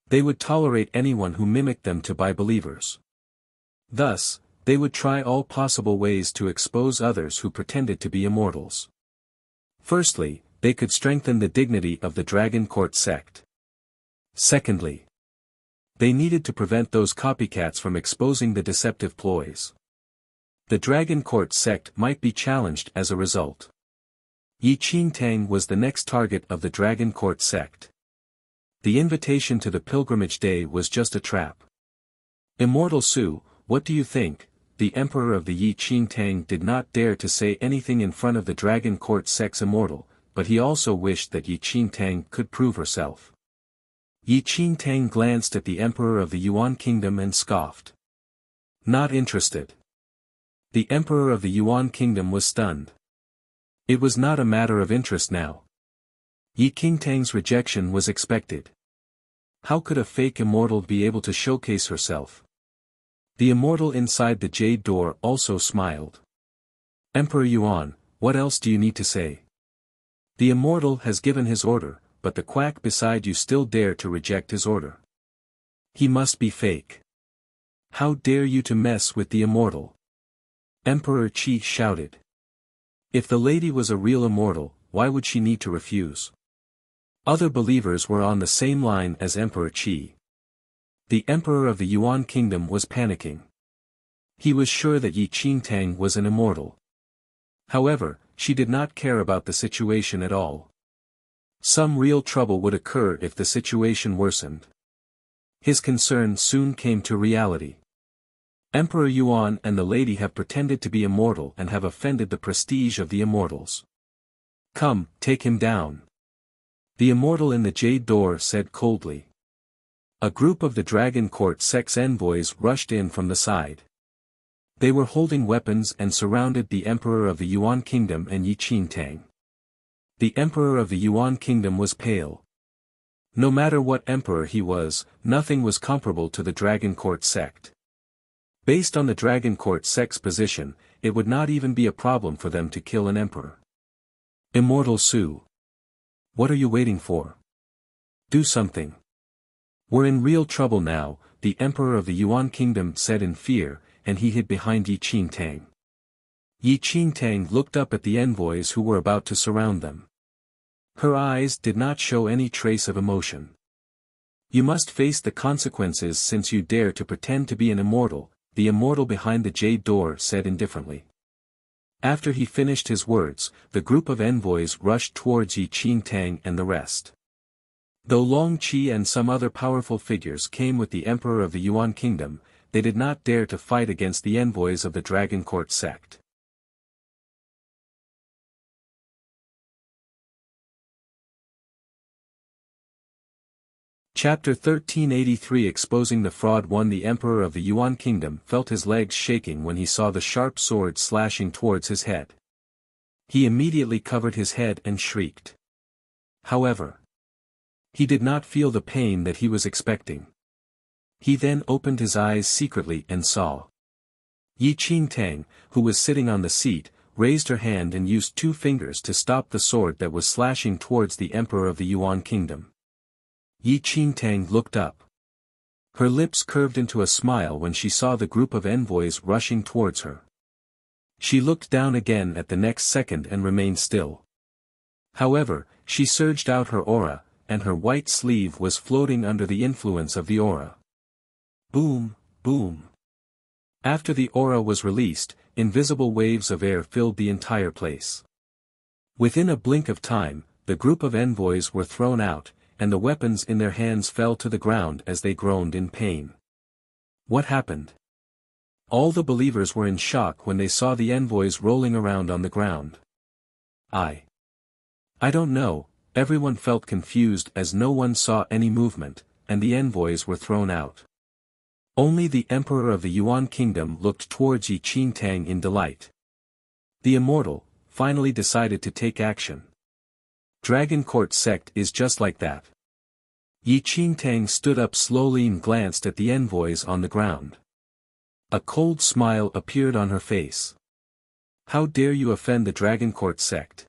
They would tolerate anyone who mimicked them to be believers. Thus, they would try all possible ways to expose others who pretended to be immortals. Firstly, they could strengthen the dignity of the Dragon Court sect. Secondly, they needed to prevent those copycats from exposing the deceptive ploys. The Dragon Court sect might be challenged as a result. Yi Qingtang was the next target of the Dragon Court sect. The invitation to the pilgrimage day was just a trap. Immortal Su, what do you think? The emperor of the Yi Qingtang did not dare to say anything in front of the Dragon Court sect's immortal, but he also wished that Yi Qingtang could prove herself. Yi Qingtang glanced at the emperor of the Yuan kingdom and scoffed. Not interested. The emperor of the Yuan kingdom was stunned. It was not a matter of interest now. Yi Qingtang's rejection was expected. How could a fake immortal be able to showcase herself? The immortal inside the jade door also smiled. Emperor Yuan, what else do you need to say? The immortal has given his order, but the quack beside you still dare to reject his order. He must be fake. How dare you to mess with the immortal? Emperor Qi shouted. If the lady was a real immortal, why would she need to refuse? Other believers were on the same line as Emperor Qi. The emperor of the Yuan kingdom was panicking. He was sure that Yi Qingtang was an immortal. However, she did not care about the situation at all. Some real trouble would occur if the situation worsened. His concern soon came to reality. Emperor Yuan and the lady have pretended to be immortal and have offended the prestige of the immortals. Come, take him down. The immortal in the jade door said coldly. A group of the Dragon Court sect's envoys rushed in from the side. They were holding weapons and surrounded the emperor of the Yuan kingdom and Yi Qingtang. The emperor of the Yuan kingdom was pale. No matter what emperor he was, nothing was comparable to the Dragon Court sect. Based on the Dragon Court sect's position, it would not even be a problem for them to kill an emperor. Immortal Su. What are you waiting for? Do something. We're in real trouble now, the emperor of the Yuan kingdom said in fear, and he hid behind Yi Qingtang. Yi Qingtang looked up at the envoys who were about to surround them. Her eyes did not show any trace of emotion. You must face the consequences since you dare to pretend to be an immortal, the immortal behind the jade door said indifferently. After he finished his words, the group of envoys rushed towards Yi Qingtang and the rest. Though Long Qi and some other powerful figures came with the emperor of the Yuan kingdom, they did not dare to fight against the envoys of the Dragon Court sect. Chapter 1383 Exposing the Fraud 1 The emperor of the Yuan kingdom felt his legs shaking when he saw the sharp sword slashing towards his head. He immediately covered his head and shrieked. However, he did not feel the pain that he was expecting. He then opened his eyes secretly and saw. Yi Qingtang, who was sitting on the seat, raised her hand and used 2 fingers to stop the sword that was slashing towards the emperor of the Yuan kingdom. Yi Qingtang looked up. Her lips curved into a smile when she saw the group of envoys rushing towards her. She looked down again at the next second and remained still. However, she surged out her aura, and her white sleeve was floating under the influence of the aura. Boom, boom. After the aura was released, invisible waves of air filled the entire place. Within a blink of time, the group of envoys were thrown out, and the weapons in their hands fell to the ground as they groaned in pain. What happened? All the believers were in shock when they saw the envoys rolling around on the ground. I don't know, everyone felt confused as no one saw any movement, and the envoys were thrown out. Only the emperor of the Yuan kingdom looked towards Yi Qingtang in delight. The immortal, finally decided to take action. Dragon Court sect is just like that. Yi Qingtang stood up slowly and glanced at the envoys on the ground. A cold smile appeared on her face. How dare you offend the Dragon Court sect?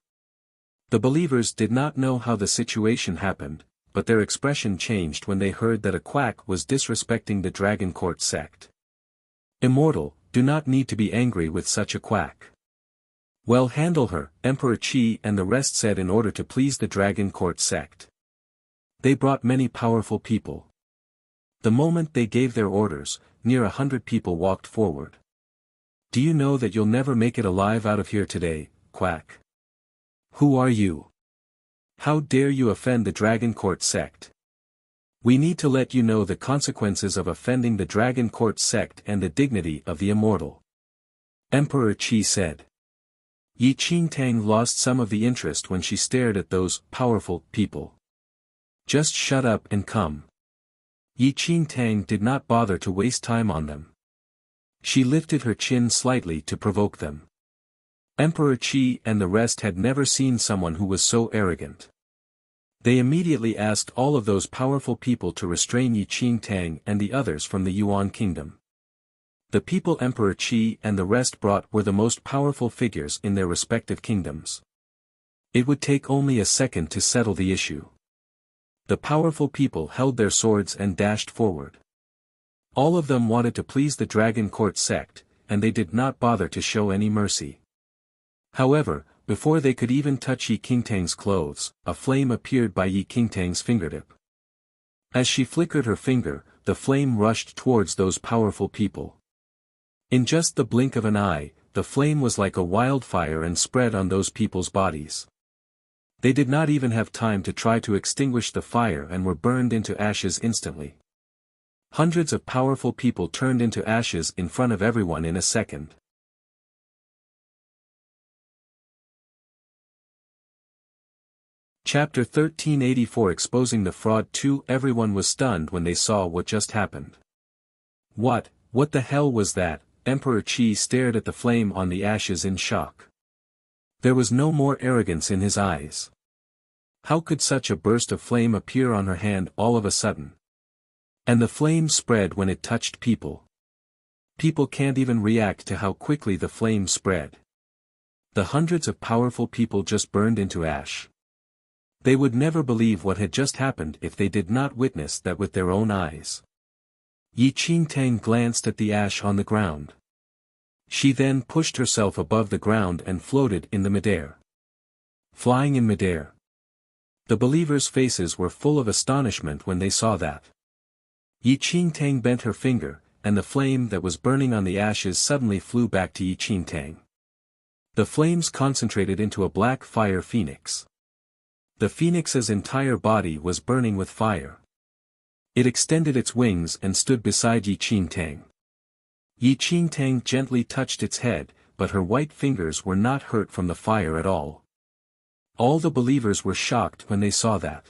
The believers did not know how the situation happened, but their expression changed when they heard that a quack was disrespecting the Dragon Court sect. Immortal, do not need to be angry with such a quack. Well, handle her, Emperor Qi and the rest said in order to please the Dragon Court sect. They brought many powerful people. The moment they gave their orders, near 100 people walked forward. Do you know that you'll never make it alive out of here today, quack? Who are you? How dare you offend the Dragon Court sect? We need to let you know the consequences of offending the Dragon Court sect and the dignity of the immortal. Emperor Qi said. Yi Qingtang lost some of the interest when she stared at those powerful people. Just shut up and come. Yi Qingtang did not bother to waste time on them. She lifted her chin slightly to provoke them. Emperor Qi and the rest had never seen someone who was so arrogant. They immediately asked all of those powerful people to restrain Yi Qingtang and the others from the Yuan kingdom. The people Emperor Qi and the rest brought were the most powerful figures in their respective kingdoms. It would take only a second to settle the issue. The powerful people held their swords and dashed forward. All of them wanted to please the Dragon Court sect, and they did not bother to show any mercy. However, before they could even touch Yi Qingtang's clothes, a flame appeared by Yi Qingtang's fingertip. As she flickered her finger, the flame rushed towards those powerful people. In just the blink of an eye, the flame was like a wildfire and spread on those people's bodies. They did not even have time to try to extinguish the fire and were burned into ashes instantly. Hundreds of powerful people turned into ashes in front of everyone in a second. Chapter 1384 Exposing the Fraud 2 Everyone was stunned when they saw what just happened. What the hell was that? Emperor Qi stared at the flame on the ashes in shock. There was no more arrogance in his eyes. How could such a burst of flame appear on her hand all of a sudden? And the flame spread when it touched people. People can't even react to how quickly the flame spread. The hundreds of powerful people just burned into ash. They would never believe what had just happened if they did not witness that with their own eyes. Yi Qingtang glanced at the ash on the ground. She then pushed herself above the ground and floated in the midair. Flying in midair. The believers' faces were full of astonishment when they saw that. Yi Qingtang bent her finger, and the flame that was burning on the ashes suddenly flew back to Yi Qingtang. The flames concentrated into a black fire phoenix. The phoenix's entire body was burning with fire. It extended its wings and stood beside Yi Qingtang. Yi Qingtang gently touched its head, but her white fingers were not hurt from the fire at all. All the believers were shocked when they saw that.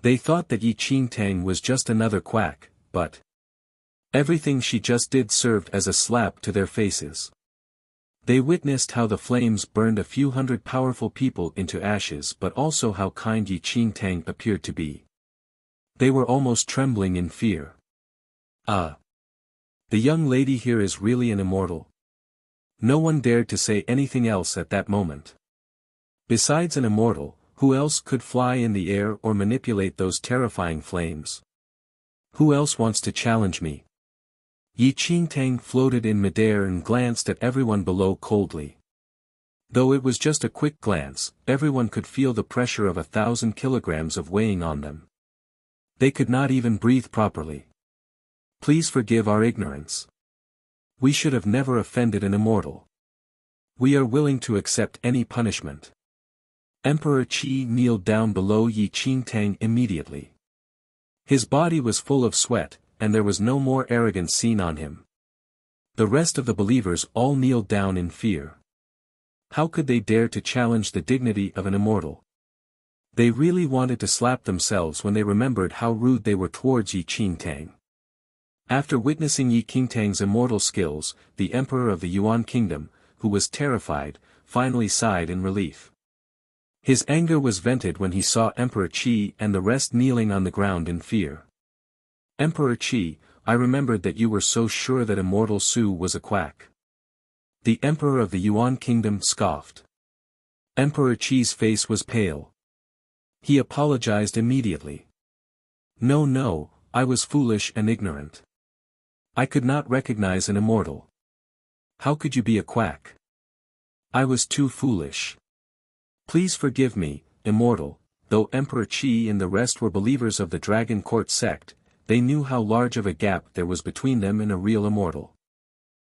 They thought that Yi Qingtang was just another quack, but everything she just did served as a slap to their faces. They witnessed how the flames burned a few hundred powerful people into ashes, but also how kind Yi Qingtang appeared to be. They were almost trembling in fear. The young lady here is really an immortal. No one dared to say anything else at that moment. Besides an immortal, who else could fly in the air or manipulate those terrifying flames? Who else wants to challenge me? Yi Qingtang floated in midair and glanced at everyone below coldly. Though it was just a quick glance, everyone could feel the pressure of 1,000 kilograms of weighing on them. They could not even breathe properly. Please forgive our ignorance. We should have never offended an immortal. We are willing to accept any punishment. Emperor Qi kneeled down below Yi Qingtang immediately. His body was full of sweat, and there was no more arrogance seen on him. The rest of the believers all kneeled down in fear. How could they dare to challenge the dignity of an immortal? They really wanted to slap themselves when they remembered how rude they were towards Yi Qingtang. After witnessing Yi Qingtang's immortal skills, the emperor of the Yuan kingdom, who was terrified, finally sighed in relief. His anger was vented when he saw Emperor Qi and the rest kneeling on the ground in fear. Emperor Qi, I remembered that you were so sure that Immortal Su was a quack. The emperor of the Yuan kingdom scoffed. Emperor Qi's face was pale. He apologized immediately. No, I was foolish and ignorant. I could not recognize an immortal. How could you be a quack? I was too foolish. Please forgive me, immortal. Though Emperor Qi and the rest were believers of the Dragon Court sect, they knew how large of a gap there was between them and a real immortal.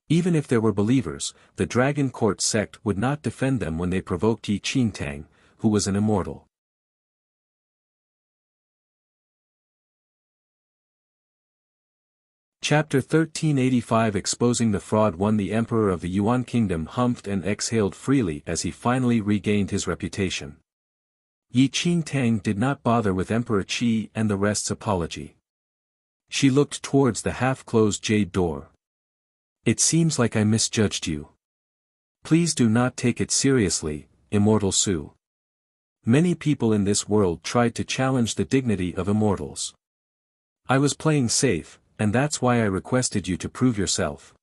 Even if there were believers, the Dragon Court sect would not defend them when they provoked Yi Qingtang, who was an immortal. Chapter 1385 Exposing the Fraud. 1. The Emperor of the Yuan Kingdom humphed and exhaled freely as he finally regained his reputation. Yi Qingtang did not bother with Emperor Qi and the rest's apology. She looked towards the half-closed jade door. It seems like I misjudged you. Please do not take it seriously, Immortal Su. Many people in this world tried to challenge the dignity of immortals. I was playing safe, and that's why I requested you to prove yourself.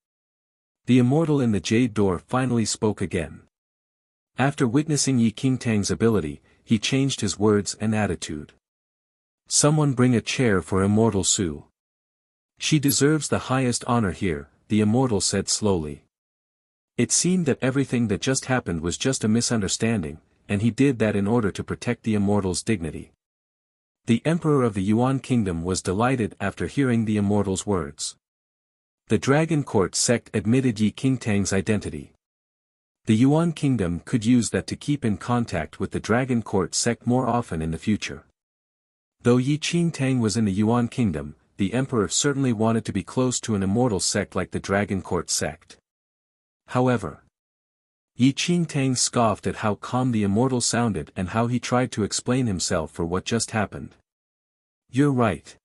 The immortal in the jade door finally spoke again. After witnessing Yi Qingtang's ability, he changed his words and attitude. Someone bring a chair for Immortal Su. She deserves the highest honor here, the immortal said slowly. It seemed that everything that just happened was just a misunderstanding, and he did that in order to protect the immortal's dignity. The emperor of the Yuan kingdom was delighted after hearing the immortal's words. The Dragon Court sect admitted Yi Qingtang's identity. The Yuan kingdom could use that to keep in contact with the Dragon Court sect more often in the future. Though Yi Qingtang was in the Yuan kingdom, the emperor certainly wanted to be close to an immortal sect like the Dragon Court sect. However, Yi Qingtang scoffed at how calm the immortal sounded and how he tried to explain himself for what just happened. You're right.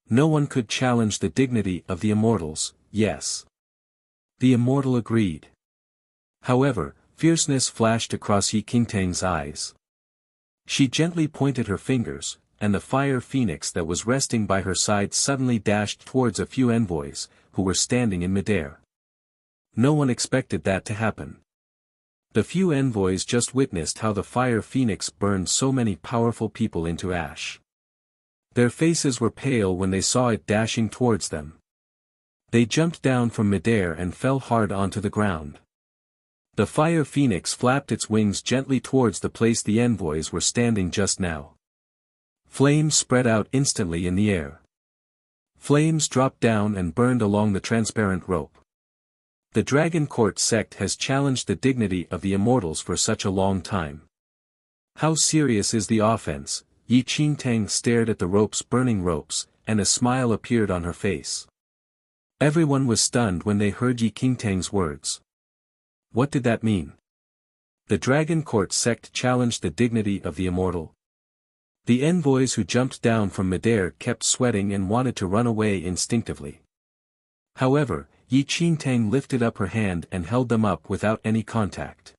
No one could challenge the dignity of the immortals, yes. The immortal agreed. However, fierceness flashed across Yi Qingtang's eyes. She gently pointed her fingers, and the fire phoenix that was resting by her side suddenly dashed towards a few envoys, who were standing in midair. No one expected that to happen. The few envoys just witnessed how the fire phoenix burned so many powerful people into ash. Their faces were pale when they saw it dashing towards them. They jumped down from midair and fell hard onto the ground. The fire phoenix flapped its wings gently towards the place the envoys were standing just now. Flames spread out instantly in the air. Flames dropped down and burned along the transparent rope. The Dragon Court sect has challenged the dignity of the immortals for such a long time. How serious is the offense? Yi Qingtang stared at the burning ropes, and a smile appeared on her face. Everyone was stunned when they heard Yi Qingtang's words. What did that mean? The Dragon Court sect challenged the dignity of the immortal. The envoys who jumped down from midair kept sweating and wanted to run away instinctively. However, Yi Qingtang lifted up her hand and held them up without any contact.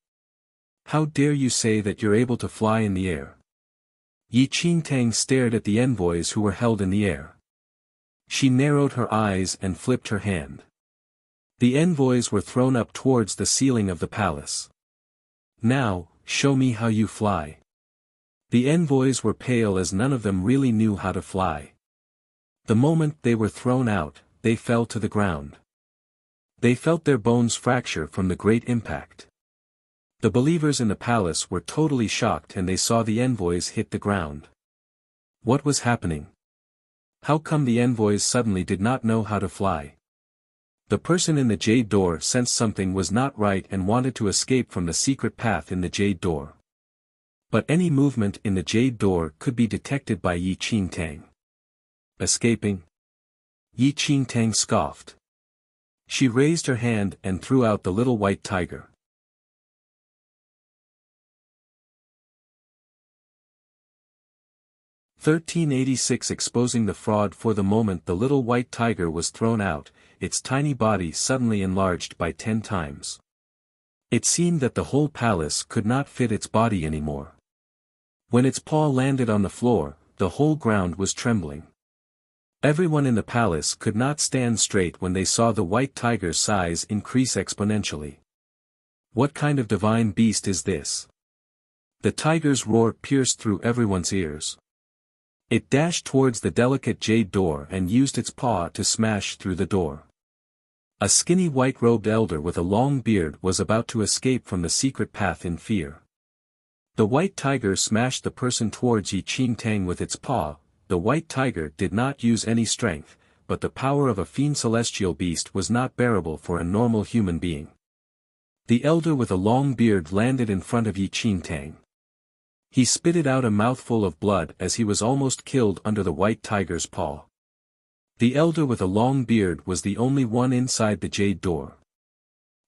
How dare you say that you're able to fly in the air? Yi Qingtang stared at the envoys who were held in the air. She narrowed her eyes and flipped her hand. The envoys were thrown up towards the ceiling of the palace. Now, show me how you fly. The envoys were pale as none of them really knew how to fly. The moment they were thrown out, they fell to the ground. They felt their bones fracture from the great impact. The believers in the palace were totally shocked and they saw the envoys hit the ground. What was happening? How come the envoys suddenly did not know how to fly? The person in the jade door sensed something was not right and wanted to escape from the secret path in the jade door. But any movement in the jade door could be detected by Yi Qingtang. Escaping? Yi Qingtang scoffed. She raised her hand and threw out the little white tiger. (1386) Exposing the fraud. For the moment the little white tiger was thrown out, its tiny body suddenly enlarged by 10 times. It seemed that the whole palace could not fit its body anymore. When its paw landed on the floor, the whole ground was trembling. Everyone in the palace could not stand straight when they saw the white tiger's size increase exponentially. What kind of divine beast is this? The tiger's roar pierced through everyone's ears. It dashed towards the delicate jade door and used its paw to smash through the door. A skinny white-robed elder with a long beard was about to escape from the secret path in fear. The white tiger smashed the person towards Yi Qingtang with its paw. The white tiger did not use any strength, but the power of a fiend celestial beast was not bearable for a normal human being. The elder with a long beard landed in front of Yi Qingtang. He spitted out a mouthful of blood as he was almost killed under the white tiger's paw. The elder with a long beard was the only one inside the jade door.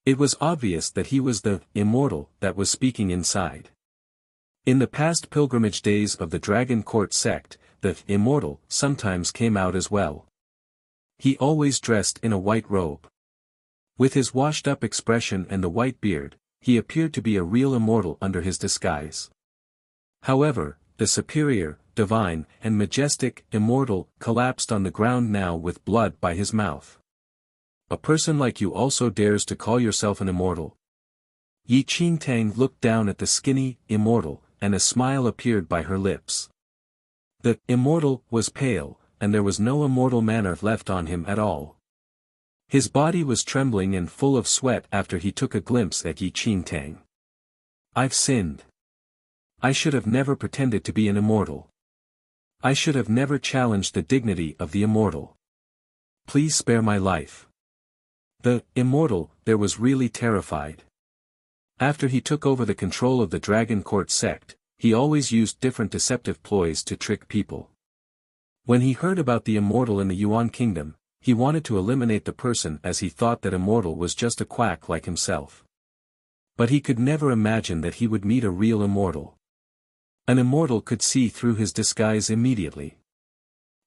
It was obvious that he was the immortal that was speaking inside. In the past pilgrimage days of the Dragon Court sect, the immortal sometimes came out as well. He always dressed in a white robe. With his washed-up expression and the white beard, he appeared to be a real immortal under his disguise. However, the superior, divine, and majestic immortal collapsed on the ground now with blood by his mouth. A person like you also dares to call yourself an immortal? Yi Qingtang looked down at the skinny immortal, and a smile appeared by her lips. The immortal was pale, and there was no immortal manner left on him at all. His body was trembling and full of sweat after he took a glimpse at Yi Qingtang. I've sinned. I should have never pretended to be an immortal. I should have never challenged the dignity of the immortal. Please spare my life. The immortal there was really terrified. After he took over the control of the Dragon Court sect, he always used different deceptive ploys to trick people. When he heard about the immortal in the Yuan kingdom, he wanted to eliminate the person as he thought that immortal was just a quack like himself. But he could never imagine that he would meet a real immortal. An immortal could see through his disguise immediately.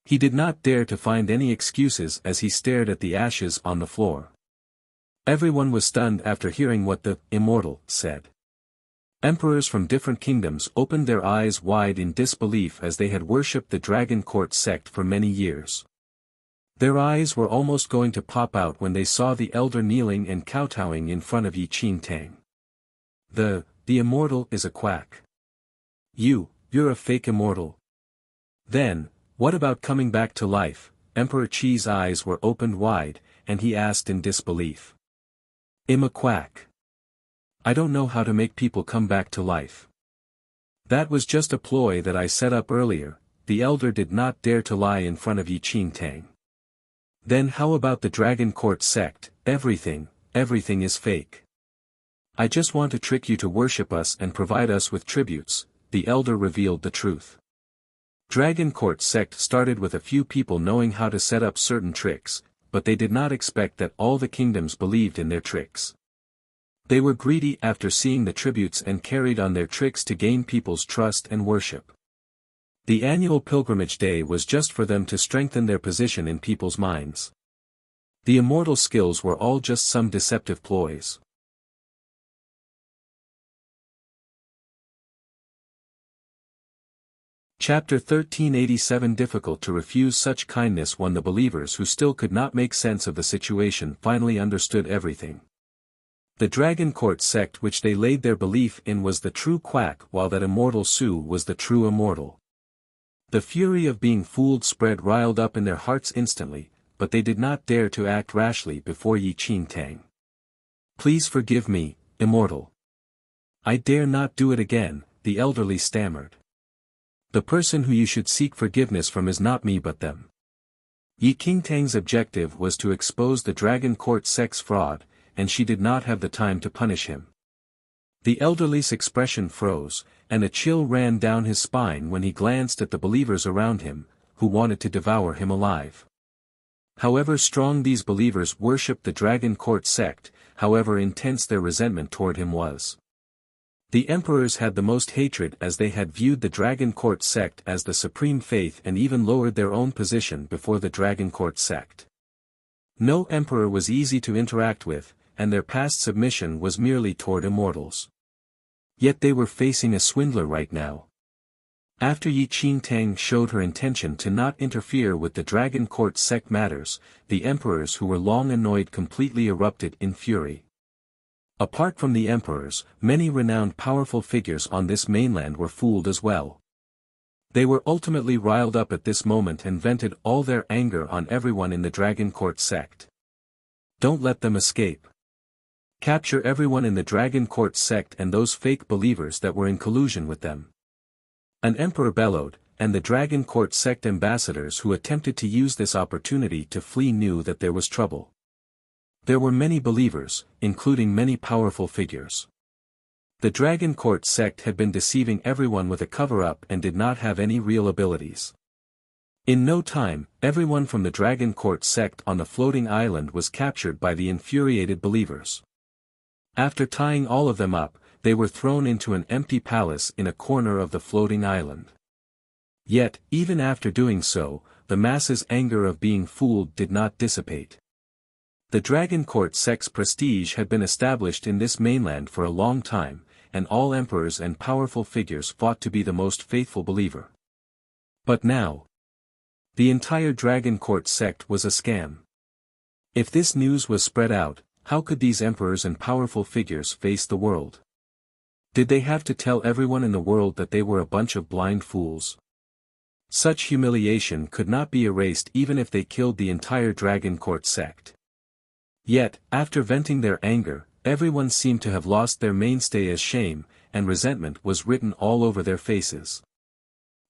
He did not dare to find any excuses as he stared at the ashes on the floor. Everyone was stunned after hearing what the immortal said. Emperors from different kingdoms opened their eyes wide in disbelief as they had worshipped the Dragon Court sect for many years. Their eyes were almost going to pop out when they saw the elder kneeling and kowtowing in front of Yi Qingtang. The immortal is a quack. You're a fake immortal. Then, what about coming back to life? Emperor Qi's eyes were opened wide, and he asked in disbelief. I'm a quack. I don't know how to make people come back to life. That was just a ploy that I set up earlier. The elder did not dare to lie in front of Yi Qingtang. Then how about the Dragon Court sect? Everything is fake. I just want to trick you to worship us and provide us with tributes. The elder revealed the truth. Dragon Court sect started with a few people knowing how to set up certain tricks, but they did not expect that all the kingdoms believed in their tricks. They were greedy after seeing the tributes and carried on their tricks to gain people's trust and worship. The annual pilgrimage day was just for them to strengthen their position in people's minds. The immortal skills were all just some deceptive ploys. Chapter 1387 Difficult to refuse such kindness. When the believers who still could not make sense of the situation finally understood everything. The Dragon Court sect which they laid their belief in was the true quack, while that immortal Su was the true immortal. The fury of being fooled spread riled up in their hearts instantly, but they did not dare to act rashly before Yi Qingtang. Please forgive me, immortal. I dare not do it again, the elderly stammered. The person who you should seek forgiveness from is not me but them. Yi Qingtang's objective was to expose the Dragon Court sect's fraud, and she did not have the time to punish him. The elderly's expression froze, and a chill ran down his spine when he glanced at the believers around him, who wanted to devour him alive. However strong these believers worshipped the Dragon Court sect, however intense their resentment toward him was. The emperors had the most hatred as they had viewed the Dragon Court sect as the supreme faith and even lowered their own position before the Dragon Court sect. No emperor was easy to interact with, and their past submission was merely toward immortals. Yet they were facing a swindler right now. After Yi Qingtang showed her intention to not interfere with the Dragon Court sect matters, the emperors who were long annoyed completely erupted in fury. Apart from the emperors, many renowned powerful figures on this mainland were fooled as well. They were ultimately riled up at this moment and vented all their anger on everyone in the Dragon Court sect. Don't let them escape. Capture everyone in the Dragon Court sect and those fake believers that were in collusion with them. An emperor bellowed, and the Dragon Court sect ambassadors who attempted to use this opportunity to flee knew that there was trouble. There were many believers, including many powerful figures. The Dragon Court sect had been deceiving everyone with a cover-up and did not have any real abilities. In no time, everyone from the Dragon Court sect on the floating island was captured by the infuriated believers. After tying all of them up, they were thrown into an empty palace in a corner of the floating island. Yet, even after doing so, the masses' anger of being fooled did not dissipate. The Dragon Court sect's prestige had been established in this mainland for a long time, and all emperors and powerful figures fought to be the most faithful believer. But now, the entire Dragon Court sect was a scam. If this news was spread out, how could these emperors and powerful figures face the world? Did they have to tell everyone in the world that they were a bunch of blind fools? Such humiliation could not be erased even if they killed the entire Dragon Court sect. Yet, after venting their anger, everyone seemed to have lost their mainstay as shame, and resentment was written all over their faces.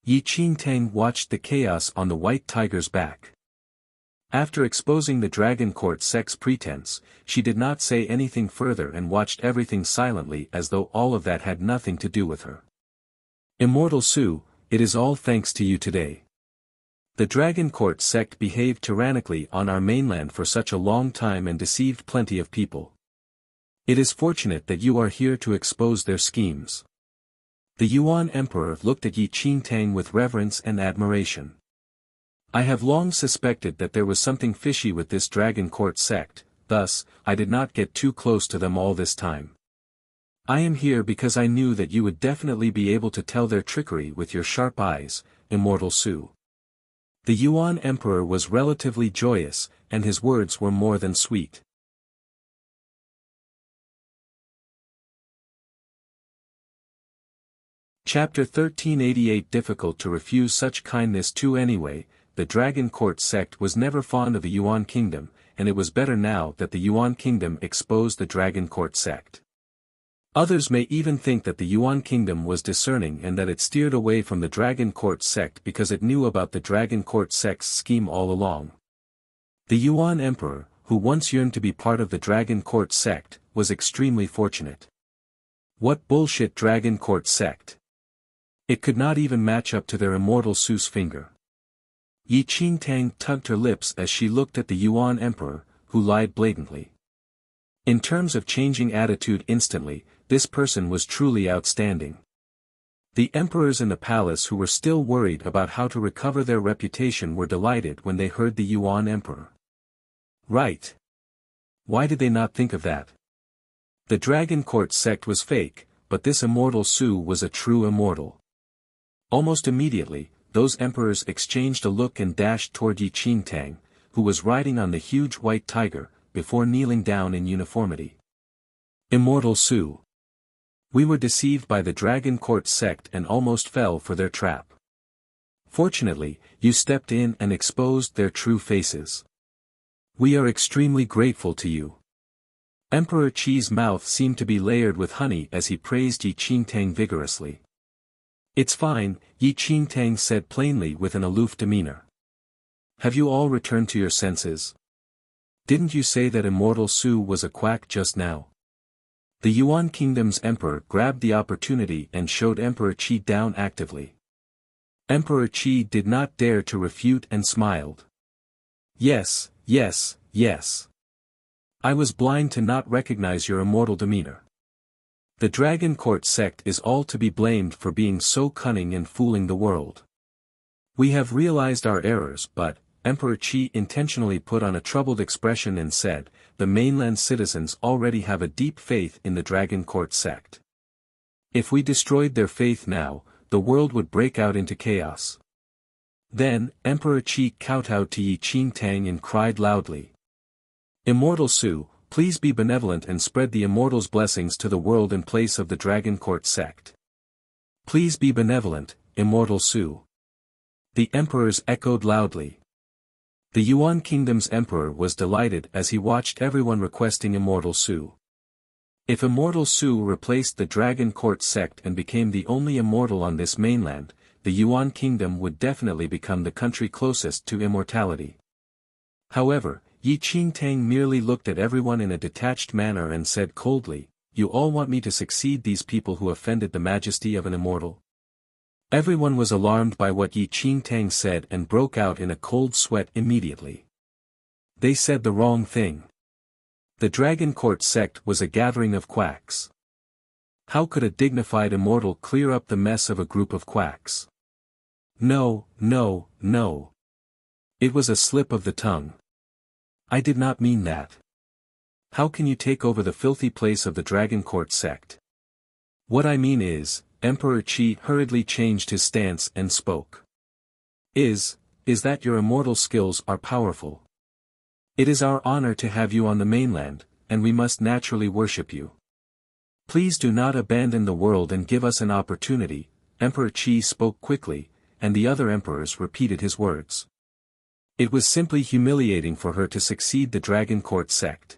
Yi Qingtang watched the chaos on the white tiger's back. After exposing the Dragon Court sect's pretense, she did not say anything further and watched everything silently as though all of that had nothing to do with her. Immortal Su, it is all thanks to you today. The Dragon Court sect behaved tyrannically on our mainland for such a long time and deceived plenty of people. It is fortunate that you are here to expose their schemes. The Yuan Emperor looked at Yi Qingtang with reverence and admiration. I have long suspected that there was something fishy with this Dragon Court sect, thus, I did not get too close to them all this time. I am here because I knew that you would definitely be able to tell their trickery with your sharp eyes, Immortal Su. The Yuan Emperor was relatively joyous, and his words were more than sweet. Chapter 1388 Difficult to refuse such kindness to anyway. The Dragon Court sect was never fond of the Yuan kingdom, and it was better now that the Yuan kingdom exposed the Dragon Court sect. Others may even think that the Yuan kingdom was discerning and that it steered away from the Dragon Court sect because it knew about the Dragon Court sect's scheme all along. The Yuan Emperor, who once yearned to be part of the Dragon Court sect, was extremely fortunate. What bullshit Dragon Court sect! It could not even match up to their Immortal Su's finger. Yi Qingtang tugged her lips as she looked at the Yuan Emperor, who lied blatantly. In terms of changing attitude instantly, this person was truly outstanding. The emperors in the palace who were still worried about how to recover their reputation were delighted when they heard the Yuan Emperor. Right. Why did they not think of that? The Dragon Court sect was fake, but this Immortal Su was a true immortal. Almost immediately, those emperors exchanged a look and dashed toward Yi Qingtang, who was riding on the huge white tiger, before kneeling down in uniformity. Immortal Su. We were deceived by the Dragon Court sect and almost fell for their trap. Fortunately, you stepped in and exposed their true faces. We are extremely grateful to you. Emperor Qi's mouth seemed to be layered with honey as he praised Yi Qingtang vigorously. It's fine, Yi Qingtang said plainly with an aloof demeanor. Have you all returned to your senses? Didn't you say that Immortal Su was a quack just now? The Yuan Kingdom's emperor grabbed the opportunity and showed Emperor Qi down actively. Emperor Qi did not dare to refute and smiled. Yes, yes, yes. I was blind to not recognize your immortal demeanor. The Dragon Court sect is all to be blamed for being so cunning and fooling the world. We have realized our errors, but, Emperor Qi intentionally put on a troubled expression and said, the mainland citizens already have a deep faith in the Dragon Court sect. If we destroyed their faith now, the world would break out into chaos. Then, Emperor Qi kowtowed to Yi Qingtang and cried loudly. Immortal Su, please be benevolent and spread the Immortal's blessings to the world in place of the Dragon Court sect. Please be benevolent, Immortal Su. The emperors echoed loudly. The Yuan Kingdom's emperor was delighted as he watched everyone requesting Immortal Su. If Immortal Su replaced the Dragon Court sect and became the only immortal on this mainland, the Yuan Kingdom would definitely become the country closest to immortality. However, Yi Qingtang merely looked at everyone in a detached manner and said coldly, "You all want me to succeed these people who offended the majesty of an immortal?" Everyone was alarmed by what Yi Qingtang said and broke out in a cold sweat immediately. They said the wrong thing. The Dragon Court sect was a gathering of quacks. How could a dignified immortal clear up the mess of a group of quacks? No, no, no. It was a slip of the tongue. I did not mean that. How can you take over the filthy place of the Dragon Court sect? What I mean is, Emperor Qi hurriedly changed his stance and spoke. Is that your immortal skills are powerful? It is our honor to have you on the mainland, and we must naturally worship you. Please do not abandon the world and give us an opportunity. Emperor Qi spoke quickly, and the other emperors repeated his words. It was simply humiliating for her to succeed the Dragon Court sect.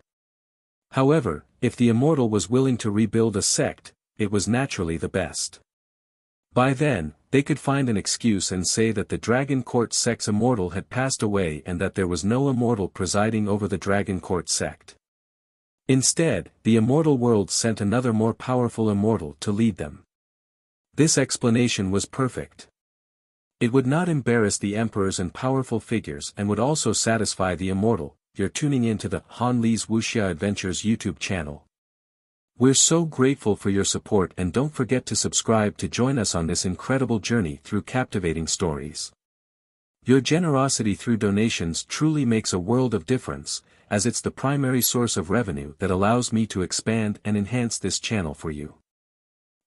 However, if the immortal was willing to rebuild a sect, it was naturally the best. By then, they could find an excuse and say that the Dragon Court sect's immortal had passed away and that there was no immortal presiding over the Dragon Court sect. Instead, the immortal world sent another more powerful immortal to lead them. This explanation was perfect. It would not embarrass the emperors and powerful figures and would also satisfy the immortal. You're tuning in to the Han Li's Wuxia Adventures YouTube channel. We're so grateful for your support, and don't forget to subscribe to join us on this incredible journey through captivating stories. Your generosity through donations truly makes a world of difference, as it's the primary source of revenue that allows me to expand and enhance this channel for you.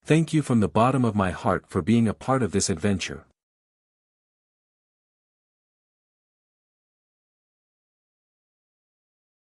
Thank you from the bottom of my heart for being a part of this adventure.